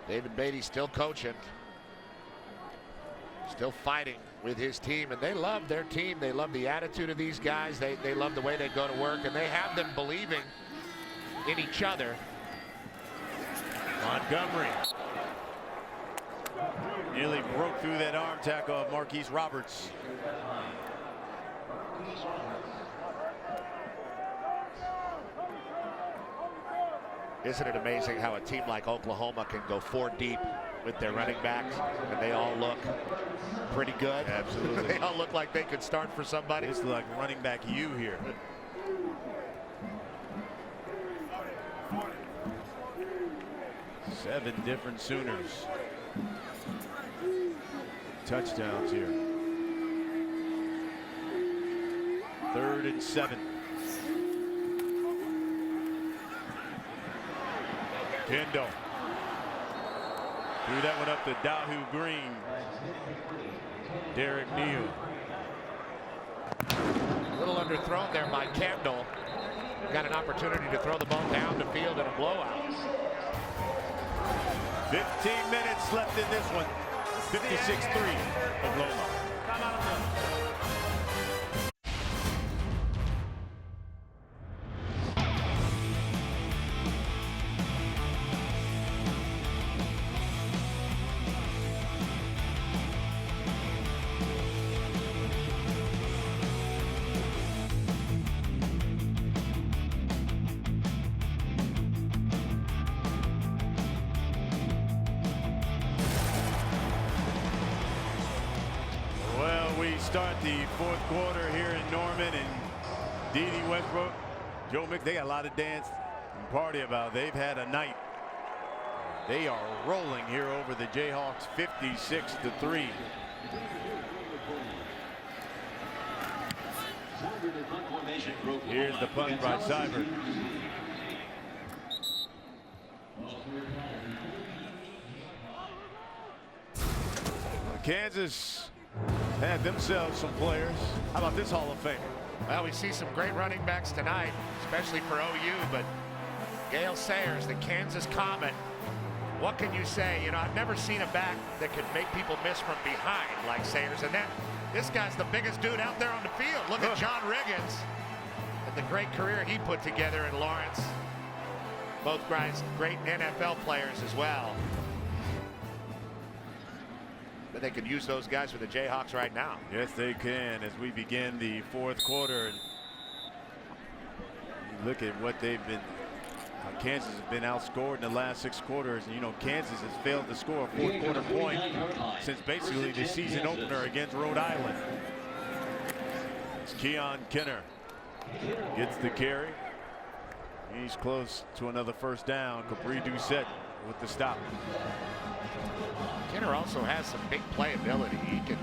B: David Beatty still coaching, still fighting with his team, and they love their team. They love the attitude of these guys. They love the way they go to work, and they have them believing in each other.
A: Montgomery nearly broke through that arm tackle of Marquise Roberts.
B: Isn't it amazing how a team like Oklahoma can go 4 deep with their running backs, and they all look pretty good?
A: Absolutely.
B: They all look like they could start for somebody.
A: It's like running back you here. Seven different Sooners. Touchdowns here. 3rd and 7. Kendall threw that one up to Dahu Green. Derek Neal.
B: A little underthrown there by Kendall. Got an opportunity to throw the ball down the field in a blowout.
A: 15 minutes left in this one. 56-3 Oklahoma. Start the 4th quarter here in Norman, and D.D. Westbrook, Joe Mick, they got a lot to dance and party about. They've had a night. They are rolling here over the Jayhawks, 56-3. Here's the punt by Seibert. Kansas had themselves some players. How about this Hall of Fame?
B: Well, we see some great running backs tonight, especially for OU, but Gale Sayers, the Kansas Comet, what can you say? You know, I've never seen a back that could make people miss from behind like Sayers, and then this guy's the biggest dude out there on the field. Look at John Riggins and the great career he put together in Lawrence. Both guys great NFL players as well. But they could use those guys for the Jayhawks right now.
A: Yes, they can, as we begin the 4th quarter. And you look at what they've been, how Kansas has been outscored in the last 6 quarters. And, you know, Kansas has failed to score a 4th quarter point since basically the season opener against Rhode Island. It's Keon Kenner gets the carry. He's close to another first down. Capri Doucette with the stop.
B: Kenner also has some big playability. He can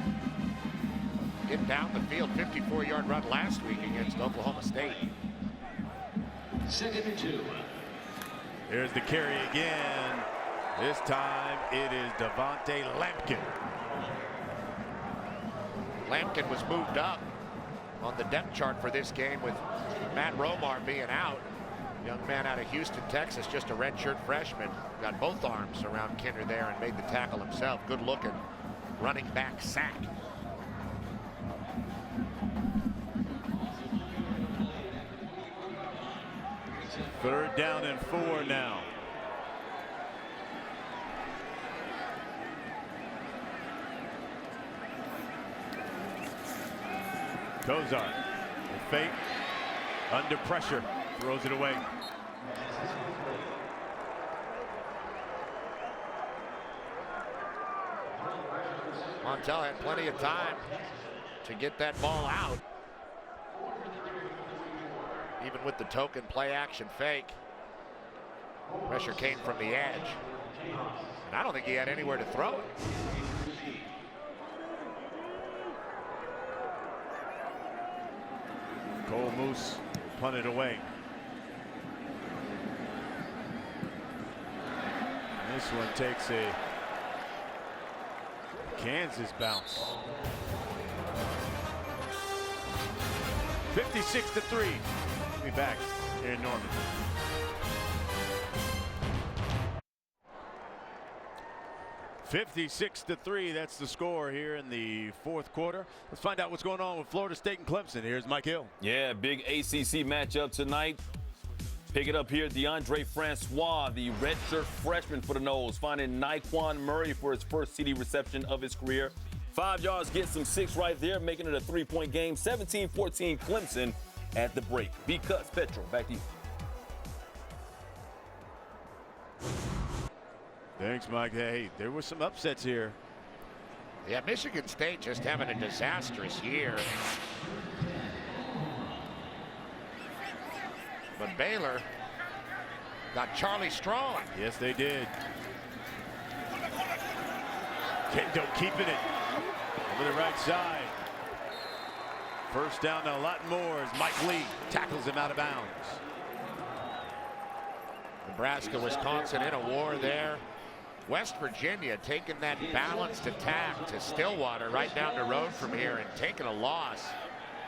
B: get down the field. 54-yard run last week against Oklahoma State.
F: 2nd and 2.
A: There's the carry again. This time it is Devontae Lampkin.
B: Lampkin was moved up on the depth chart for this game with Matt Romar being out. Young man out of Houston, Texas, just a redshirt freshman. Got both arms around Kenner there and made the tackle himself. Good looking running back sack.
A: Third down and 4 now. Kozar, the fake, under pressure, throws it away.
B: Montel had plenty of time to get that ball out. Even with the token play action fake. Pressure came from the edge. And I don't think he had anywhere to throw it.
A: Cole Moose punted away. This one takes a Kansas bounce. 56-3. We'll be back here in Norman. (56-3). That's the score here in the fourth quarter. Let's find out what's going on with Florida State and Clemson. Here's Mike Hill.
D: Yeah, big ACC matchup tonight. Pick it up here. DeAndre Francois, the redshirt freshman for the Noles, finding Nyquan Murray for his first CD reception of his career. 5 yards, gets some 6 right there, making it a 3-point game. 17-14 Clemson at the break. Because Petro, back to you.
A: Thanks, Mike. Hey, there were some upsets here.
B: Yeah, Michigan State just having a disastrous year. But Baylor got Charlie Strong.
A: Yes, they did. Kendo keeping it over the right side. First down to a lot more as Mike Lee tackles him out of bounds.
B: Nebraska, Wisconsin in a war there. West Virginia taking that balanced attack to Stillwater right down the road from here and taking a loss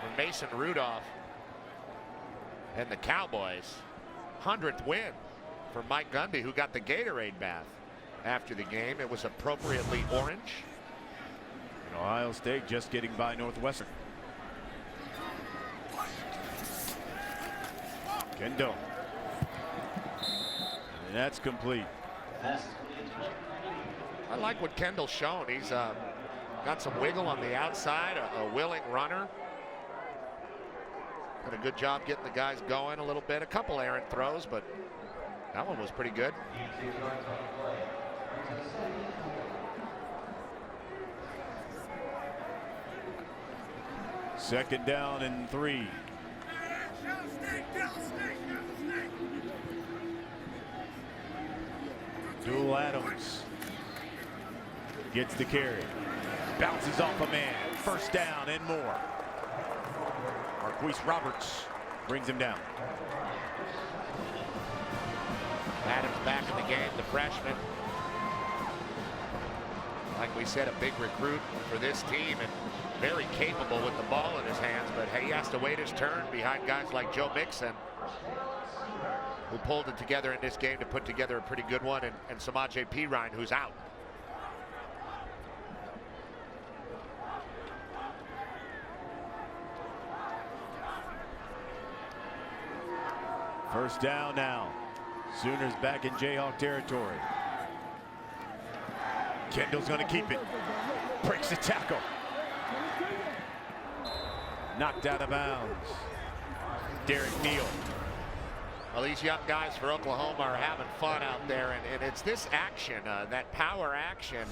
B: from Mason Rudolph and the Cowboys. 100th win for Mike Gundy, who got the Gatorade bath after the game. It was appropriately orange.
A: And Ohio State just getting by Northwestern. Kendo. And that's complete.
B: I like what Kendall's shown. He's got some wiggle on the outside, a willing runner. Did a good job getting the guys going a little bit. A couple errant throws, but that one was pretty good.
A: Second down and 3. Dual Adams gets the carry. Bounces off a man. First down and more. Marquise Roberts brings him down.
B: Adams back in the game, the freshman. Like we said, a big recruit for this team and very capable with the ball in his hands, but hey, he has to wait his turn behind guys like Joe Mixon, who pulled it together in this game to put together a pretty good one, and Samaje Perine, who's out.
A: First down now. Sooners back in Jayhawk territory. Kendall's going to keep it. Breaks the tackle. Knocked out of bounds. Derek Neal.
B: Well, these young guys for Oklahoma are having fun out there, and it's this action, that power action,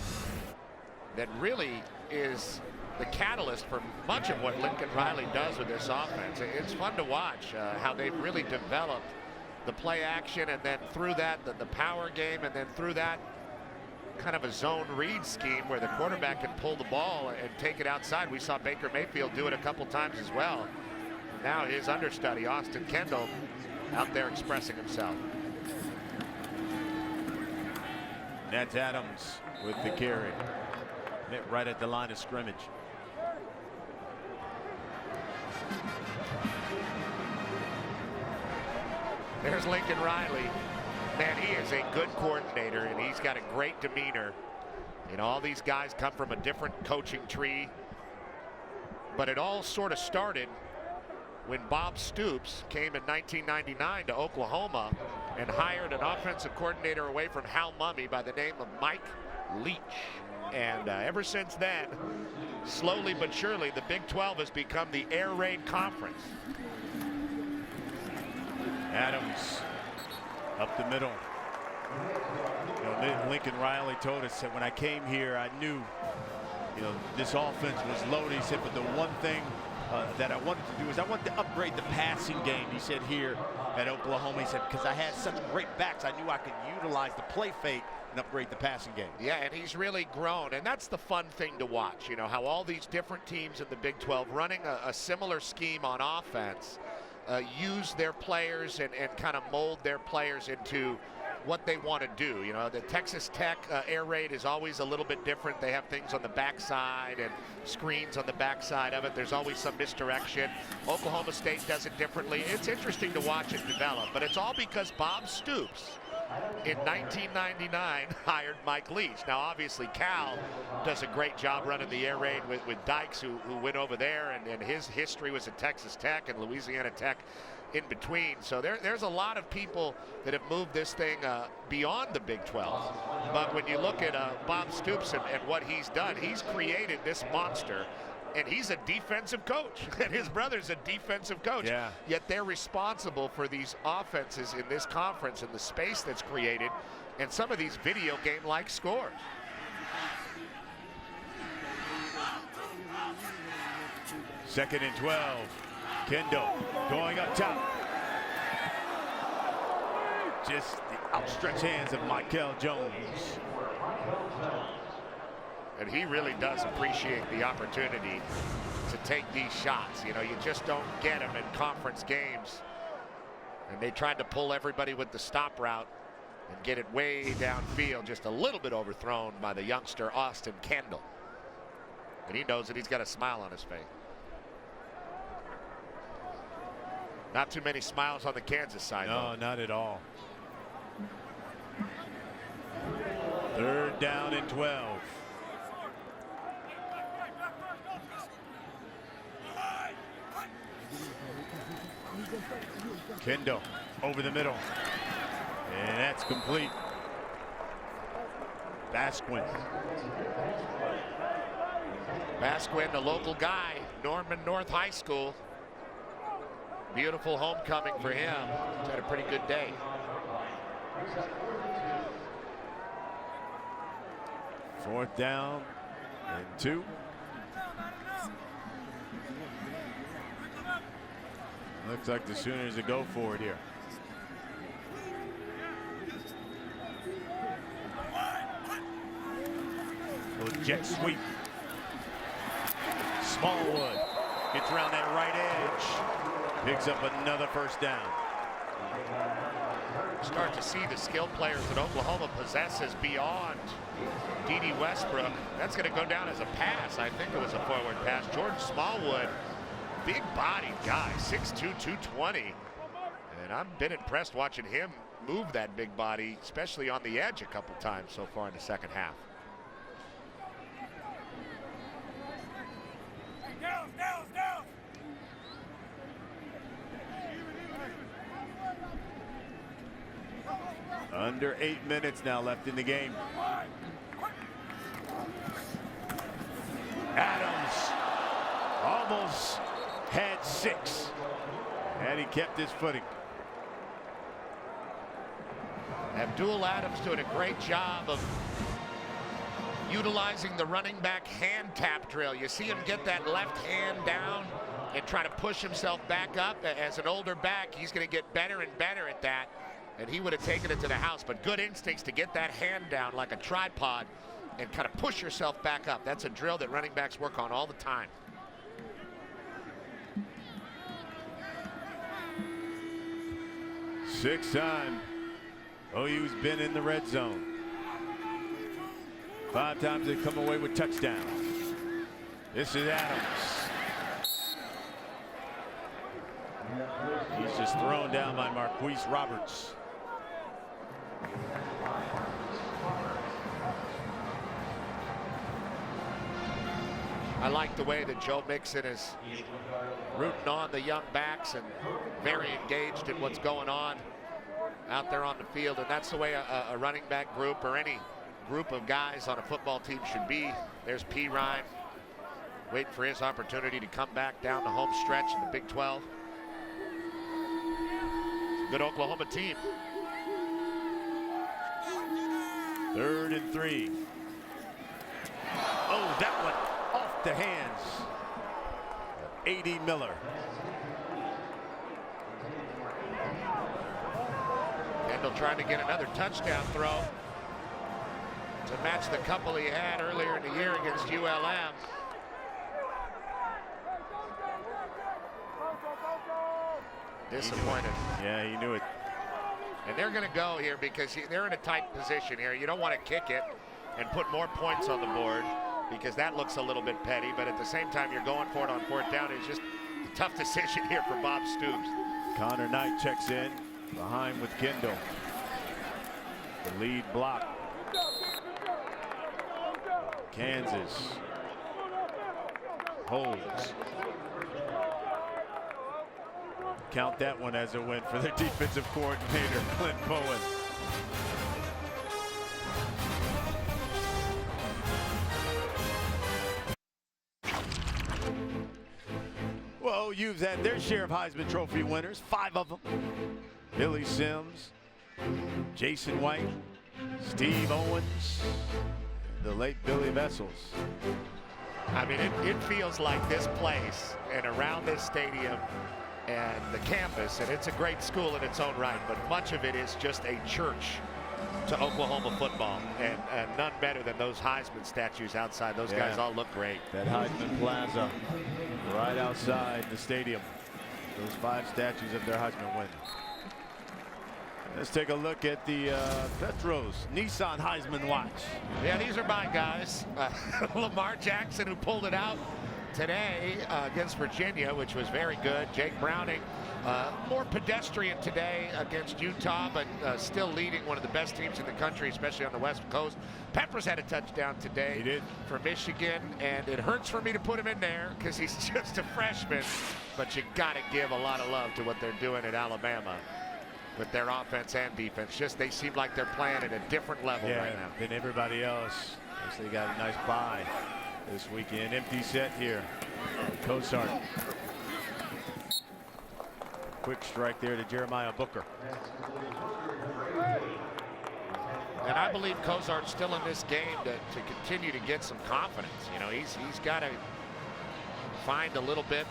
B: that really is the catalyst for much of what Lincoln Riley does with this offense. It's fun to watch how they've really developed the play action, and then through that, the power game, and then through that, kind of a zone read scheme where the quarterback can pull the ball and take it outside. We saw Baker Mayfield do it a couple times as well. Now his understudy, Austin Kendall, out there expressing himself.
A: That's Adams with the carry. Met right at the line of scrimmage.
B: There's Lincoln Riley. Man, he is a good coordinator, and he's got a great demeanor. You know, all these guys come from a different coaching tree, but it all sort of started when Bob Stoops came in 1999 to Oklahoma and hired an offensive coordinator away from Hal Mumme by the name of Mike Leach. And ever since then, slowly but surely, the Big 12 has become the air raid conference.
A: Adams up the middle. You know, Lincoln Riley told us that when I came here, I knew, you know, this offense was loaded. He said, but the one thing that I wanted to do is I wanted to upgrade the passing game. He said here at Oklahoma, he said, because I had such great backs, I knew I could utilize the play fake and upgrade the passing game.
B: Yeah, and he's really grown, and that's the fun thing to watch. You know, how all these different teams in the Big 12 running a similar scheme on offense use their players and kind of mold their players into what they want to do. You know, the Texas Tech air raid is always a little bit different. They have things on the backside and screens on the backside of it. There's always some misdirection. Oklahoma State does it differently. It's interesting to watch it develop, but it's all because Bob Stoops in 1999 hired Mike Leach. Now, obviously, Cal does a great job running the air raid with Dykes, who went over there, and his history was at Texas Tech and Louisiana Tech in between. So there's a lot of people that have moved this thing beyond the Big 12. But when you look at Bob Stoops and what he's done, he's created this monster. And he's a defensive coach, and his brother's a defensive coach.
A: Yeah.
B: Yet they're responsible for these offenses in this conference and the space that's created and some of these video game-like scores.
A: Second and 12. Kendall going up top. Just the outstretched hands of Michael Jones.
B: And he really does appreciate the opportunity to take these shots. You know, you just don't get them in conference games. And they tried to pull everybody with the stop route and get it way downfield, just a little bit overthrown by the youngster Austin Kendall. And he knows that he's got a smile on his face. Not too many smiles on the Kansas side.
A: No,
B: though.
A: not at all. Third down and 12. Kendall over the middle. And that's complete. Basquin.
B: Basquin, the local guy, Norman North High School. Beautiful homecoming for him. He's had a pretty good day.
A: Fourth down and 2. Looks like the Sooners will go for it here. Little jet sweep. Smallwood gets around that right edge. Picks up another first down.
B: Start to see the skill players that Oklahoma possesses beyond D.D. Westbrook. That's going to go down as a pass. I think it was a forward pass. Jordan Smallwood, big-bodied guy, 6'2", 220. And I've been impressed watching him move that big body, especially on the edge a couple times so far in the second half.
A: Under 8 minutes now left in the game. Adams almost had 6, and he kept his footing.
B: Abdul Adams doing a great job of utilizing the running back hand tap drill. You see him get that left hand down and try to push himself back up. As an older back, he's going to get better and better at that. And he would have taken it to the house, but good instincts to get that hand down like a tripod and kind of push yourself back up. That's a drill that running backs work on all the time.
A: Sixth time OU's been in the red zone. 5 times they've come away with touchdowns. This is Adams. He's just thrown down by Marquise Roberts.
B: I like the way that Joe Mixon is rooting on the young backs and very engaged in what's going on out there on the field. And that's the way a running back group or any group of guys on a football team should be. There's P. Ryan. waiting for his opportunity to come back down the home stretch in the Big 12. Good Oklahoma team.
A: 3rd and 3. Oh, that one off the hands. A.D. Miller.
B: Kendall trying to get another touchdown throw to match the couple he had earlier in the year against ULM. Disappointed.
A: Yeah, he knew it.
B: And they're going to go here because they're in a tight position here. You don't want to kick it and put more points on the board because that looks a little bit petty. But at the same time, you're going for it on 4th down. It's just a tough decision here for Bob Stoops.
A: Connor Knight checks in behind with Kendall. The lead block. Kansas holds. Count that one as a win for their defensive coordinator, Clint Bowen. Well, OU's had their share of Heisman Trophy winners, 5 of them. Billy Sims, Jason White, Steve Owens, the late Billy Vessels.
B: I mean, it feels like this place and around this stadium and the campus, and it's a great school in its own right, but much of it is just a church to Oklahoma football, and none better than those Heisman statues outside. Those guys all look great.
A: That Heisman Plaza right outside the stadium. Those 5 statues of their Heisman win. Let's take a look at the Petros Nissan Heisman watch.
B: Yeah, these are my guys. Lamar Jackson, who pulled it out today against Virginia, which was very good. Jake Browning, more pedestrian today against Utah, but still leading one of the best teams in the country, especially on the West Coast. Peppers had a touchdown today.
A: He did.
B: For Michigan, and it hurts for me to put him in there because he's just a freshman, but you got to give a lot of love to what they're doing at Alabama with their offense and defense. Just they seem like they're playing at a different level right now
A: than everybody else. They got a nice bye this weekend. Empty set here. Cosart. Quick strike there to Jeremiah Booker.
B: And I believe Cosart's still in this game to continue to get some confidence. You know, he's got to find a little bit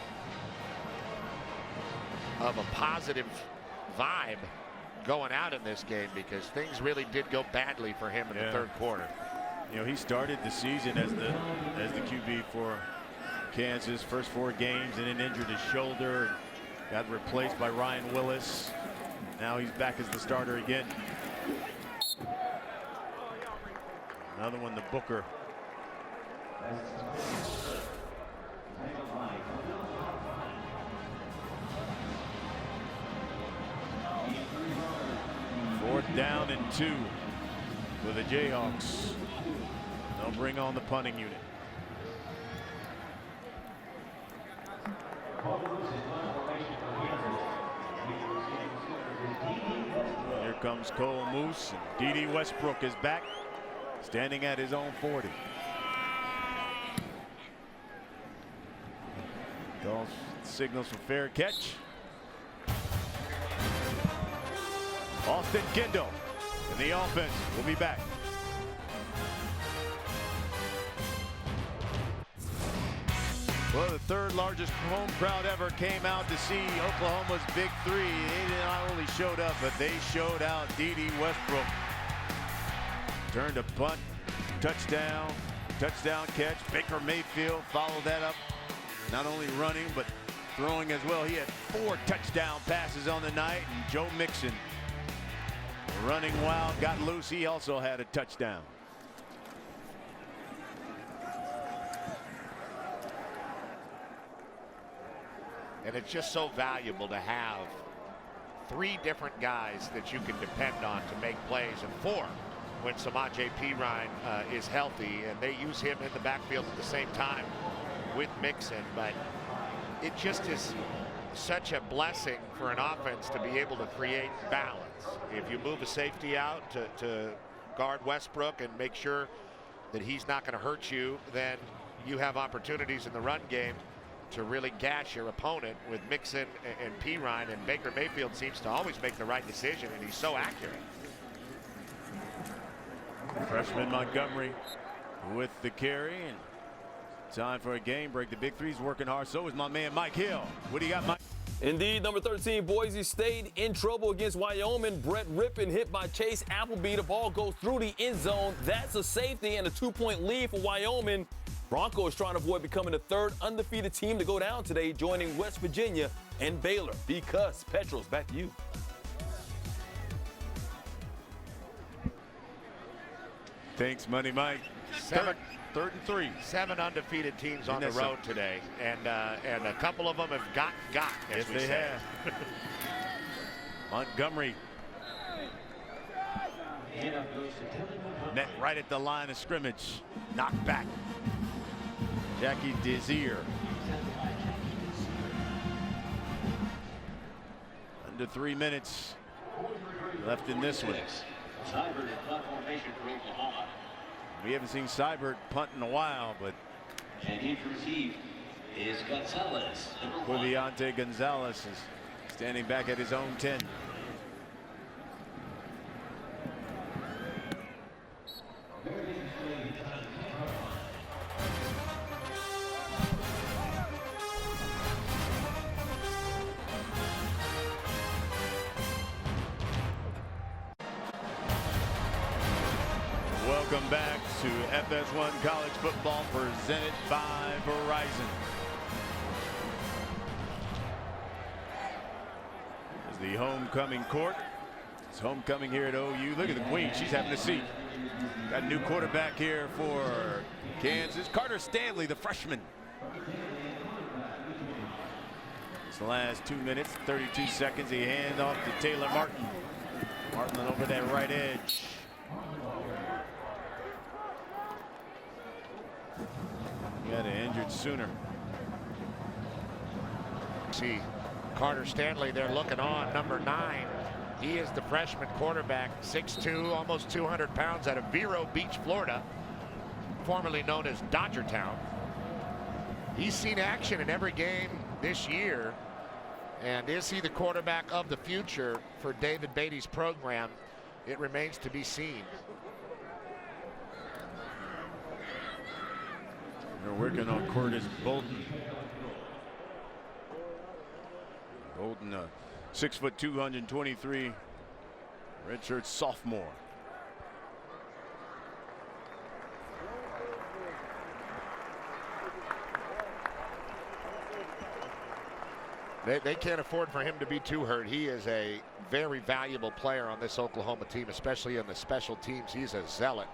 B: of a positive vibe going out in this game because things really did go badly for him in the 3rd quarter.
A: You know, he started the season as the QB for Kansas, first 4 games, and then injured his shoulder and got replaced by Ryan Willis. Now he's back as the starter again. Another one to Booker. Fourth down and 2 for the Jayhawks. They'll bring on the punting unit. Here comes Cole Moose, and D.D. Westbrook is back, standing at his own 40. Calls signals for fair catch. Austin Kendall in the offense. We'll be back. Well, the 3rd largest home crowd ever came out to see Oklahoma's Big 3. They not only showed up, but they showed out. D.D. Westbrook turned a punt, touchdown catch. Baker Mayfield followed that up, not only running, but throwing as well. He had 4 touchdown passes on the night, and Joe Mixon running wild, got loose. He also had a touchdown.
B: And it's just so valuable to have 3 different guys that you can depend on to make plays, and 4 when Samaje Perine is healthy, and they use him in the backfield at the same time with Mixon. But it just is such a blessing for an offense to be able to create balance. If you move a safety out to guard Westbrook and make sure that he's not going to hurt you, then you have opportunities in the run game to really gash your opponent with Mixon and Pirine, and Baker Mayfield seems to always make the right decision, and he's so accurate.
A: Freshman Montgomery with the carry, and time for a game break. The big three's working hard. So is my man Mike Hill. What do you got, Mike?
D: Indeed, number 13, Boise State in trouble against Wyoming. Brett Rippon hit by Chase Appleby. The ball goes through the end zone. That's a safety and a 2-point lead for Wyoming. Broncos trying to avoid becoming the third undefeated team to go down today, joining West Virginia and Baylor. Because Petros, back to you.
A: Thanks, Money Mike. Third and 3.
B: 7 undefeated teams on the road today, and a couple of them have got.
A: Yes, they have. Montgomery met right at the line of scrimmage. Knocked back. Jackie Desir. Under 3 minutes left in this one. We haven't seen Seibert punt in a while, but
F: and he received is Gonzalez.
A: Quiliante Gonzalez is standing back at his own 10. Welcome back to FS1 College Football presented by Verizon. As the homecoming court. It's homecoming here at OU. Look at the Queen. She's having a seat. Got a new quarterback here for Kansas. Carter Stanley, the freshman. This last 2 minutes, 32 seconds. He hands off to Taylor Martin. Martin over that right edge. Got an injured Sooner.
B: See Carter Stanley there looking on, number 9. He is the freshman quarterback, 6'2", almost 200 pounds, out of Vero Beach, Florida, formerly known as Dodgertown. He's seen action in every game this year. And is he the quarterback of the future for David Beatty's program? It remains to be seen.
A: They're working on Curtis Bolton. Bolton, 6', 223, redshirt sophomore.
B: They can't afford for him to be too hurt. He is a very valuable player on this Oklahoma team, especially on the special teams. He's a zealot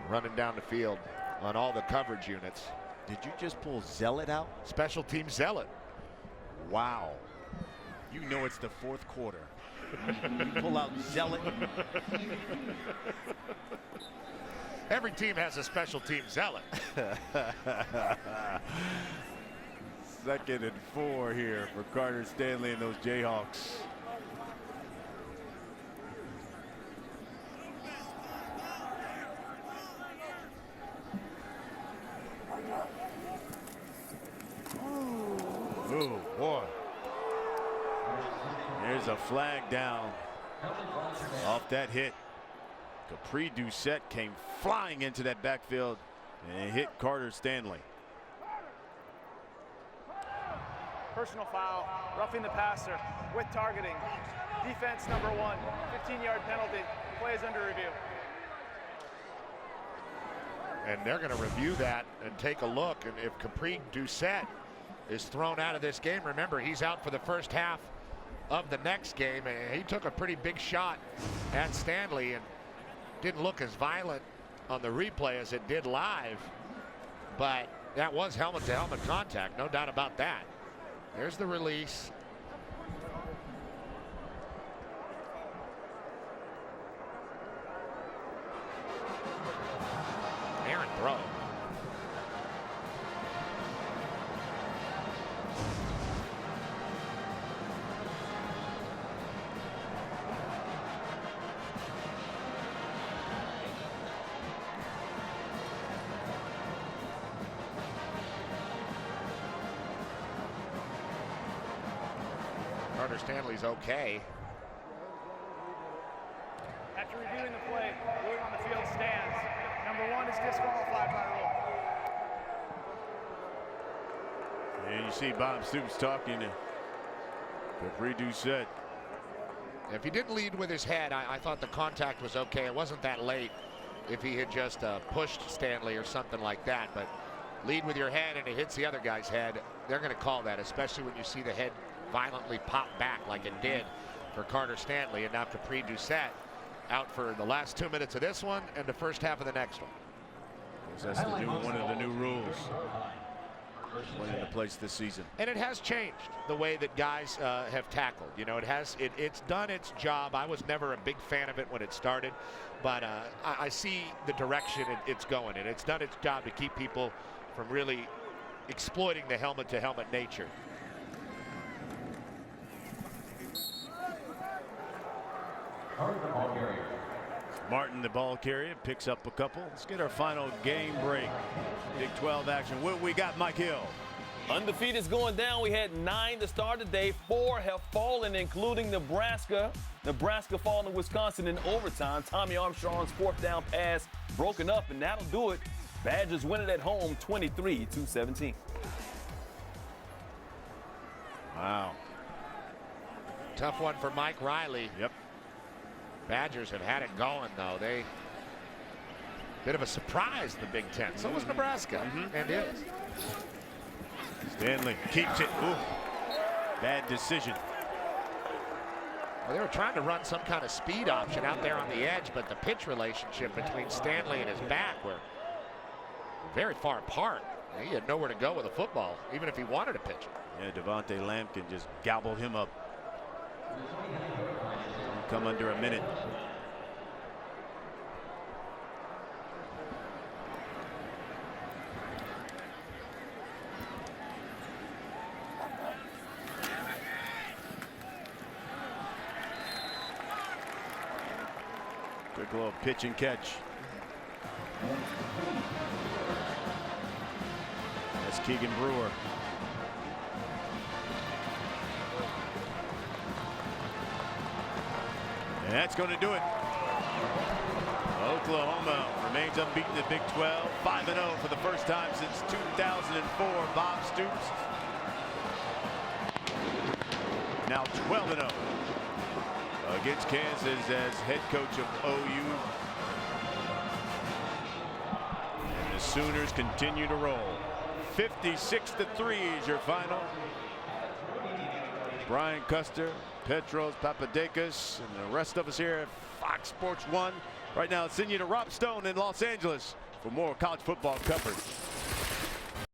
B: running down the field on all the coverage units.
A: Did you just pull zealot out?
B: Special team zealot.
A: Wow. You know it's the fourth quarter. You pull out zealot.
B: Every team has a special team zealot.
A: 2nd and 4 here for Carter Stanley and those Jayhawks. Oh boy. There's a flag down off that hit. Capri Doucette came flying into that backfield and hit Carter Stanley.
C: Personal foul, roughing the passer with targeting. Defense number 1, 15-yard penalty. Play is under review.
B: And they're going to review that and take a look. And if Capri Doucette is thrown out of this game, remember he's out for the first half of the next game. And he took a pretty big shot at Stanley and didn't look as violent on the replay as it did live. But that was helmet-to-helmet contact, no doubt about that. There's the release. Aaron throw. Carter Stanley's okay.
C: After reviewing the play, ruling on the field stands. Number 1 is disqualified by rule.
A: And you see Bob Stoops talking to Capri Doucette.
B: If he didn't lead with his head, I thought the contact was okay. It wasn't that late if he had just pushed Stanley or something like that. But lead with your head and it hits the other guy's head, they're going to call that, especially when you see the head violently pop back like it did for Carter Stanley. And now Capri Doucette out for the last 2 minutes of this one and the first half of the next one.
A: That's the one of the new rules went into place this season.
B: And it has changed the way that guys have tackled. You know, it's done its job. I was never a big fan of it when it started, but I see the direction it's going in. It's done its job to keep people from really exploiting the helmet-to-helmet nature.
A: Martin, the ball carrier, picks up a couple. Let's get our final game break. Big 12 action. What we got, Mike Hill?
D: Undefeated's going down. We had 9 to start the day. 4 have fallen, including Nebraska. Nebraska falling to Wisconsin in overtime. Tommy Armstrong's 4th down pass broken up, and that'll do it. Badgers win it at home 23-17.
A: Wow.
B: Tough one for Mike Riley.
A: Yep.
B: Badgers have had it going, though. They bit of a surprise in the Big Ten. So was Nebraska, and is.
A: Stanley keeps it. Ooh. Bad decision.
B: Well, they were trying to run some kind of speed option out there on the edge, but the pitch relationship between Stanley and his back were very far apart. He had nowhere to go with a football, even if he wanted to pitch it.
A: Yeah, Devontae Lampkin just gobbled him up. Come under a minute. Quick little pitch and catch. That's Keegan Brewer. And that's going to do it. Oklahoma remains unbeaten in the Big 12, 5-0 for the first time since 2004. Bob Stoops now 12-0 against Kansas as head coach of OU. And the Sooners continue to roll. 56-3 is your final. Brian Custer, Petros Papadakis, and the rest of us here at Fox Sports 1. Right now, I'll send you to Rob Stone in Los Angeles for more college football coverage.